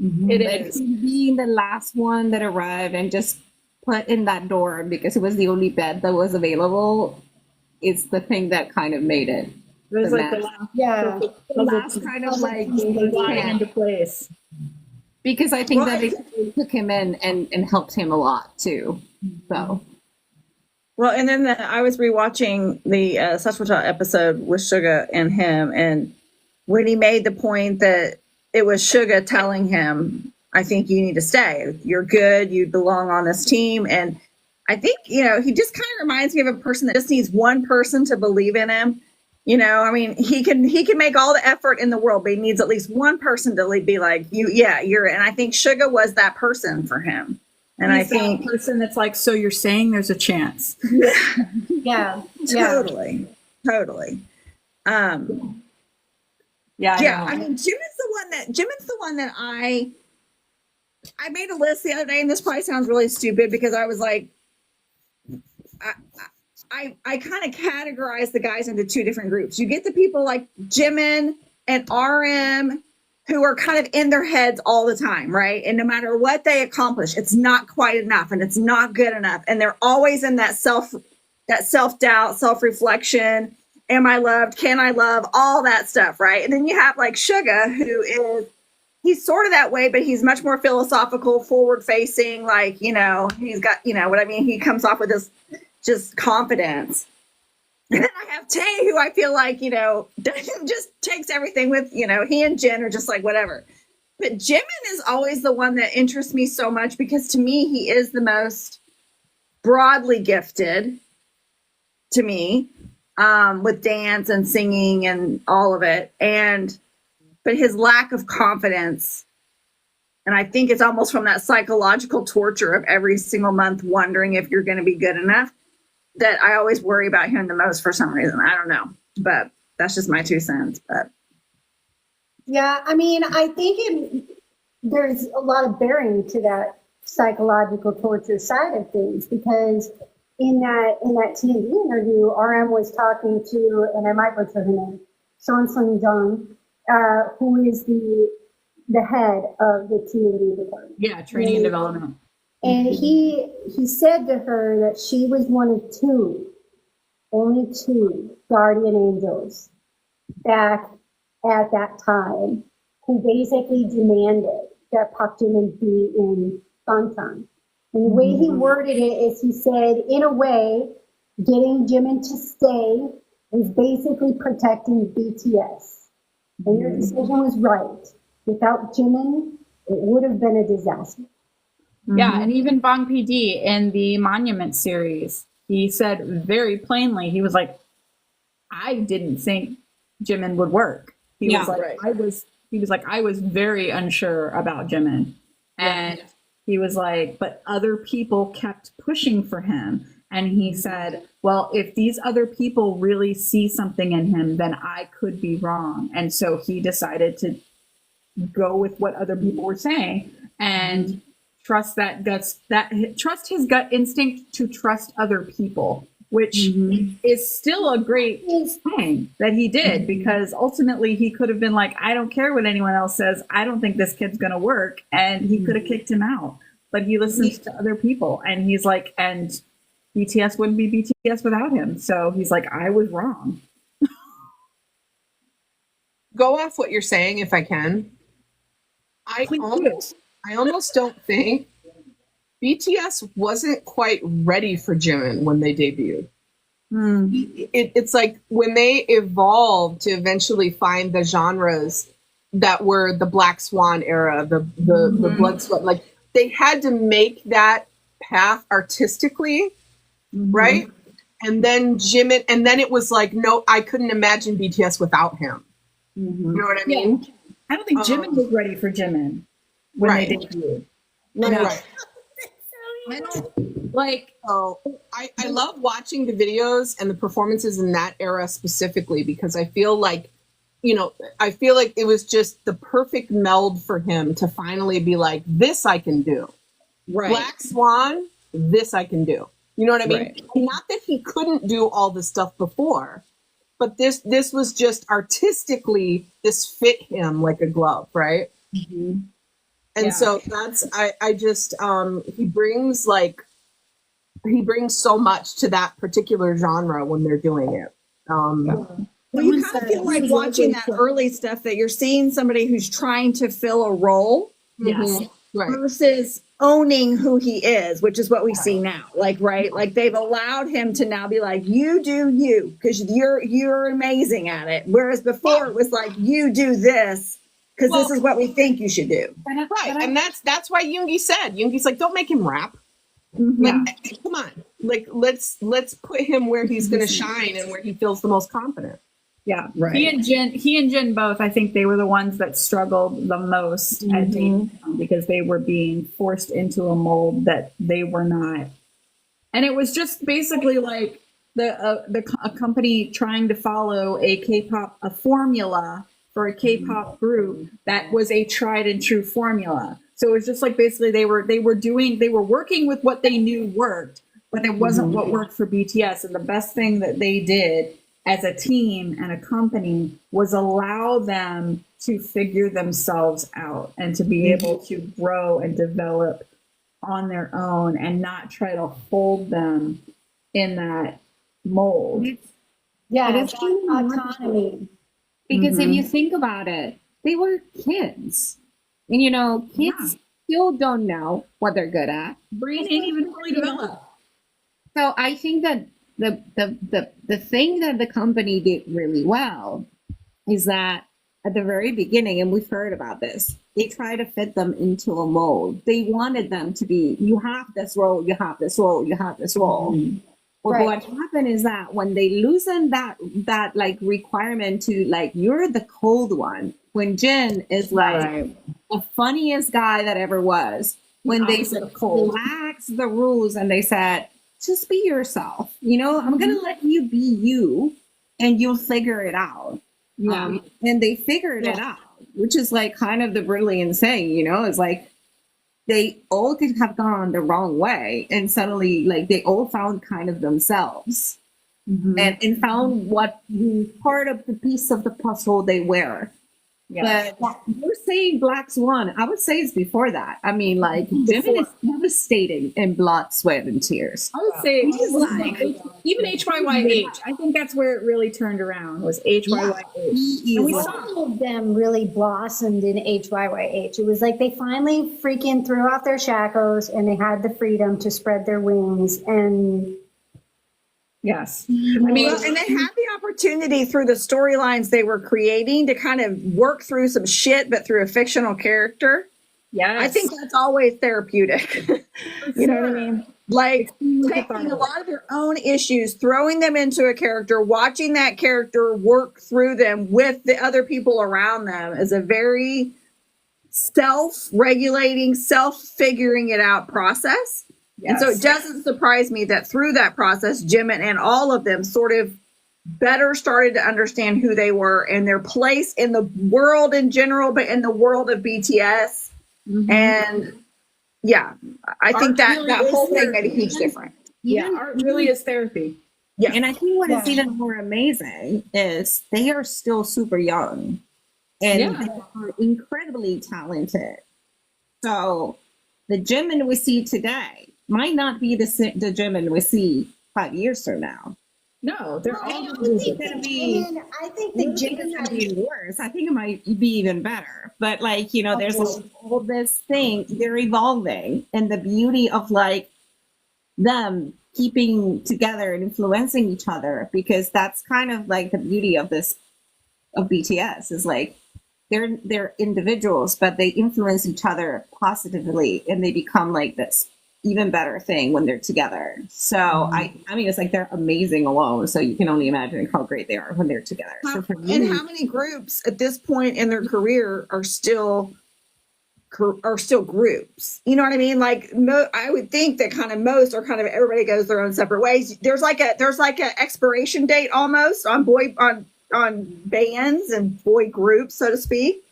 [SPEAKER 3] It is.
[SPEAKER 6] Being the last one that arrived and just put in that door because it was the only bed that was available is the thing that kind of made it.
[SPEAKER 3] It was like the last
[SPEAKER 6] kind of like
[SPEAKER 3] sliding into place.
[SPEAKER 6] Because I think that they took him in and helped him a lot too. So.
[SPEAKER 2] Well, and then I was rewatching the Sachwata episode with Suga and him, and when he made the point that it was Suga telling him, I think you need to stay. You're good. You belong on this team. And I think, you know, he just kind of reminds me of a person that just needs one person to believe in him. You know, I mean, he can make all the effort in the world, but he needs at least one person to be like, you're, and I think Suga was that person for him. And
[SPEAKER 3] He's
[SPEAKER 2] I think
[SPEAKER 3] that person that's like, so you're saying there's a chance.
[SPEAKER 4] Yeah.
[SPEAKER 2] totally.
[SPEAKER 3] Yeah.
[SPEAKER 2] I mean, Jimin's the one that I made a list the other day, and this probably sounds really stupid because I was like, I kind of categorize the guys into 2 different groups. You get the people like Jimin and RM who are kind of in their heads all the time, right? And no matter what they accomplish, it's not quite enough and it's not good enough. And they're always in that self-doubt, self-reflection. Am I loved? Can I love? All that stuff, right? And then you have like Suga, he's sort of that way, but he's much more philosophical, forward-facing, like, you know, he's got, you know what I mean? He comes off with this just confidence. And then I have Tay, who I feel like, you know, just takes everything with, you know, he and Jen are just like, whatever. But Jimin is always the one that interests me so much because to me, he is the most broadly gifted to me. With dance and singing and all of it. But his lack of confidence, and I think it's almost from that psychological torture of every single month wondering if you're going to be good enough, that I always worry about him the most for some reason. I don't know, but that's just my 2 cents. But
[SPEAKER 4] Yeah, I mean, I think there's a lot of bearing to that psychological torture side of things because in that TNT interview, RM was talking to, and I might butcher her name, Sean Sung Jung, who is the head of the TNT department.
[SPEAKER 3] Yeah, training and development.
[SPEAKER 4] And he said to her that she was one of only two guardian angels back at that time who basically demanded that Park Jimin be in Bangtan. And the way he worded it is he said, in a way, getting Jimin to stay was basically protecting BTS. And your decision was right. Without Jimin, it would have been a disaster.
[SPEAKER 3] Yeah, and even Bang PD in the Monument series, he said very plainly, he was like, I didn't think Jimin would work. He was like, I was very unsure about Jimin. And he was like, but other people kept pushing for him. And he said, well, if these other people really see something in him, then I could be wrong. And so he decided to go with what other people were saying and trust trust his gut instinct to trust other people, which is still a great thing that he did, because ultimately he could have been like, I don't care what anyone else says. I don't think this kid's going to work. And he could have kicked him out, but he listens to other people. And he's like, and BTS wouldn't be BTS without him. So he's like, I was wrong.
[SPEAKER 1] Go off what you're saying if I can. I almost don't think BTS wasn't quite ready for Jimin when they debuted. It's like when they evolved to eventually find the genres that were the Black Swan era, the Blood Sweat, like they had to make that path artistically, right? And then Jimin, and then it was like, no, I couldn't imagine BTS without him. You know what I mean?
[SPEAKER 3] I don't think Jimin was ready for Jimin when they debuted.
[SPEAKER 1] Right.
[SPEAKER 3] I don't like.
[SPEAKER 1] So I love watching the videos and the performances in that era specifically because I feel like, it was just the perfect meld for him to finally be like, this I can do.
[SPEAKER 2] Right.
[SPEAKER 1] Black Swan, this I can do. You know what I mean?
[SPEAKER 2] Right.
[SPEAKER 1] Not that he couldn't do all the stuff before, but this was just artistically, this fit him like a glove, right?
[SPEAKER 2] Mm-hmm.
[SPEAKER 1] And so that's, I just, he brings so much to that particular genre when they're doing it.
[SPEAKER 2] Well, you kind of feel like watching that early stuff that you're seeing somebody who's trying to fill a role versus owning who he is, which is what we see now. Like they've allowed him to now be like, you do you, because you're amazing at it. Whereas before it was like, you do this because this is what we think you should do.
[SPEAKER 1] Right. And that's why Yoongi's like, don't make him rap.
[SPEAKER 2] Mm-hmm.
[SPEAKER 1] Yeah, come on. Like, let's put him where he's going to shine and where he feels the most confident.
[SPEAKER 3] Yeah,
[SPEAKER 2] right.
[SPEAKER 3] He and Jin both. I think they were the ones that struggled the most at dating because they were being forced into a mold that they were not, and it was just basically like a company trying to follow a formula for a K-pop group that was a tried and true formula. So it was just like basically they were working with what they knew worked, but it wasn't what worked for BTS. And the best thing that they did as a team and a company was allow them to figure themselves out and to be able to grow and develop on their own and not try to hold them in that mold.
[SPEAKER 4] Yeah,
[SPEAKER 5] It is
[SPEAKER 4] autonomy.
[SPEAKER 5] Because if you think about it, they were kids. And kids still don't know what they're good at.
[SPEAKER 3] Brain ain't even fully developed.
[SPEAKER 5] So I think that the thing that the company did really well is that at the very beginning, and we've heard about this, they try to fit them into a mold. They wanted them to be, you have this role, you have this role, you have this role. Well, what happened is that when they loosen that like requirement to like, you're the cold one, when Jin is like the funniest guy that ever was, when they relaxed the rules and they said, just be yourself, I'm going to let you be you and you'll figure it out. And they figured it out, which is like kind of the brilliant thing, it's like they all could have gone the wrong way and suddenly like they all found kind of themselves and found what part of the piece of the puzzle they were. But you're saying Black Swan. I would say it's before that. I mean, like, Jimin is devastating in blood, sweat, and tears.
[SPEAKER 3] I would say even HYYH. I think that's where it really turned around was HYYH.
[SPEAKER 4] And we saw all of them really blossomed in HYYH. It was like they finally freaking threw off their shackles and they had the freedom to spread their wings. And
[SPEAKER 3] yes.
[SPEAKER 2] And they had the opportunity through the storylines they were creating to kind of work through some shit, but through a fictional character.
[SPEAKER 3] Yeah,
[SPEAKER 2] I think that's always therapeutic. You know what I mean? Like taking a lot of their own issues, throwing them into a character, watching that character work through them with the other people around them is a very self-regulating, self-figuring it out process. Yes. And so it doesn't surprise me that through that process, Jimin and all of them sort of better started to understand who they were and their place in the world in general, but in the world of BTS. And I think that whole thing made a huge difference.
[SPEAKER 3] Art really is therapy.
[SPEAKER 2] Yeah.
[SPEAKER 6] And I think what is even more amazing is they are still super young and they are incredibly talented. So the Jimin we see today might not be the Jimin we see 5 years from now.
[SPEAKER 3] No, they're all
[SPEAKER 4] I
[SPEAKER 3] going
[SPEAKER 4] think the Jimin
[SPEAKER 6] It's be worse. I think it might be even better. But like, there's all this thing, they're evolving, and the beauty of like them keeping together and influencing each other, because that's kind of like the beauty of BTS is like they're individuals, but they influence each other positively and they become like this even better thing when they're together. So I mean, it's like they're amazing alone. So you can only imagine how great they are when they're together. So for me,
[SPEAKER 2] And how many groups at this point in their career are still groups? You know what I mean? Like I would think that kind of most are kind of everybody goes their own separate ways. There's like a expiration date almost on bands and boy groups, so to speak.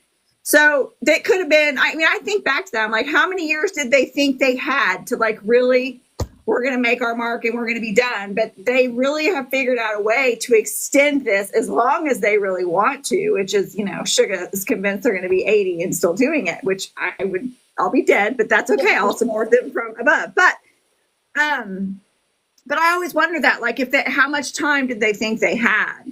[SPEAKER 2] So that could have been, I mean, I think back to them, like how many years did they think they had to like really, we're going to make our mark and we're going to be done. But they really have figured out a way to extend this as long as they really want to, which is, you know, Suga is convinced they're going to be 80 and still doing it, which I'll be dead, but that's okay. I'll support them from above. But I always wonder that, like, how much time did they think they had?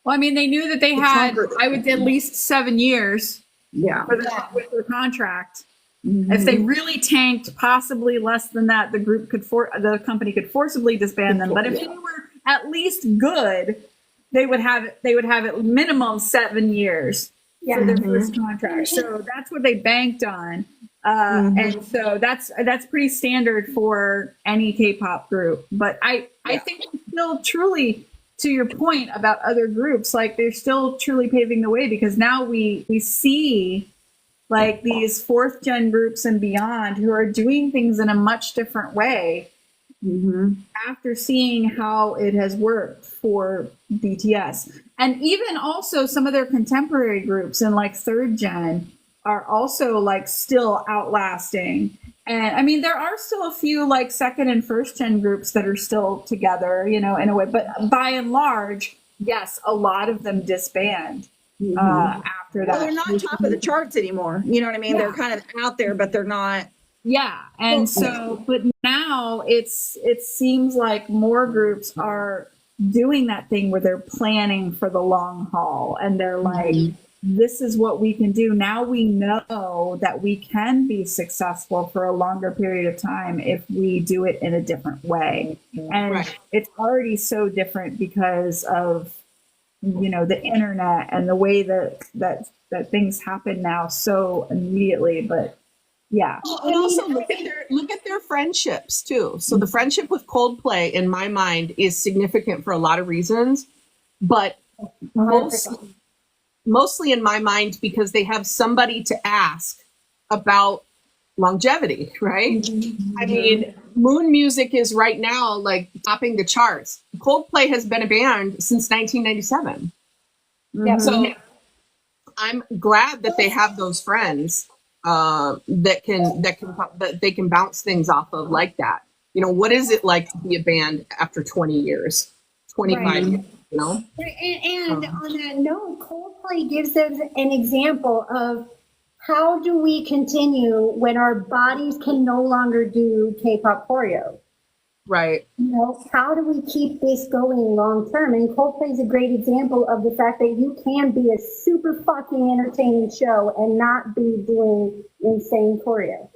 [SPEAKER 3] Well, I mean, they knew that they had, I would at least 7 years.
[SPEAKER 2] Yeah.
[SPEAKER 3] With their contract. Mm-hmm. If they really tanked, possibly less than that, the company could forcibly disband them. But if they were at least good, they would have at minimum 7 years for their first contract. So that's what they banked on. And so that's pretty standard for any K-pop group. But I think it's still truly, to your point about other groups, like they're still truly paving the way, because now we see like these fourth gen groups and beyond who are doing things in a much different way after seeing how it has worked for BTS. And even also some of their contemporary groups in like third gen are also like still outlasting. And I mean, there are still a few like second and first gen groups that are still together, you know, in a way. But by and large, yes, a lot of them disband after that.
[SPEAKER 2] Well, they're not top of the charts anymore. You know what I mean? Yeah. They're kind of out there, but they're not.
[SPEAKER 3] Yeah. And so, but now it seems like more groups are doing that thing where they're planning for the long haul, and they're like, this is what we can do. Now we know that we can be successful for a longer period of time if we do it in a different way. And it's already so different because of, you know, the internet and the way that things happen now so immediately. But yeah.
[SPEAKER 1] And also look at their friendships too. So the friendship with Coldplay, in my mind, is significant for a lot of reasons, but mostly in my mind because they have somebody to ask about longevity, right? I mean, Moon Music is right now like topping the charts. Coldplay has been a band since 1997. So I'm glad that they have those friends that they can bounce things off of like that. You know, what is it like to be a band after 20 years, 25 years? You know?
[SPEAKER 4] And on that note, Coldplay gives us an example of how do we continue when our bodies can no longer do K-pop choreo?
[SPEAKER 1] Right.
[SPEAKER 4] You know, how do we keep this going long term? And Coldplay is a great example of the fact that you can be a super fucking entertaining show and not be doing insane choreo.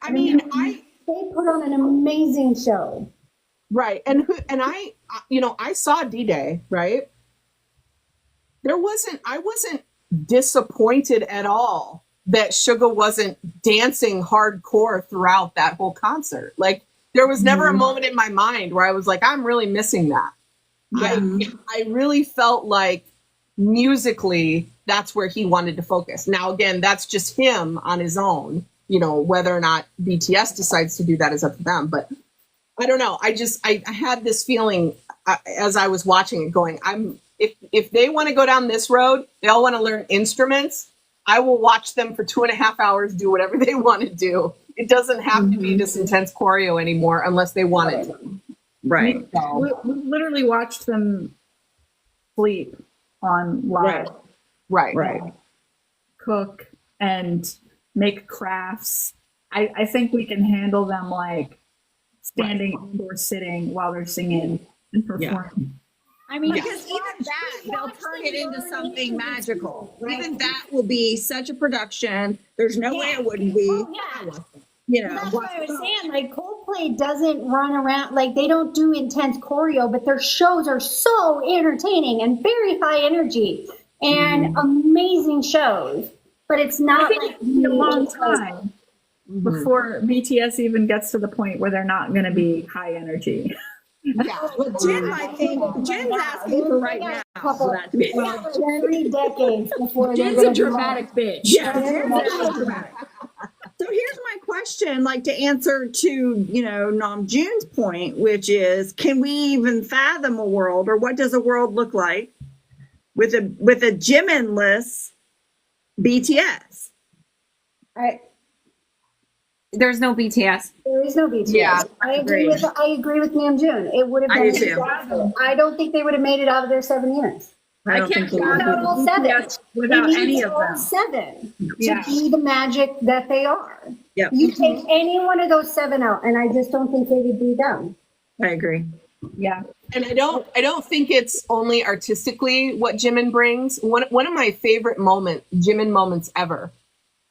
[SPEAKER 1] I mean,
[SPEAKER 4] they put on an amazing show.
[SPEAKER 1] Right. And I, you know, I saw D-Day, right? I wasn't disappointed at all that Suga wasn't dancing hardcore throughout that whole concert. Like, there was never a moment in my mind where I was like, I'm really missing that. I really felt like musically, that's where he wanted to focus. Now, again, that's just him on his own. You know, whether or not BTS decides to do that is up to them. But I don't know. I had this feeling as I was watching it going, if they want to go down this road, they all want to learn instruments, I will watch them for 2.5 hours, do whatever they want to do. It doesn't have to be this intense choreo anymore unless they want it to.
[SPEAKER 2] Right.
[SPEAKER 3] We literally watched them sleep on live.
[SPEAKER 1] Right.
[SPEAKER 3] Cook and make crafts. I think we can handle them like standing or sitting while they're singing and performing.
[SPEAKER 2] I mean, because even that, they'll turn it into something magical. Even that will be such a production. There's no way it wouldn't be. You know,
[SPEAKER 4] that's what I was saying. Like, Coldplay doesn't run around, like, they don't do intense choreo, but their shows are so entertaining and very high energy and amazing shows. But it's not like
[SPEAKER 3] a long time. before BTS even gets to the point where they're not going to be high energy.
[SPEAKER 1] Yeah.
[SPEAKER 2] Well, Jen, I think Jen's asking for right now. For that to be.
[SPEAKER 4] 3 decades before they're
[SPEAKER 3] Jen's a
[SPEAKER 4] gonna be
[SPEAKER 3] dramatic bitch.
[SPEAKER 2] Yeah,
[SPEAKER 4] Jen's
[SPEAKER 2] Jen's dramatic. So here's my question, like to answer to, Nam June's point, which is, can we even fathom a world, or what does a world look like with a Jimin-less BTS?
[SPEAKER 5] There's no BTS.
[SPEAKER 4] There is no BTS.
[SPEAKER 1] Yeah,
[SPEAKER 4] I agree with Namjoon. It would have
[SPEAKER 2] I
[SPEAKER 4] been
[SPEAKER 2] do too.
[SPEAKER 4] disaster. I don't think they would have made it out of their 7 years.
[SPEAKER 2] I don't think so.
[SPEAKER 4] Without all seven.
[SPEAKER 3] Without
[SPEAKER 4] It
[SPEAKER 3] any
[SPEAKER 4] needs
[SPEAKER 3] of
[SPEAKER 4] all
[SPEAKER 3] them.
[SPEAKER 4] 7
[SPEAKER 3] Yeah.
[SPEAKER 4] to be the magic that they are.
[SPEAKER 2] Yep.
[SPEAKER 4] You take any one of those 7 out, and I just don't think they would be them.
[SPEAKER 2] I agree.
[SPEAKER 3] Yeah.
[SPEAKER 1] And I don't think it's only artistically what Jimin brings. One of my favorite Jimin moments ever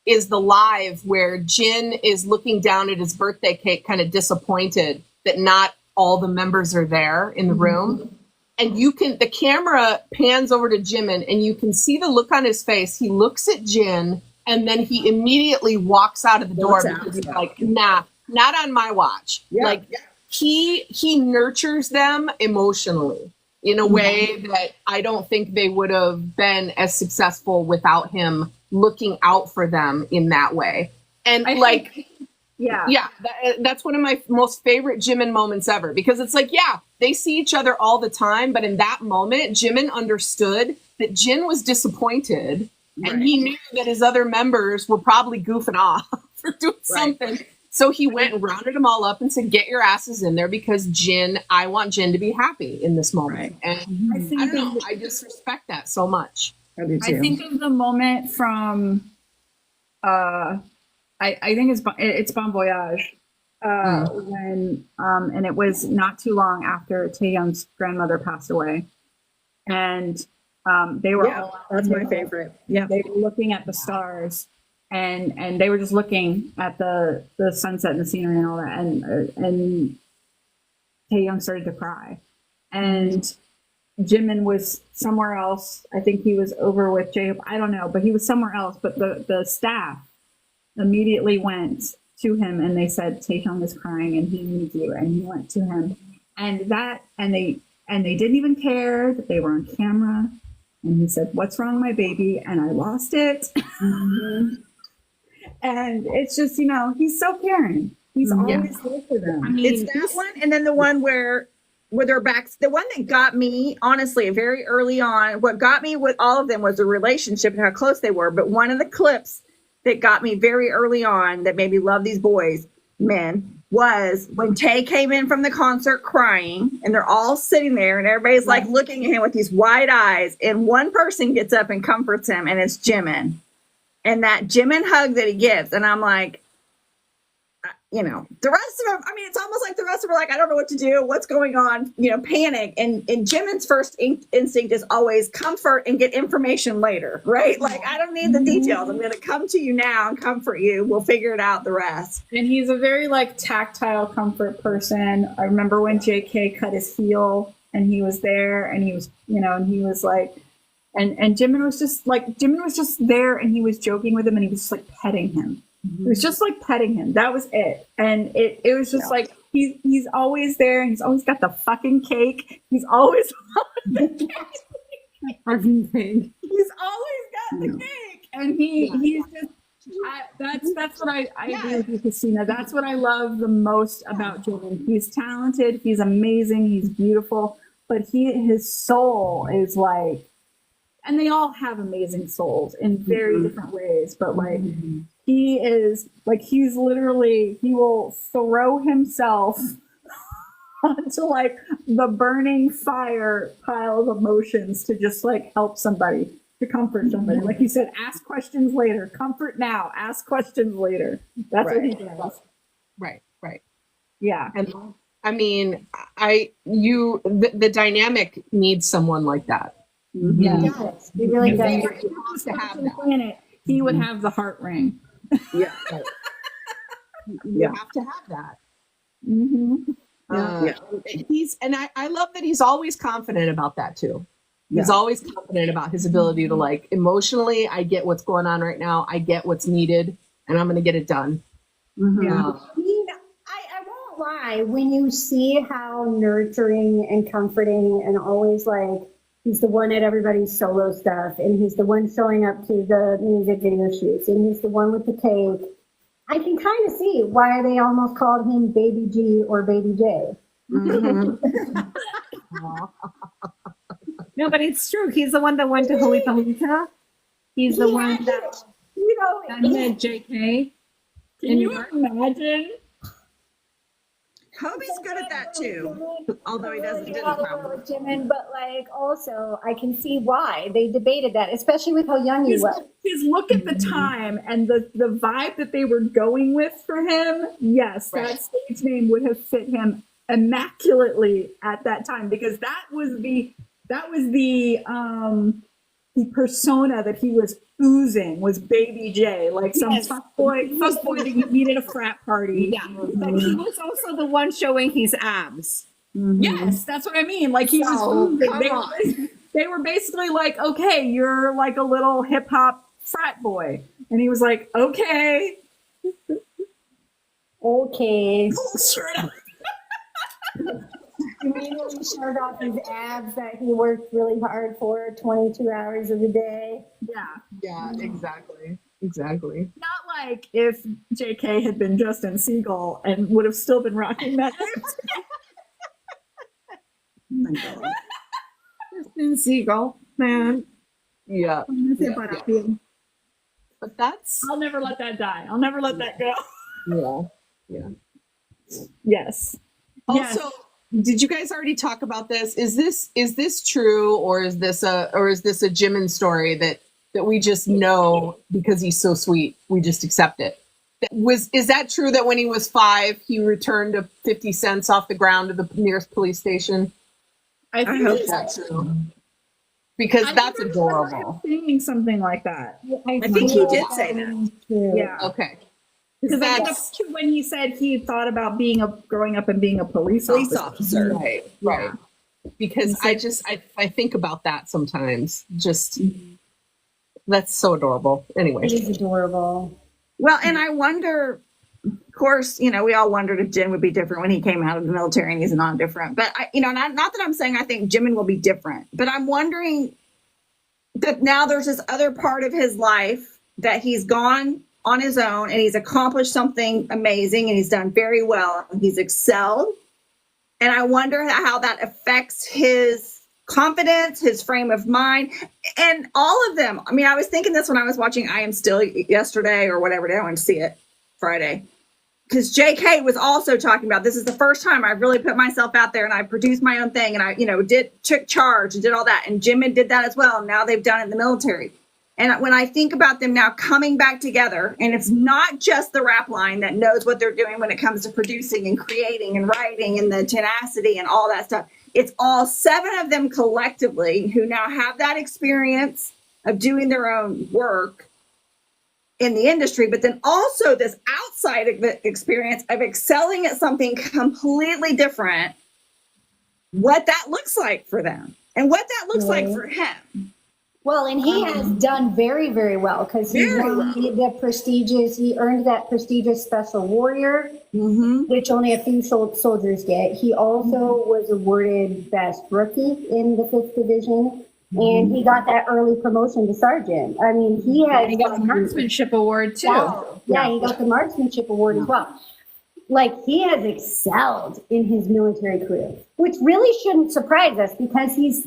[SPEAKER 1] is the live where Jin is looking down at his birthday cake, kind of disappointed that not all the members are there in the room. And the camera pans over to Jimin and you can see the look on his face. He looks at Jin and then he immediately walks out of the door because he's like, nah, not on my watch.
[SPEAKER 2] Yeah.
[SPEAKER 1] Like he nurtures them emotionally in a way that I don't think they would have been as successful without him looking out for them in that way. And that's one of my most favorite Jimin moments ever, because it's like, they see each other all the time, but in that moment, Jimin understood that Jin was disappointed, and he knew that his other members were probably goofing off for doing something. So he went and rounded them all up and said, "Get your asses in there, because I want Jin to be happy in this moment." And I don't know, I just respect that so much.
[SPEAKER 2] I do too.
[SPEAKER 3] I think of the moment from, I think it's Bon Voyage, when, and it was not too long after Taehyung's grandmother passed away, and they were all out.
[SPEAKER 2] That's my favorite. Yeah,
[SPEAKER 3] they were looking at the stars, and they were just looking at the sunset and the scenery and all that, and Taehyung started to cry, and Jimin was somewhere else. I think he was over with J-Hope. I don't know, but he was somewhere else. But the staff immediately went to him and they said, Taehyung is crying and he needs you. And he went to him, and they didn't even care that they were on camera. And he said, "What's wrong, my baby?" And I lost it. And it's just, he's so caring. He's always there for them.
[SPEAKER 2] I mean, it's that one, and then the one where their backs. The one that got me, honestly, very early on. What got me with all of them was the relationship and how close they were. But one of the clips that got me very early on that made me love these men, was when Tay came in from the concert crying, and they're all sitting there, and everybody's like looking at him with these wide eyes, and one person gets up and comforts him, and it's Jimin. And that Jimin hug that he gives, and I'm like, the rest of them, I mean, it's almost like the rest of them are like, I don't know what to do. What's going on? Panic. And Jimin's first instinct is always comfort and get information later, right? Like, I don't need the details. I'm going to come to you now and comfort you. We'll figure it out the rest.
[SPEAKER 3] And he's a very tactile comfort person. I remember when JK cut his heel and he was there, and he was, and he was like, and Jimin was just there, and he was joking with him, and he was just like petting him. It was just like petting him. That was it. And it was just like, he's always there, and he's always got the fucking cake. He's always on the cake.
[SPEAKER 5] Everything.
[SPEAKER 3] He's always got the cake. And he's just, that's what I agree with you, Christina. That's what I love the most about Jimin. He's talented. He's amazing. He's beautiful. But his soul is like, and they all have amazing souls in very different ways, but he is like, he will throw himself onto the burning fire pile of emotions to just help somebody, to comfort somebody. Like you said, ask questions later, comfort now, ask questions later. That's what he does.
[SPEAKER 1] Right.
[SPEAKER 3] Yeah.
[SPEAKER 1] And I mean, the dynamic needs someone like that.
[SPEAKER 3] Yeah.
[SPEAKER 4] Yes, we really does.
[SPEAKER 1] To have that.
[SPEAKER 3] Planet, he would have the heart ring.
[SPEAKER 2] Yeah.
[SPEAKER 1] You have to have that. I love that he's always confident about that too. He's always confident about his ability to emotionally, I get what's going on right now. I get what's needed, and I'm going to get it done.
[SPEAKER 2] Yeah.
[SPEAKER 4] I mean, I won't lie. When you see how nurturing and comforting and always like, he's the one at everybody's solo stuff and he's the one showing up to the music video shoots and he's the one with the cake, I can kind of see why they almost called him Baby G or Baby J.
[SPEAKER 6] No, but it's true. He's the one that went to Hopetoberfest. He's the one that met JK.
[SPEAKER 3] Can you imagine?
[SPEAKER 2] Hobie's good at that too, although he didn't probably.
[SPEAKER 4] with Jimin, but like also I can see why they debated that, especially with how young he was.
[SPEAKER 3] His look at the time and the vibe that they were going with for him, yes, that stage name would have fit him immaculately at that time because that was the persona that he was oozing was Baby J, like some fuckboy that you meet at a frat party.
[SPEAKER 6] Yeah, but he was also the one showing his abs.
[SPEAKER 3] Yes, that's what I mean. Like he was oozing. They were basically like, okay, you're like a little hip hop frat boy, and he was like, okay,
[SPEAKER 4] Straight up. You mean when he showed off his abs that he worked really hard for 22 hours of the day?
[SPEAKER 1] Yeah, exactly. Exactly.
[SPEAKER 3] not like if JK had been Justin Siegel and would have still been rocking that.
[SPEAKER 6] Justin Siegel, man.
[SPEAKER 1] Yeah. But that's
[SPEAKER 3] I'll never let that die. I'll never let that go.
[SPEAKER 1] yeah.
[SPEAKER 3] Yes.
[SPEAKER 1] Also, did you guys already talk about this? Is this true or is this a Jimin story that we just know because he's so sweet, we just accept it? Is that true that when he was 5, he returned a 50 cents off the ground to the nearest police station?
[SPEAKER 3] I think
[SPEAKER 1] That's true. Because that's adorable.
[SPEAKER 3] Saying something like that.
[SPEAKER 2] I think he did say that.
[SPEAKER 3] Yeah.
[SPEAKER 1] Okay.
[SPEAKER 3] Because that's true when he said he thought about growing up and being a police officer.
[SPEAKER 1] Right. Because I think about that sometimes. Just that's so adorable. Anyway.
[SPEAKER 4] It is adorable.
[SPEAKER 2] Well, and I wonder, of course, we all wondered if Jin would be different when he came out of the military, and he's not different. But not that I'm saying I think Jimin will be different, but I'm wondering that now there's this other part of his life that he's gone on his own and he's accomplished something amazing and he's done very well and he's excelled. And I wonder how that affects his confidence, his frame of mind, and all of them. I mean, I was thinking this when I was watching I Am Still yesterday or whatever day. I went to see it Friday. Because JK was also talking about this is the first time I've really put myself out there and I produced my own thing and I, took charge and did all that. And Jimin did that as well. And now they've done it in the military. And when I think about them now coming back together, and it's not just the rap line that knows what they're doing when it comes to producing and creating and writing and the tenacity and all that stuff. It's all 7 of them collectively who now have that experience of doing their own work in the industry, but then also this outside experience of excelling at something completely different, what that looks like for them and what that looks like for him.
[SPEAKER 4] Well, and he has done very, very well because he earned that prestigious Special Warrior, which only a few soldiers get. He also was awarded Best Rookie in the 5th Division, and he got that early promotion to sergeant. I mean, he got
[SPEAKER 3] the Marksmanship Award too.
[SPEAKER 4] Yeah, he got the Marksmanship Award as well. Like, he has excelled in his military career, which really shouldn't surprise us because he's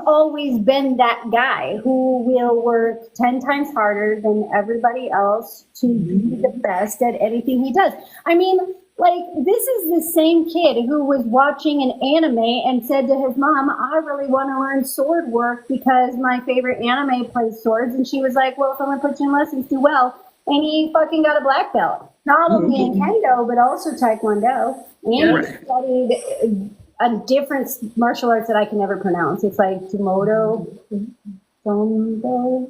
[SPEAKER 4] always been that guy who will work 10 times harder than everybody else to be the best at anything he does. I mean, like, this is the same kid who was watching an anime and said to his mom, I really want to learn sword work because my favorite anime plays swords. And she was like, well, if I'm going to put you in lessons, do well. And he fucking got a black belt. Not only in Kendo, but also Taekwondo. And he studied a different martial arts that I can never pronounce. It's like Jumodo. I don't know.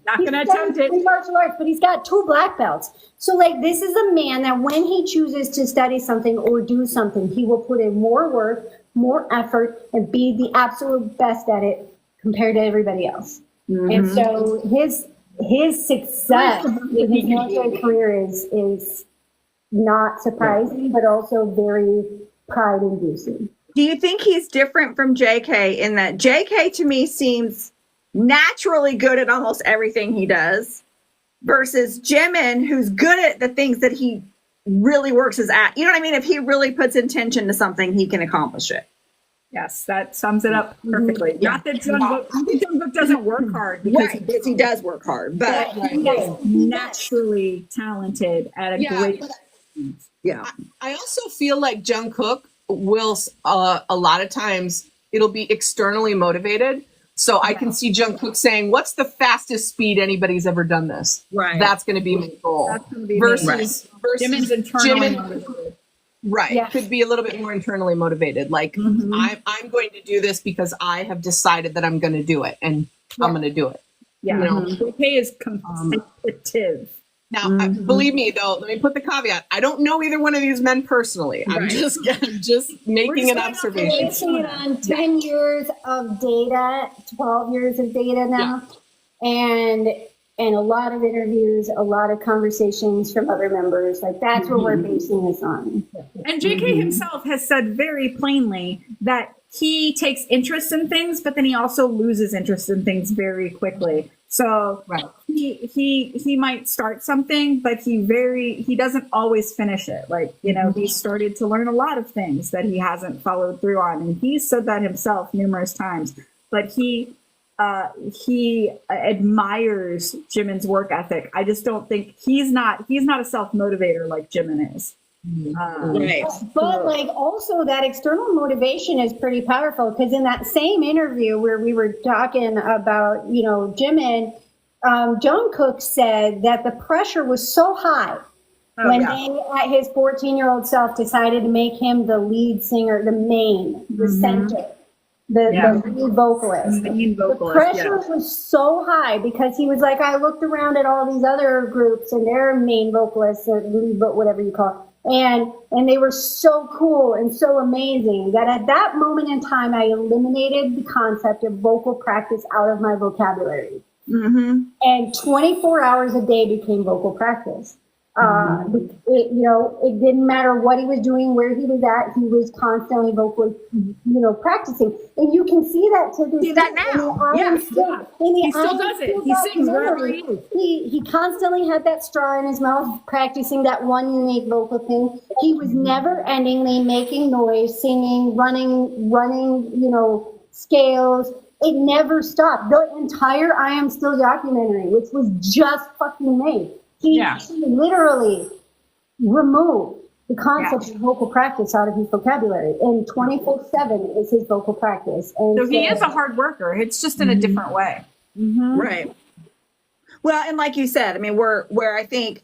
[SPEAKER 3] Not going to attempt it.
[SPEAKER 4] Martial arts, but he's got 2 black belts. So, like, this is a man that when he chooses to study something or do something, he will put in more work, more effort, and be the absolute best at it compared to everybody else. And so his success with his military career is not surprising, but also very pride-inducing.
[SPEAKER 2] Do you think he's different from JK in that JK to me seems naturally good at almost everything he does versus Jimin, who's good at the things that he really works his at? You know what I mean? If he really puts intention to something, he can accomplish it.
[SPEAKER 3] Yes, that sums it up perfectly. Not that Jungkook doesn't work hard, because
[SPEAKER 2] he does work hard, but
[SPEAKER 3] he's naturally talented at a great.
[SPEAKER 2] Yeah.
[SPEAKER 1] I also feel like Jungkook will a lot of times it'll be externally motivated. So I can see Jungkook saying, "What's the fastest speed anybody's ever done this?"
[SPEAKER 2] Right.
[SPEAKER 1] That's going to be my goal.
[SPEAKER 3] That's going to be
[SPEAKER 1] versus
[SPEAKER 3] Jimin's internally motivated.
[SPEAKER 1] Right.
[SPEAKER 4] Yeah.
[SPEAKER 1] Could be a little bit more internally motivated. Like I'm going to do this because I have decided that I'm going to do it, and I'm going to do it.
[SPEAKER 3] Yeah.
[SPEAKER 1] You know?
[SPEAKER 3] JK is competitive.
[SPEAKER 1] Now, believe me, though, let me put the caveat. I don't know either one of these men personally. I'm just making an observation.
[SPEAKER 4] Basing it on 10 years of data, 12 years of data now, and a lot of interviews, a lot of conversations from other members. Like, that's what we're basing this on.
[SPEAKER 3] And JK himself has said very plainly that he takes interest in things, but then he also loses interest in things very quickly. So he might start something, but he doesn't always finish it. Like, you know, he started to learn a lot of things that he hasn't followed through on. And he's said that himself numerous times, but he admires Jimin's work ethic. I just don't think he's not a self-motivator like Jimin is.
[SPEAKER 2] right.
[SPEAKER 4] But like also that external motivation is pretty powerful, because in that same interview where we were talking about, you know, Jimin, Jungkook said that the pressure was so high when they, at his 14-year-old self, decided to make him the lead singer, the center, the lead vocalist. The pressure was so high because he was like, I looked around at all these other groups and their main vocalists, or lead, whatever you call it. And they were so cool and so amazing that at that moment in time, I eliminated the concept of vocal practice out of my vocabulary. And 24 hours a day became vocal practice. It didn't matter what he was doing, where he was at, he was constantly vocally, practicing. And you can see that to this day.
[SPEAKER 2] See that now.
[SPEAKER 3] He still does it. He sings wherever he is.
[SPEAKER 4] He constantly had that straw in his mouth, practicing that one unique vocal thing. He was never endingly making noise, singing, running, scales. It never stopped. The entire I Am Still documentary, which was just fucking made. He literally removed the concept of vocal practice out of his vocabulary, and 24/7 is his vocal practice. And
[SPEAKER 3] so he is a hard worker. It's just in a different way.
[SPEAKER 2] Right. Well, and like you said, I mean, where I think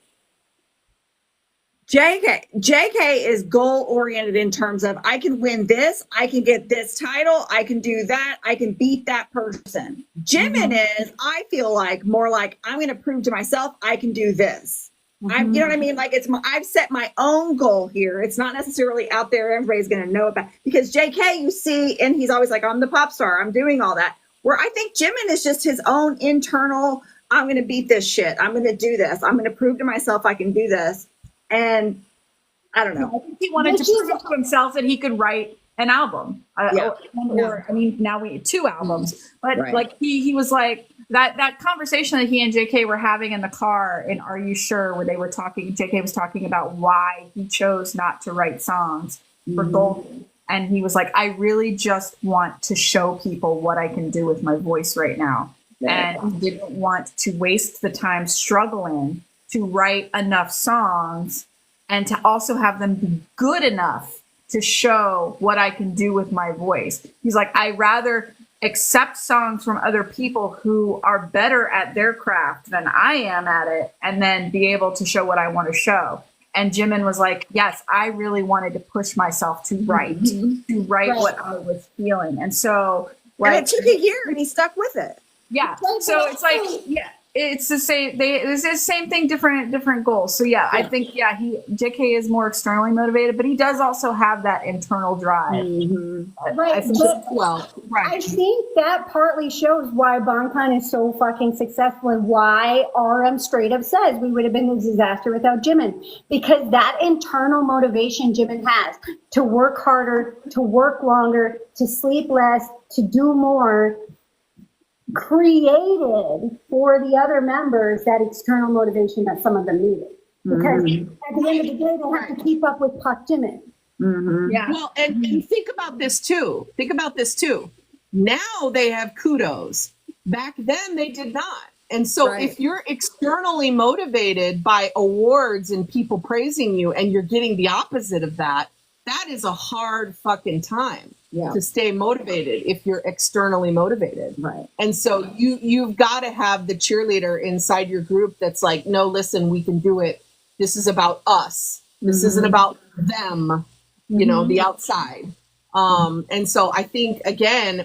[SPEAKER 2] JK is goal oriented in terms of, I can win this, I can get this title, I can do that, I can beat that person. Jimin is, I feel like, more like, I'm going to prove to myself I can do this. You know what I mean? Like, I've set my own goal here. It's not necessarily out there. Everybody's going to know about, because JK, you see, and he's always like, I'm the pop star, I'm doing all that. Where I think Jimin is just his own internal, I'm going to beat this shit. I'm going to do this. I'm going to prove to myself I can do this. And I don't know.
[SPEAKER 3] I think he wanted to prove to himself that he could write an album. Or I mean, now we 2 albums. But like he was like, that conversation that he and JK were having in the car in Are You Sure, where they were talking, JK was talking about why he chose not to write songs for Golden. And he was like, I really just want to show people what I can do with my voice right now. And he didn't want to waste the time struggling to write enough songs and to also have them be good enough to show what I can do with my voice. He's like, I rather accept songs from other people who are better at their craft than I am at it, and then be able to show what I want to show. And Jimin was like, yes, I really wanted to push myself to write what I was feeling. And so, like,
[SPEAKER 2] and it took a year and he stuck with it.
[SPEAKER 3] Yeah. So it's like, it's the same. It's the same thing, different goals. So yeah, I think JK is more externally motivated, but he does also have that internal drive.
[SPEAKER 4] Right.
[SPEAKER 3] I think
[SPEAKER 4] I think that partly shows why Bonkan is so fucking successful and why RM straight up says we would have been a disaster without Jimin. Because that internal motivation Jimin has to work harder, to work longer, to sleep less, to do more, created for the other members that external motivation that some of them needed. Because at the end of the day, they have to keep up with Park Jimin.
[SPEAKER 1] Yeah. Well, and think about this too. Now they have kudos. Back then they did not. And so if you're externally motivated by awards and people praising you and you're getting the opposite of that, that is a hard fucking time to stay motivated if you're externally motivated.
[SPEAKER 2] Right.
[SPEAKER 1] And so you've got to have the cheerleader inside your group that's like, no, listen, we can do it. This is about us. This isn't about them, you know, the outside. And so I think,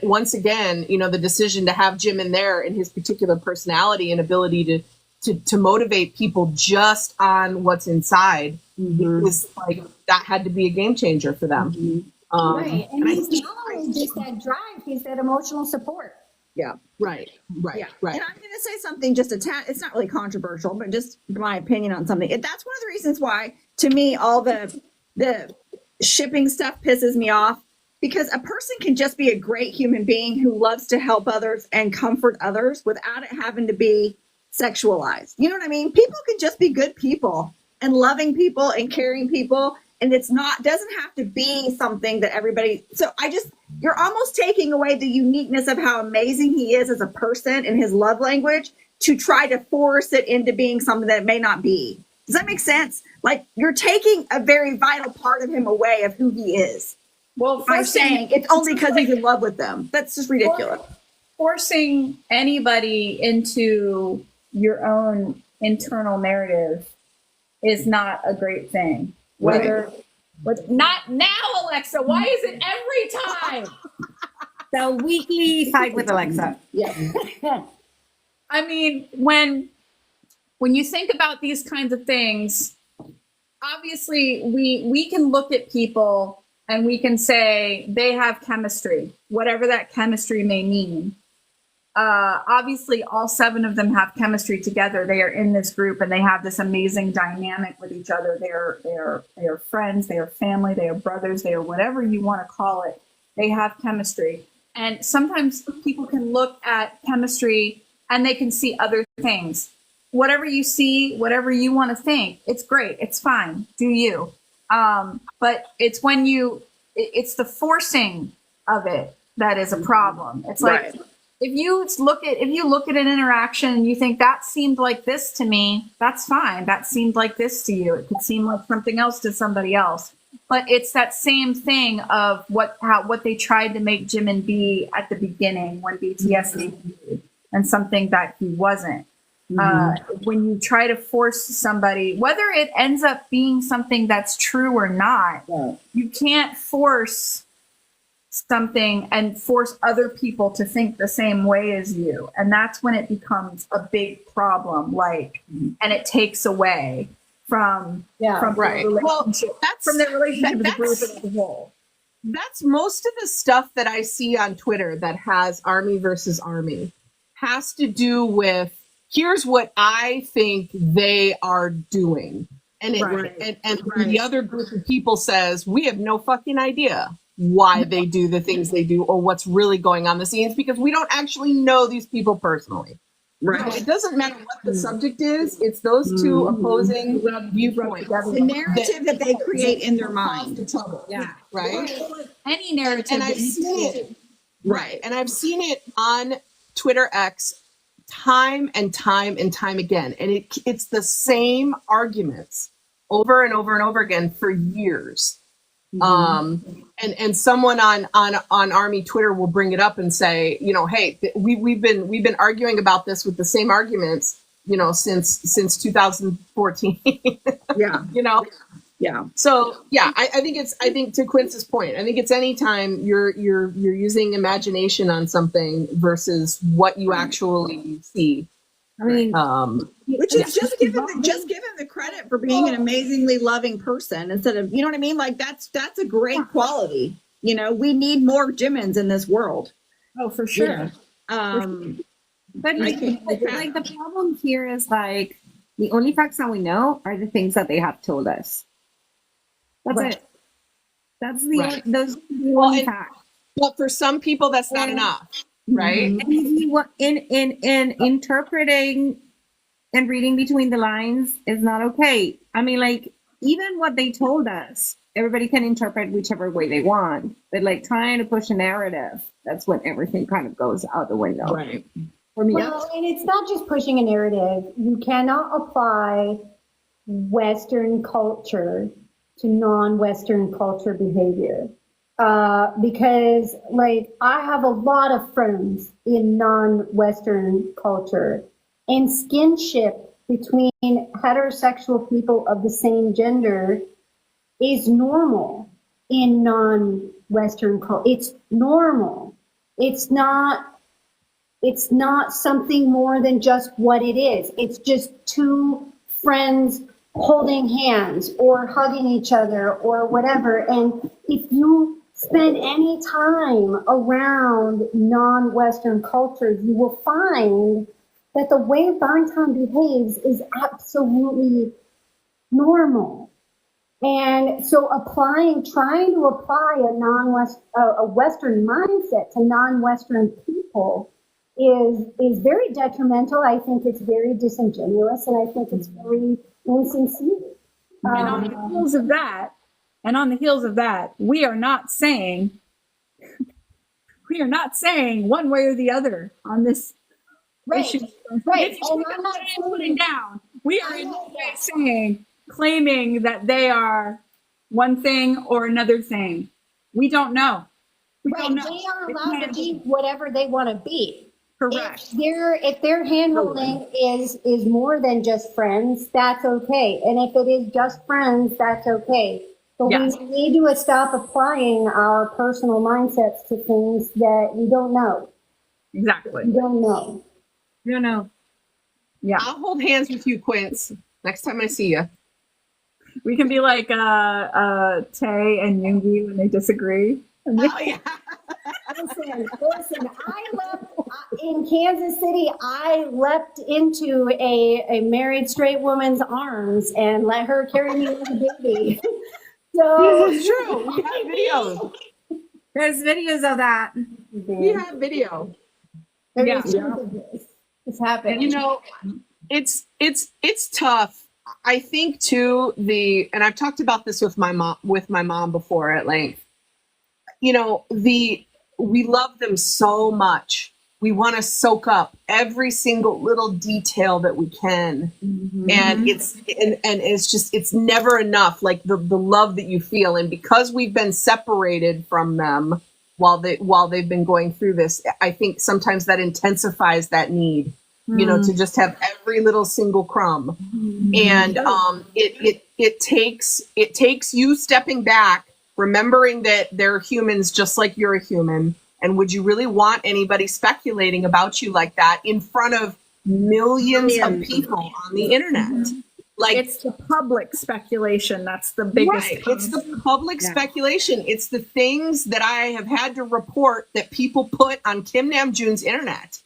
[SPEAKER 1] once again, you know, the decision to have Jim in there and his particular personality and ability to motivate people just on what's inside is like, that had to be a game changer for them.
[SPEAKER 4] Right. And he's not only just that drive, he's that emotional support.
[SPEAKER 2] Yeah.
[SPEAKER 1] Right.
[SPEAKER 2] And I'm going to say something just a tad, it's not really controversial, but just my opinion on something. That's one of the reasons why, to me, all the shipping stuff pisses me off, because a person can just be a great human being who loves to help others and comfort others without it having to be sexualized. You know what I mean? People can just be good people and loving people and caring people. And doesn't have to be something that everybody, you're almost taking away the uniqueness of how amazing he is as a person and his love language to try to force it into being something that it may not be. Does that make sense? Like, you're taking a very vital part of him away of who he is.
[SPEAKER 3] Well,
[SPEAKER 2] by saying it's only because he's in love with them. That's just ridiculous.
[SPEAKER 3] Forcing anybody into your own internal narrative is not a great thing. Not now, Alexa. Why is it every time?
[SPEAKER 5] The weekly fight with Alexa.
[SPEAKER 4] Yeah.
[SPEAKER 3] I mean, when you think about these kinds of things, obviously we can look at people and we can say they have chemistry, whatever that chemistry may mean. Obviously, all 7 of them have chemistry together. They are in this group and they have this amazing dynamic with each other. They are friends, they are family, they are brothers, they are whatever you want to call it. They have chemistry. And sometimes people can look at chemistry and they can see other things. Whatever you see, whatever you want to think, it's great. It's fine. Do you? But it's when it's the forcing of it that is a problem. It's like, if you look at an interaction and you think that seemed like this to me, that's fine. That seemed like this to you. It could seem like something else to somebody else. But it's that same thing of what they tried to make Jimin be at the beginning when BTS debuted, and something that he wasn't. When you try to force somebody, whether it ends up being something that's true or not, you can't force something and force other people to think the same way as you. And that's when it becomes a big problem, and it takes away from the relationship, from the relationship of the group as a whole.
[SPEAKER 1] That's most of the stuff that I see on Twitter that has army versus army has to do with, here's what I think they are doing. And the other group of people says, we have no fucking idea why they do the things they do or what's really going on the scenes, because we don't actually know these people personally. Right. So it doesn't matter what the subject is. It's those two opposing viewpoints.
[SPEAKER 2] The narrative that they create in their mind.
[SPEAKER 1] Yeah. Right.
[SPEAKER 3] Any narrative.
[SPEAKER 1] And I've seen it. Right. And I've seen it on Twitter X time and time and time again. And it's the same arguments over and over and over again for years. And someone on Army Twitter will bring it up and say, you know, hey, we've been arguing about this with the same arguments, you know, since 2014. You know. Yeah. So yeah, I think to Quince's point, I think it's anytime you're using imagination on something versus what you actually see.
[SPEAKER 6] I mean,
[SPEAKER 2] which is just give him the credit for being an amazingly loving person instead of, you know what I mean? Like that's a great quality. You know, we need more Jimins in this world.
[SPEAKER 3] Oh, for sure.
[SPEAKER 6] But like the problem here is like the only facts that we know are the things that they have told us. That's it. That's those are the only facts.
[SPEAKER 1] But for some people, that's not enough, right?
[SPEAKER 6] In interpreting and reading between the lines is not okay. I mean, like, even what they told us, everybody can interpret whichever way they want. But like trying to push a narrative, that's when everything kind of goes out the window.
[SPEAKER 1] Right.
[SPEAKER 4] Well, and it's not just pushing a narrative. You cannot apply Western culture to non-Western culture behavior. Because like I have a lot of friends in non-Western culture, and skinship between heterosexual people of the same gender is normal in non-Western culture. It's normal. It's not something more than just what it is. It's just two friends holding hands or hugging each other or whatever. And if you spend any time around non-Western cultures, you will find that the way Valentine behaves is absolutely normal. And so trying to apply a Western mindset to non-Western people is very detrimental. I think it's very disingenuous, and I think it's very insincere.
[SPEAKER 3] And on the heels of that, we are not saying one way or the other on this issue.
[SPEAKER 4] Right.
[SPEAKER 3] And I'm not putting down. We are in no way saying, claiming that they are one thing or another thing. We don't know. We don't know.
[SPEAKER 4] They are allowed to be whatever they want to be.
[SPEAKER 3] Correct.
[SPEAKER 4] If their handholding is more than just friends, that's okay. And if it is just friends, that's okay. But we need to stop applying our personal mindsets to things that we don't know.
[SPEAKER 3] Exactly.
[SPEAKER 4] We don't know.
[SPEAKER 3] You don't know. Yeah.
[SPEAKER 1] I'll hold hands with you, Quince, next time I see you.
[SPEAKER 3] We can be like Tay and Yoongi when they disagree.
[SPEAKER 4] Oh, yeah. Listen, I left in Kansas City. I leapt into a married straight woman's arms and let her carry me like a baby. So
[SPEAKER 1] it's true. We have videos.
[SPEAKER 6] There's videos of that.
[SPEAKER 1] We have video.
[SPEAKER 4] It's happening.
[SPEAKER 1] You know, it's tough. I think too and I've talked about this with my mom before at length. You know, we love them so much. We want to soak up every single little detail that we can. Mm-hmm. And it's never enough, like the love that you feel. And because we've been separated from them while they've been going through this, I think sometimes that intensifies that need, you know, to just have every little single crumb. And it takes you stepping back, remembering that they're humans just like you're a human. And would you really want anybody speculating about you like that in front of millions of people on the internet? Like,
[SPEAKER 3] it's the public speculation. That's the biggest.
[SPEAKER 1] Right. It's the public speculation. It's the things that I have had to report that people put on Kim Namjoon's internet.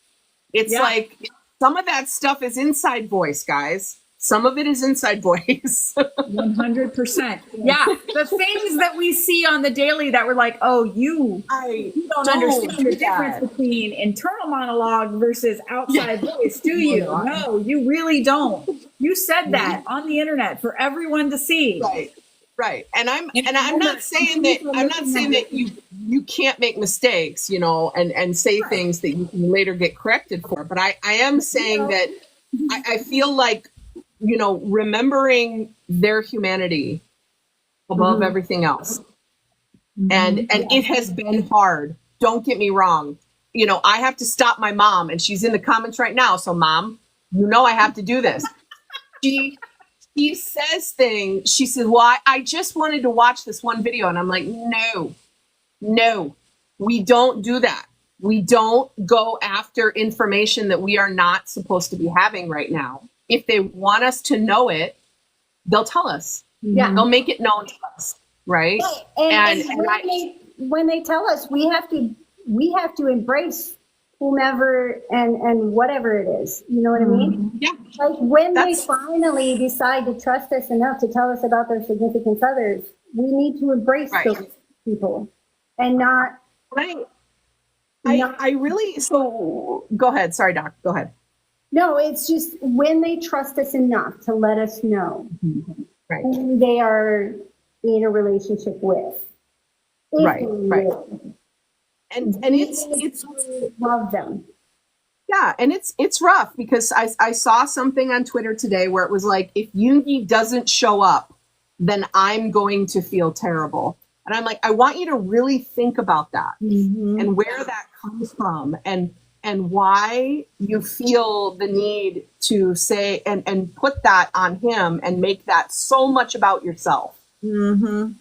[SPEAKER 1] It's like some of that stuff is inside voice, guys. Some of it is inside voice.
[SPEAKER 3] 100%. Yeah. The things that we see on the daily that we're like, oh, you don't understand the difference between internal monologue versus outside voice, do you? No, you really don't. You said that on the internet for everyone to see.
[SPEAKER 1] Right. And I'm not saying that you can't make mistakes, you know, and say things that you can later get corrected for. But I am saying that I feel like, you know, remembering their humanity above everything else. And it has been hard. Don't get me wrong. You know, I have to stop my mom, and she's in the comments right now. So Mom, you know, I have to do this. She says things. She says, well, I just wanted to watch this one video. And I'm like, no, we don't do that. We don't go after information that we are not supposed to be having right now. If they want us to know it, they'll tell us.
[SPEAKER 4] Yeah.
[SPEAKER 1] They'll make it known to us, right?
[SPEAKER 4] And when they tell us, we have to embrace whomever and whatever it is. You know what I mean?
[SPEAKER 1] Yeah.
[SPEAKER 4] Like when they finally decide to trust us enough to tell us about their significant others, we need to embrace those people and not.
[SPEAKER 1] Right. I really, so go ahead. Sorry, Doc, go ahead.
[SPEAKER 4] No, it's just when they trust us enough to let us know who they are in a relationship with.
[SPEAKER 1] Right. And it's
[SPEAKER 4] love them.
[SPEAKER 1] Yeah, and it's rough because I saw something on Twitter today where it was like, if Yoongi doesn't show up, then I'm going to feel terrible. And I'm like, I want you to really think about that and where that comes from and why you feel the need to say and put that on him and make that so much about yourself and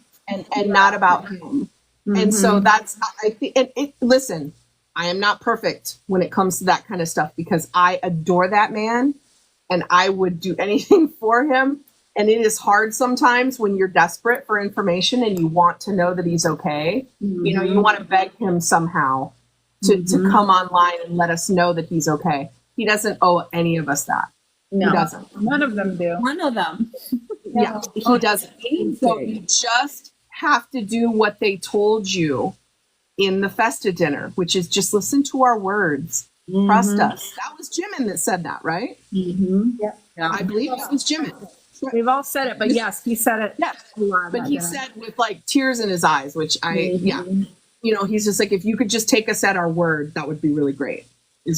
[SPEAKER 1] not about him. And so that's, I think, listen, I am not perfect when it comes to that kind of stuff because I adore that man and I would do anything for him. And it is hard sometimes when you're desperate for information and you want to know that he's okay. You know, you want to beg him somehow to come online and let us know that he's okay. He doesn't owe any of us that.
[SPEAKER 3] No,
[SPEAKER 1] he doesn't.
[SPEAKER 3] None of them do.
[SPEAKER 6] One of them.
[SPEAKER 1] Yeah, he doesn't. So you just have to do what they told you in the Festa dinner, which is just listen to our words. Trust us. That was Jimin that said that, right?
[SPEAKER 2] Yeah.
[SPEAKER 1] I believe it was Jimin.
[SPEAKER 3] We've all said it, but yes, he said it.
[SPEAKER 1] Yeah, but he said with like tears in his eyes, which you know, he's just like, if you could just take us at our word, that would be really great.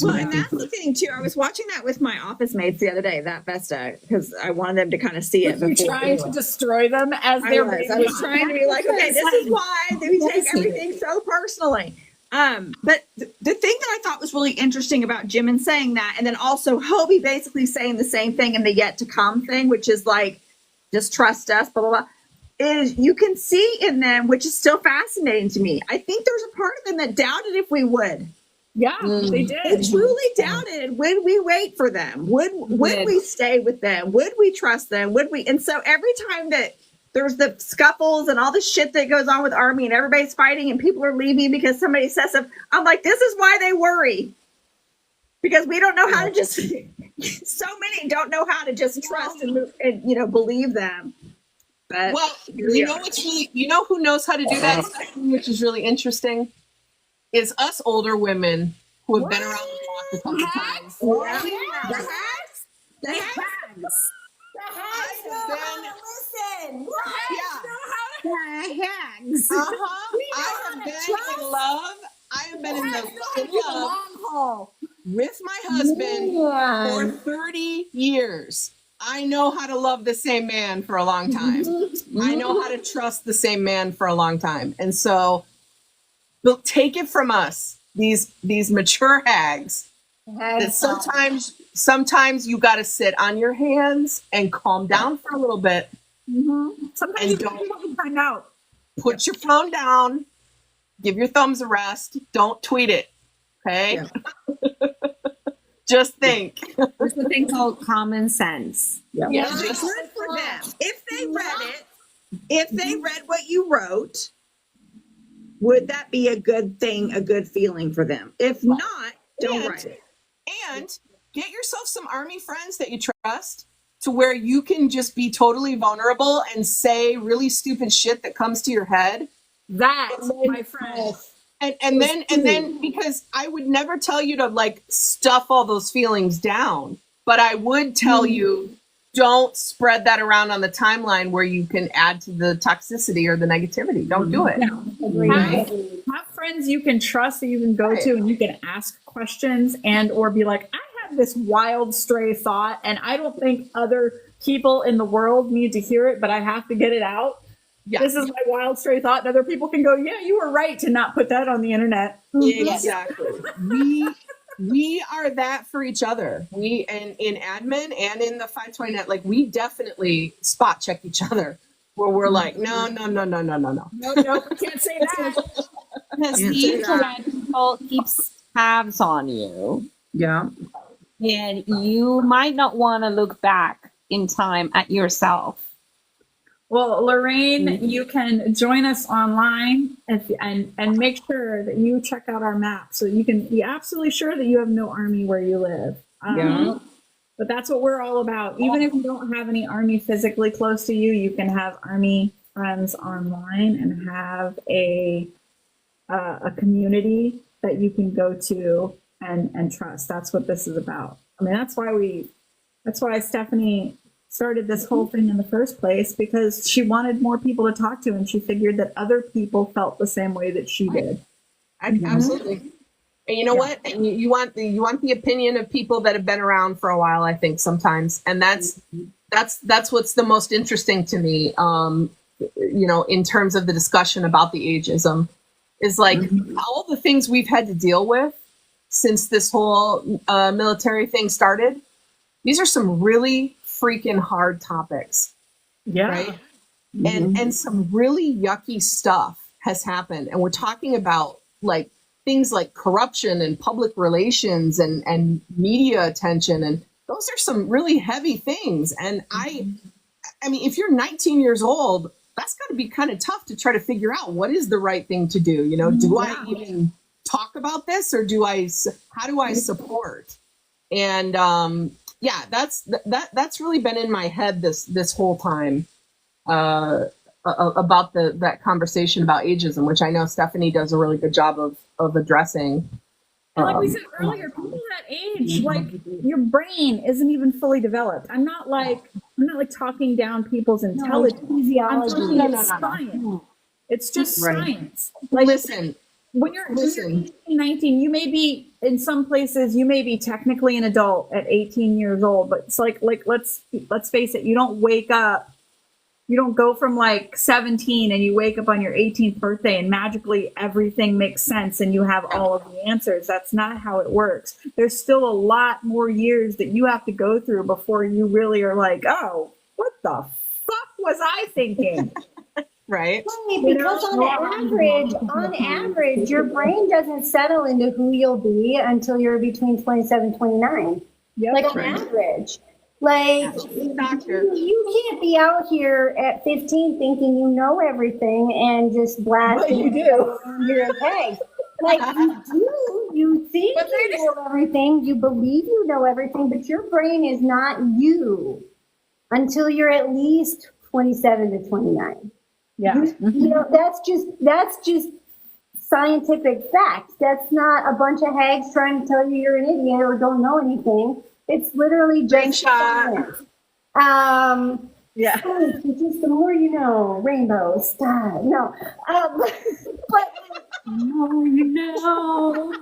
[SPEAKER 2] Well, and that's the thing too. I was watching that with my office mates the other day, that Festa, because I wanted them to kind of see it.
[SPEAKER 3] You're trying to destroy them as
[SPEAKER 2] I was trying to be like, okay, this is why they take everything so personally. But the thing that I thought was really interesting about Jimin saying that, and then also Hobie basically saying the same thing in the yet to come thing, which is like, just trust us, blah, blah, blah, is you can see in them, which is still fascinating to me. I think there's a part of them that doubted if we would.
[SPEAKER 3] Yeah, they did.
[SPEAKER 2] They truly doubted. Would we wait for them? Would we stay with them? Would we trust them? Would we? And so every time that there's the scuffles and all the shit that goes on with Army and everybody's fighting and people are leaving because somebody says something, I'm like, this is why they worry. Because we don't know how to just, so many don't know how to just trust and move and, you know, believe them. But
[SPEAKER 1] well, you know what's really, you know who knows how to do that, which is really interesting, is us older women who have been around the block a couple times.
[SPEAKER 2] The hacks? The hacks?
[SPEAKER 4] Listen.
[SPEAKER 1] I have been in love. I have been in love
[SPEAKER 3] haul
[SPEAKER 1] with my husband for 30 years. I know how to love the same man for a long time. I know how to trust the same man for a long time. And so they'll take it from us, these mature hags, that sometimes you got to sit on your hands and calm down for a little bit.
[SPEAKER 3] Sometimes you don't find out.
[SPEAKER 1] Put your phone down. Give your thumbs a rest. Don't tweet it. Okay? Yeah. Just think.
[SPEAKER 6] There's a thing called common sense.
[SPEAKER 2] Yeah. Good for them. If they read it, if they read what you wrote, would that be a good thing, a good feeling for them? If not, don't write it.
[SPEAKER 1] And get yourself some Army friends that you trust to where you can just be totally vulnerable and say really stupid shit that comes to your head.
[SPEAKER 3] That, my friend.
[SPEAKER 1] And then because I would never tell you to like stuff all those feelings down, but I would tell you, don't spread that around on the timeline where you can add to the toxicity or the negativity. Don't do it.
[SPEAKER 3] Have friends you can trust that you can go to and you can ask questions and or be like, I have this wild stray thought and I don't think other people in the world need to hear it, but I have to get it out. Yeah. This is my wild stray thought. And other people can go, yeah, you were right to not put that on the internet.
[SPEAKER 1] Exactly. We are that for each other. We and in admin and in the 520net, like we definitely spot check each other where we're like, no, we can't say that.
[SPEAKER 6] Because the internet keeps tabs on you.
[SPEAKER 2] Yeah.
[SPEAKER 6] And you might not want to look back in time at yourself.
[SPEAKER 3] Well, Lorraine, you can join us online and make sure that you check out our map so you can be absolutely sure that you have no army where you live. But that's what we're all about. Even if you don't have any army physically close to you, you can have army friends online and have a community that you can go to and trust. That's what this is about. I mean, that's why Stephanie started this whole thing in the first place, because she wanted more people to talk to, and she figured that other people felt the same way that she did.
[SPEAKER 1] Absolutely. And you know what? And you want the opinion of people that have been around for a while, I think sometimes. And that's what's the most interesting to me, in terms of the discussion about the ageism, is like all the things we've had to deal with since this whole military thing started. These are some really freaking hard topics.
[SPEAKER 3] Yeah.
[SPEAKER 1] Right. And some really yucky stuff has happened. And we're talking about like things like corruption and public relations and media attention. And those are some really heavy things. And I mean, if you're 19 years old, that's got to be kind of tough to try to figure out what is the right thing to do. Do I even talk about this, or how do I support? And that's really been in my head this whole time about that conversation about ageism, which I know Stephanie does a really good job of addressing.
[SPEAKER 3] And like we said earlier, people that age, like your brain isn't even fully developed. I'm not like talking down people's intelligence. I'm talking about science. It's just science. Like,
[SPEAKER 1] listen.
[SPEAKER 3] When you're 18, 19, you may be, in some places, you may be technically an adult at 18 years old, but it's like let's face it, you don't wake up, you don't go from like 17 and you wake up on your 18th birthday and magically everything makes sense and you have all of the answers. That's not how it works. There's still a lot more years that you have to go through before you really are like, oh, what the fuck was I thinking?
[SPEAKER 1] Right.
[SPEAKER 4] Because on average, your brain doesn't settle into who you'll be until you're between 27, 29.
[SPEAKER 3] Yep.
[SPEAKER 4] Like on average. Like you can't be out here at 15 thinking you know everything and just blast
[SPEAKER 2] you do.
[SPEAKER 4] Your head. Like you do, you think you know everything, you believe you know everything, but your brain is not you until you're at least 27 to 29.
[SPEAKER 3] Yeah.
[SPEAKER 4] That's just scientific facts. That's not a bunch of hags trying to tell you you're an idiot or don't know anything. It's literally just science. It's just the more you know, rainbow, sky. No. But
[SPEAKER 6] the more you know.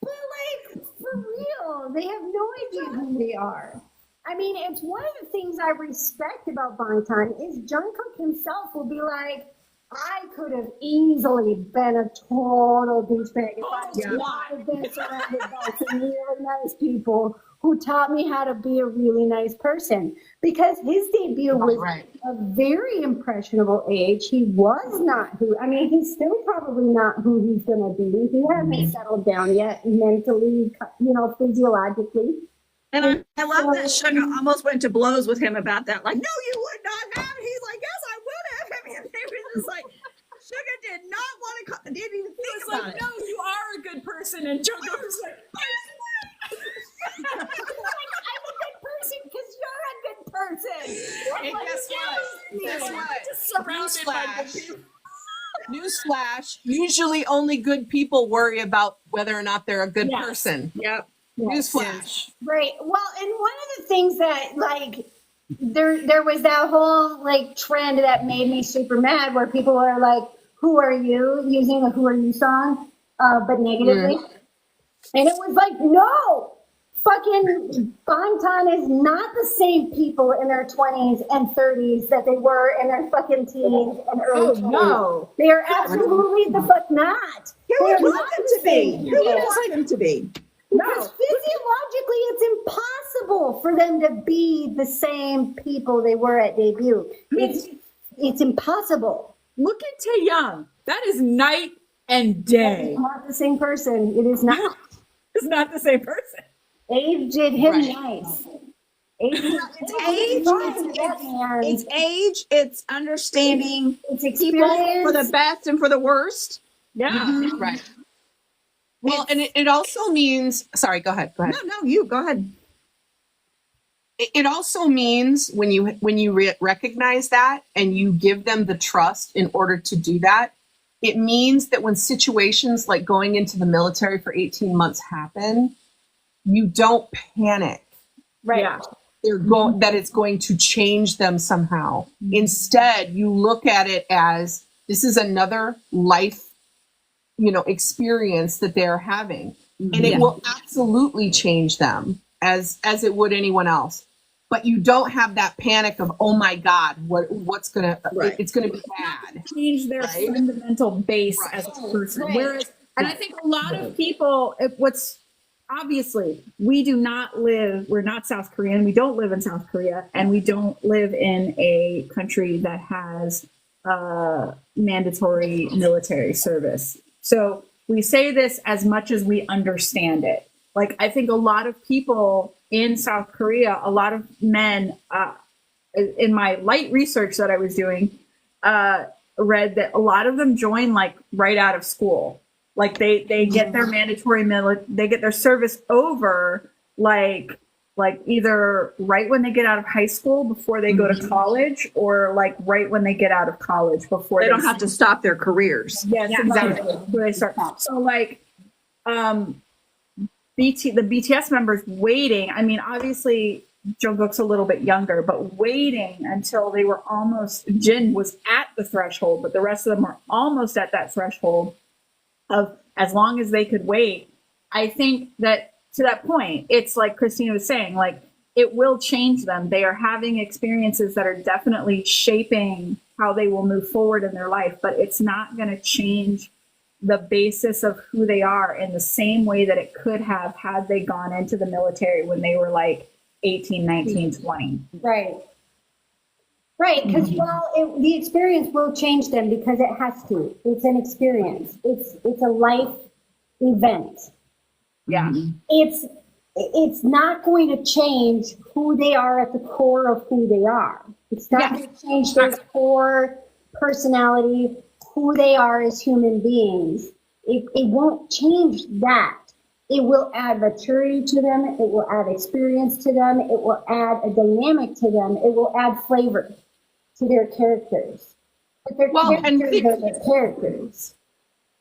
[SPEAKER 4] But like, for real, they have no idea who they are. I mean, it's one of the things I respect about Bangtan is Jungkook himself will be like, I could have easily been a total douchebag if I had been surrounded by some really nice people who taught me how to be a really nice person. Because his debut was a very impressionable age. He was not he's still probably not who he's going to be. He hasn't settled down yet mentally, physiologically.
[SPEAKER 2] And I love that Sugar almost went to blows with him about that. Like, no, you would not have. He's like, yes, I would have. I mean, they were just like, Sugar did not want to, didn't even think about it.
[SPEAKER 3] No, you are a good person. And Jungkook was like,
[SPEAKER 4] I'm a good person because you're a good person.
[SPEAKER 1] And guess what?
[SPEAKER 3] just surrounded by good people.
[SPEAKER 1] Newsflash, usually only good people worry about whether or not they're a good person.
[SPEAKER 2] Yep.
[SPEAKER 1] Newsflash.
[SPEAKER 4] Right. Well, and one of the things that like there was that whole like trend that made me super mad where people are like, who are you? Using the Who Are You song, but negatively. And it was like, no, fucking Bangtan is not the same people in their 20s and 30s that they were in their fucking teens and early 20s.
[SPEAKER 2] No.
[SPEAKER 4] They are absolutely the fuck not.
[SPEAKER 2] Who would want them to be? Who would want them to be?
[SPEAKER 4] Because physiologically, it's impossible for them to be the same people they were at debut. It's impossible.
[SPEAKER 3] look at Taeyang. That is night and day.
[SPEAKER 4] It's not the same person. It is not.
[SPEAKER 3] It's not the same person.
[SPEAKER 4] Age did him
[SPEAKER 1] Right.
[SPEAKER 4] nice. Age,
[SPEAKER 2] It's age, it's understanding
[SPEAKER 4] it's
[SPEAKER 2] people
[SPEAKER 4] experience.
[SPEAKER 2] for the best and for the worst.
[SPEAKER 3] Yeah.
[SPEAKER 1] Right. Well, and it also means, sorry, go ahead.
[SPEAKER 2] No, you go ahead.
[SPEAKER 1] It also means when you recognize that and you give them the trust in order to do that, it means that when situations like going into the military for 18 months happen, you don't panic.
[SPEAKER 4] Right.
[SPEAKER 3] Yeah.
[SPEAKER 1] That it's going to change them somehow. Instead, you look at it as this is another life, experience that they're having, and it will absolutely change them as it would anyone else. But you don't have that panic of, oh my God, what's gonna it's gonna be bad.
[SPEAKER 3] Change their fundamental base as a person. Whereas, and I think a lot of people, obviously, we're not South Korean, we don't live in South Korea, and we don't live in a country that has mandatory military service. So we say this as much as we understand it. Like, I think a lot of people in South Korea, a lot of men, in my light research that I was doing, read that a lot of them join like right out of school. Like they get their mandatory they get their service over like either right when they get out of high school before they go to college, or like right when they get out of college before
[SPEAKER 2] They don't have to stop their careers.
[SPEAKER 3] Yes, exactly. Where they start. So like the BTS members waiting. I mean, obviously Jungkook's a little bit younger, but waiting until they were almost, Jin was at the threshold, but the rest of them are almost at that threshold of as long as they could wait. I think that to that point, it's like Christina was saying, like it will change them. They are having experiences that are definitely shaping how they will move forward in their life, but it's not going to change the basis of who they are in the same way that it could have had they gone into the military when they were like 18, 19, 20.
[SPEAKER 4] Right. Right, because the experience will change them because it has to. It's an experience. It's a life event.
[SPEAKER 3] Yeah.
[SPEAKER 4] It's not going to change who they are at the core of who they are. It's not going to change their core personality, who they are as human beings. It won't change that. It will add maturity to them. It will add experience to them. It will add a dynamic to them. It will add flavor to their characters. But their characters are their characters.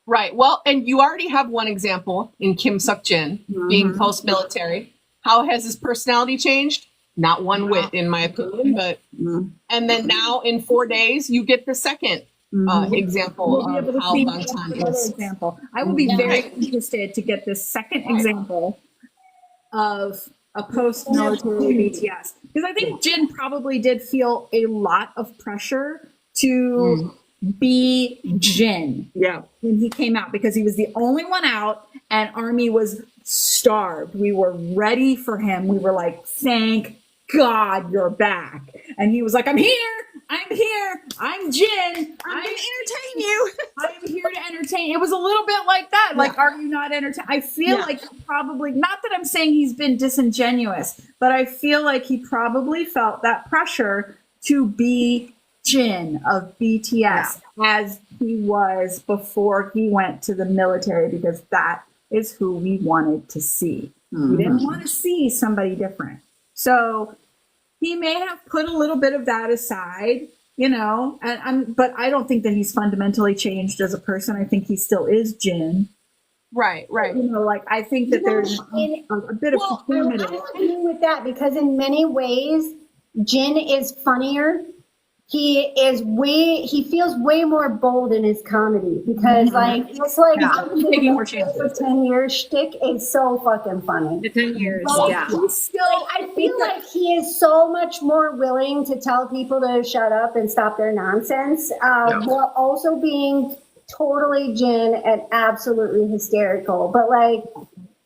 [SPEAKER 1] Right. Well, and you already have one example in Kim Suk-jin being post-military. How has his personality changed? Not one whit, in my opinion. But and then now in 4 days, you get the second example of how Bangtan is.
[SPEAKER 3] Example. I will be very interested to get this second example of a post-military BTS, because I think Jin probably did feel a lot of pressure to be Jin when he came out, because he was the only one out and Army was starved. We were ready for him. We were like, thank God you're back. And he was like, I'm here, I'm Jin, I'm
[SPEAKER 2] going to entertain you.
[SPEAKER 3] I'm here to entertain. It was a little bit like that. Like, are you not entertained? I feel like he probably, not that I'm saying he's been disingenuous, but I feel like he probably felt that pressure to be Jin of BTS as he was before he went to the military, because that is who we wanted to see. We didn't want to see somebody different. So he may have put a little bit of that aside, but I don't think that he's fundamentally changed as a person. I think he still is Jin.
[SPEAKER 1] Right.
[SPEAKER 3] Like, I think that there's a bit of conformity.
[SPEAKER 4] I agree with that, because in many ways, Jin is funnier. He feels way more bold in his comedy, because it's like
[SPEAKER 2] taking more chances.
[SPEAKER 4] For 10 years shtick is so fucking funny.
[SPEAKER 2] The 10 years,
[SPEAKER 4] I feel like he is so much more willing to tell people to shut up and stop their nonsense, while also being totally Jin and absolutely hysterical. But like,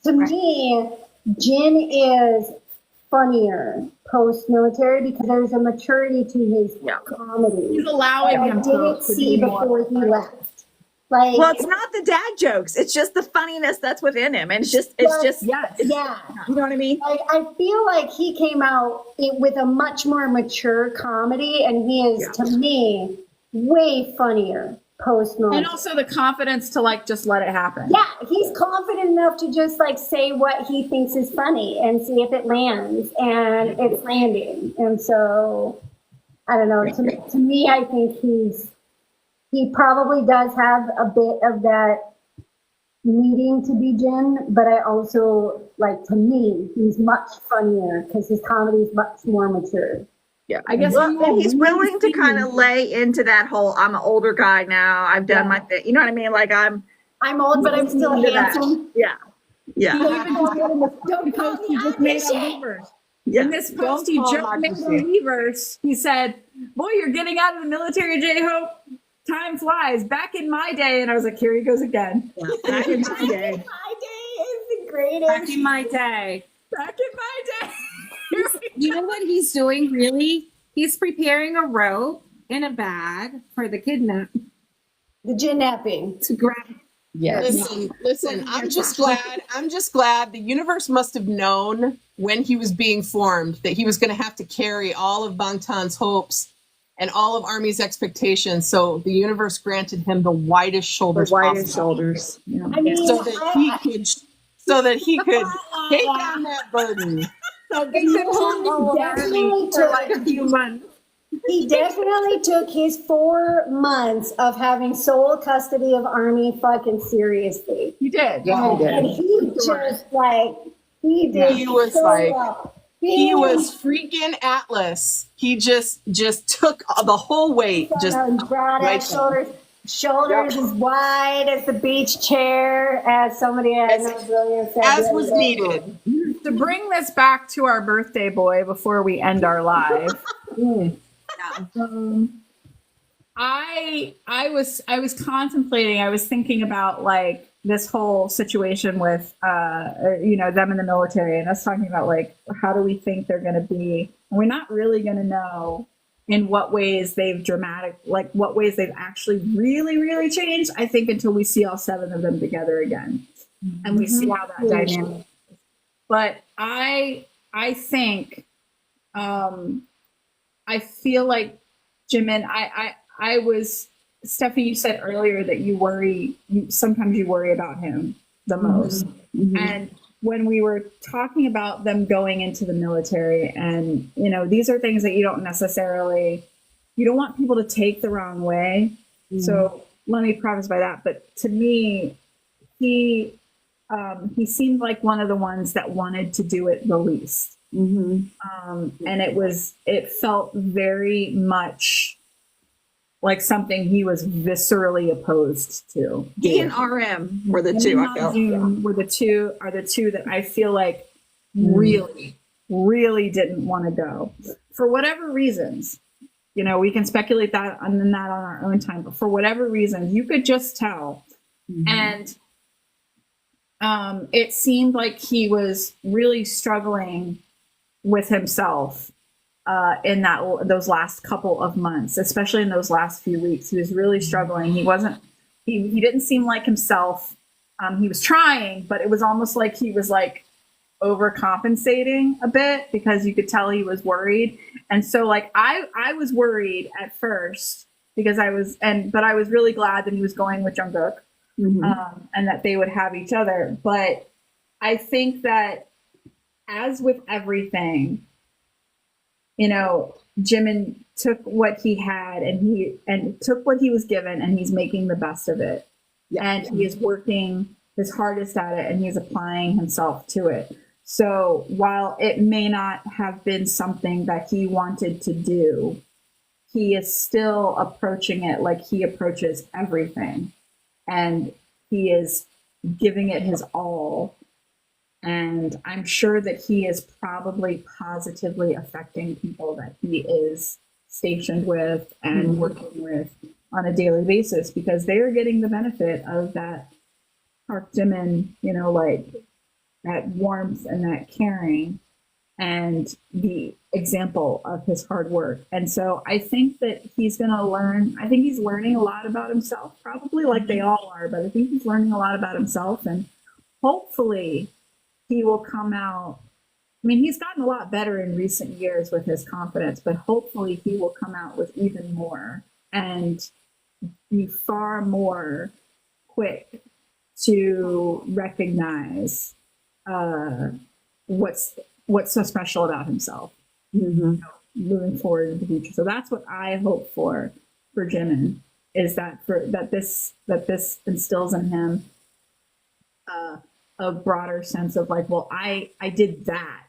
[SPEAKER 4] to me, Jin is funnier post-military because there's a maturity to his comedy.
[SPEAKER 2] He's allowing
[SPEAKER 4] that I didn't see before he left. Like,
[SPEAKER 2] well, it's not the dad jokes. It's just the funniness that's within him. And
[SPEAKER 4] yeah.
[SPEAKER 2] You know what I mean?
[SPEAKER 4] Like, I feel like he came out with a much more mature comedy, and he is, to me, way funnier post-military.
[SPEAKER 3] And also the confidence to like just let it happen.
[SPEAKER 4] Yeah, he's confident enough to just like say what he thinks is funny and see if it lands, and it's landing. And so, I don't know. To me, I think he probably does have a bit of that needing to be Jin, but I also, like, to me, he's much funnier because his comedy is much more mature.
[SPEAKER 3] Yeah, I guess
[SPEAKER 2] and he's willing to kind of lay into that whole, I'm an older guy now, I've done my thing. You know what I mean? Like, I'm
[SPEAKER 4] old, but I'm still handsome.
[SPEAKER 2] Yeah.
[SPEAKER 3] Don't post, he just made a Weverse. In this post, he just made a Weverse. He said, boy, you're getting out of the military, J-Hope. Time flies. Back in my day. And I was like, here he goes again.
[SPEAKER 2] Yeah. Back in my day.
[SPEAKER 4] My day is the greatest.
[SPEAKER 5] Back in my day.
[SPEAKER 3] Back in my day.
[SPEAKER 5] You know what he's doing, really? He's preparing a rope in a bag for the kidnap.
[SPEAKER 4] The kidnapping.
[SPEAKER 5] To grab.
[SPEAKER 1] Yes. Listen, I'm just glad the universe must have known when he was being formed that he was going to have to carry all of Bangtan's hopes and all of Army's expectations. So the universe granted him the widest shoulders possible.
[SPEAKER 2] Yeah.
[SPEAKER 4] I mean,
[SPEAKER 1] so that he could take down that burden.
[SPEAKER 5] So definitely for like a few months.
[SPEAKER 4] He definitely took his 4 months of having sole custody of Army fucking seriously.
[SPEAKER 3] He did.
[SPEAKER 2] Yeah, he did.
[SPEAKER 4] And he just like, he did.
[SPEAKER 1] He was
[SPEAKER 4] so
[SPEAKER 1] like,
[SPEAKER 4] well.
[SPEAKER 1] he was freaking Atlas. He just took the whole weight. Just
[SPEAKER 4] broad ass shoulders as wide as the beach chair, as somebody I know brilliant said.
[SPEAKER 1] as was needed.
[SPEAKER 3] To bring this back to our birthday boy before we end our live. I was contemplating, I was thinking about like this whole situation with them in the military, and us talking about like how do we think they're going to be, and we're not really going to know in what ways they've what ways they've actually really changed, I think, until we see all 7 of them together again and we see how that dynamic is. But I think I feel like Jimin, I was, Steffi, you said earlier that sometimes you worry about him the most. And when we were talking about them going into the military, and, these are things that you don't want people to take the wrong way. So let me preface by that. But to me, he seemed like one of the ones that wanted to do it the least. And it felt very much like something he was viscerally opposed to.
[SPEAKER 2] He and RM were the two, I felt.
[SPEAKER 3] Were the two that I feel like really didn't want to go for whatever reasons. We can speculate that on our own time, but for whatever reasons, you could just tell. And it seemed like he was really struggling with himself in those last couple of months, especially in those last few weeks. He was really struggling. He didn't seem like himself. He was trying, but it was almost like he was like overcompensating a bit because you could tell he was worried. And so like I was worried at first because but I was really glad that he was going with Jungkook and that they would have each other. But I think that as with everything, Jimin took what he had and took what he was given, and he's making the best of it. And he is working his hardest at it, and he's applying himself to it. So while it may not have been something that he wanted to do, he is still approaching it like he approaches everything. And he is giving it his all. And I'm sure that he is probably positively affecting people that he is stationed with and working with on a daily basis, because they are getting the benefit of that Park Jimin, like that warmth and that caring. and the example of his hard work. And so I think that he's going to learn. I think he's learning a lot about himself, probably like they all are, but I think he's learning a lot about himself, and hopefully he will come out. I mean, he's gotten a lot better in recent years with his confidence, but hopefully he will come out with even more and be far more quick to recognize what's so special about himself, moving forward in the future. So that's what I hope for Jimin, is that this instills in him a broader sense of like, well, I did that.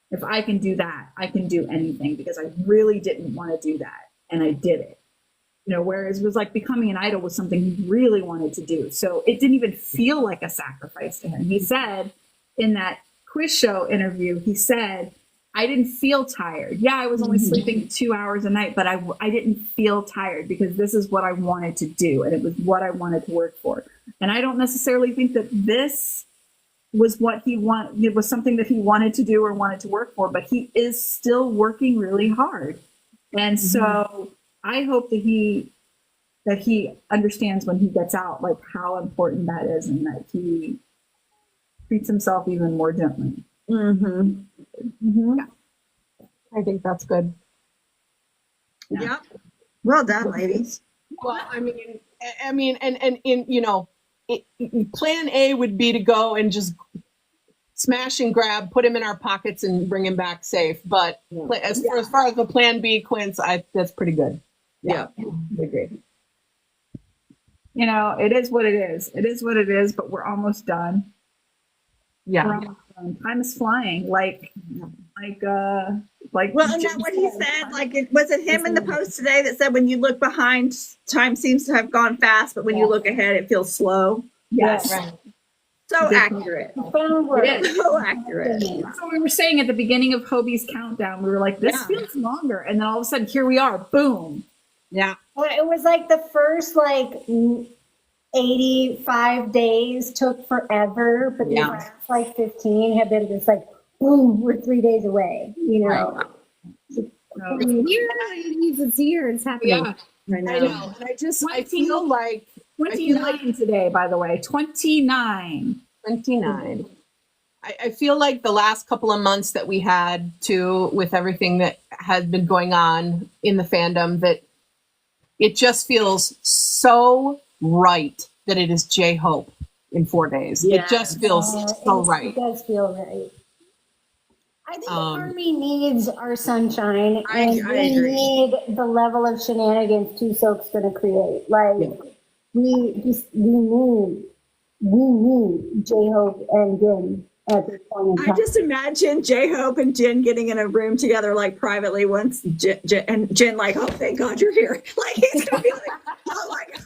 [SPEAKER 3] If I can do that, I can do anything, because I really didn't want to do that and I did it. Whereas it was like becoming an idol was something he really wanted to do. So it didn't even feel like a sacrifice to him. He said in that quiz show interview, he said, I didn't feel tired. Yeah, I was only sleeping 2 hours a night, but I didn't feel tired because this is what I wanted to do. And it was what I wanted to work for. And I don't necessarily think that this was what he wanted. It was something that he wanted to do or wanted to work for, but he is still working really hard. And so I hope that he understands when he gets out, like how important that is, and that he treats himself even more gently.
[SPEAKER 1] Yeah. I think that's good.
[SPEAKER 2] Yep. Well done, ladies.
[SPEAKER 1] Well, I mean, and plan A would be to go and just smash and grab, put him in our pockets and bring him back safe. But as far as the plan B, Quince, that's pretty good. Yeah. I agree.
[SPEAKER 3] It is what it is. It is what it is, but we're almost done.
[SPEAKER 1] Yeah.
[SPEAKER 3] We're almost done. Time is flying. Like.
[SPEAKER 2] Well, and that what he said, like, was it him in the post today that said, when you look behind, time seems to have gone fast, but when you look ahead, it feels slow?
[SPEAKER 3] Yes.
[SPEAKER 1] Right.
[SPEAKER 2] So accurate.
[SPEAKER 3] It is.
[SPEAKER 2] So accurate.
[SPEAKER 3] So we were saying at the beginning of Hobie's countdown, we were like, this feels longer. And then all of a sudden, here we are. Boom.
[SPEAKER 2] Yeah.
[SPEAKER 4] Well, it was like the first 85 days took forever, but the last 15 have been just like, boom, we're 3 days away,
[SPEAKER 5] It's here. It's happening.
[SPEAKER 1] Yeah. I know. And I feel like
[SPEAKER 3] 29 today, by the way. 29.
[SPEAKER 1] 29. I feel like the last couple of months that we had with everything that has been going on in the fandom, that it just feels so right that it is J-Hope in 4 days.
[SPEAKER 4] Yeah.
[SPEAKER 1] It just feels so right.
[SPEAKER 4] It does feel right. I think the army needs our sunshine, and we
[SPEAKER 2] agree.
[SPEAKER 4] need the level of shenanigans Tusock's going to create. Like, we need J-Hope and Jin at this point in time.
[SPEAKER 2] I just imagine J-Hope and Jin getting in a room together, like privately, once and Jin like, oh, thank God you're here. Like, he's gonna be like, oh my God,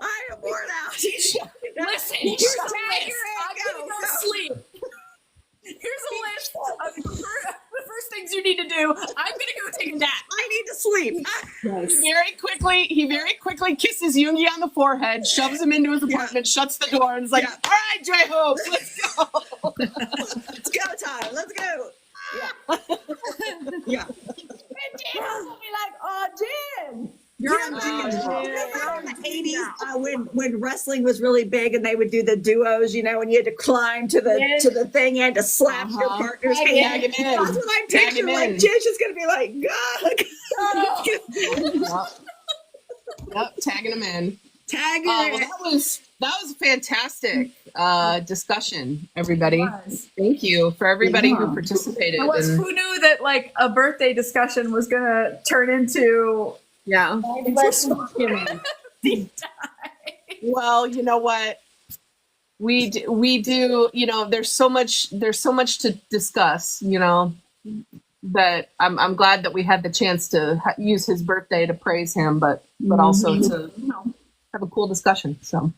[SPEAKER 2] I am worn out.
[SPEAKER 3] Listen, here's a list. I'm gonna go sleep. Here's a list of the first things you need to do. I'm gonna go take a nap.
[SPEAKER 2] I need to sleep.
[SPEAKER 1] He very quickly kisses Yoongi on the forehead, shoves him into his apartment, shuts the door, and is like, all right, J-Hope, let's go.
[SPEAKER 2] It's go time. Let's go. Yeah.
[SPEAKER 4] And Jin will be like, oh, Jin.
[SPEAKER 2] Remember in the 80s when wrestling was really big and they would do the duos, and you had to climb to the thing and to slap your partner's hand.
[SPEAKER 1] Tag him in.
[SPEAKER 2] That's what I'm picturing. Like, Jin's just going to be like, God.
[SPEAKER 1] Yep, tagging him in.
[SPEAKER 2] Tag
[SPEAKER 1] Well, that was a fantastic discussion, everybody. Thank you for everybody who participated.
[SPEAKER 3] Who knew that a birthday discussion was gonna turn into deep dive.
[SPEAKER 1] Well, you know what? We do. There's so much to discuss. That I'm glad that we had the chance to use his birthday to praise him, but also to have a cool discussion. So,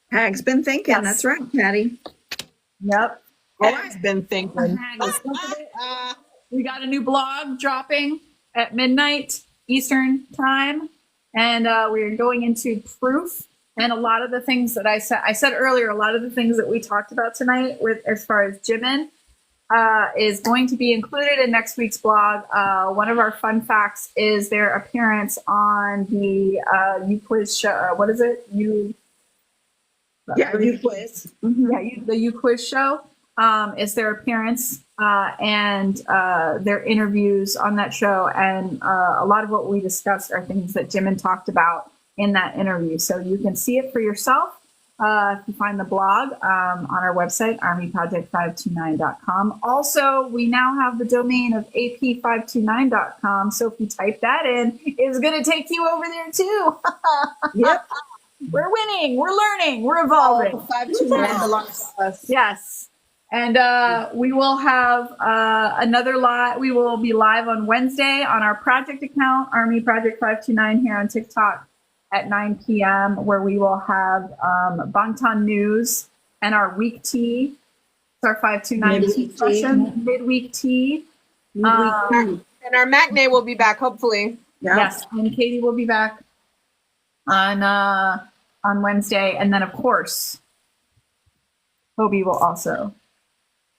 [SPEAKER 2] Hag's been thinking.
[SPEAKER 1] Yes.
[SPEAKER 2] That's right, Patty.
[SPEAKER 3] Yep.
[SPEAKER 1] Hag's been thinking.
[SPEAKER 3] We got a new blog dropping at midnight Eastern time, and we're going into proof. And a lot of the things that I said earlier, a lot of the things that we talked about tonight, with as far as Jimin, is going to be included in next week's blog. One of our fun facts is their appearance on the U Quiz show. What is it?
[SPEAKER 2] You quiz.
[SPEAKER 3] The U Quiz show is their appearance and their interviews on that show. And a lot of what we discussed are things that Jimin talked about in that interview. So you can see it for yourself if you find the blog on our website, armyproject529.com. Also, we now have the domain of ap529.com. So if you type that in, it's going to take you over there too.
[SPEAKER 2] Yep.
[SPEAKER 3] We're winning. We're learning. We're evolving.
[SPEAKER 1] 529 belongs to us.
[SPEAKER 3] Yes. And we will have another live. We will be live on Wednesday on our project account, Army Project 529 here on TikTok at 9 p.m., where we will have Bangtan News and our week tea. It's our 529 tea session, midweek tea.
[SPEAKER 1] And our matinee will be back, hopefully.
[SPEAKER 3] Yes, and Katie will be back on Wednesday, and then of course, Hobie will also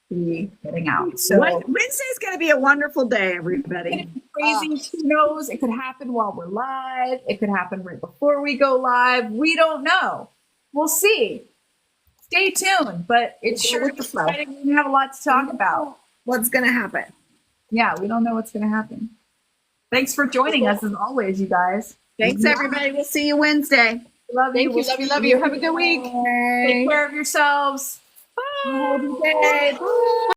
[SPEAKER 3] be getting out. So
[SPEAKER 2] Wednesday's going to be a wonderful day, everybody.
[SPEAKER 3] Crazy, who knows? It could happen while we're live. It could happen right before we go live. We don't know. We'll see. Stay tuned, but it's sure exciting. We have a lot to talk about.
[SPEAKER 2] What's going to happen?
[SPEAKER 3] Yeah, we don't know what's going to happen. Thanks for joining us as always, you guys.
[SPEAKER 2] Thanks, everybody. We'll see you Wednesday.
[SPEAKER 3] Love you.
[SPEAKER 1] Thank you. Love you. Have a good week.
[SPEAKER 3] Take care of yourselves. Bye.
[SPEAKER 2] Bye.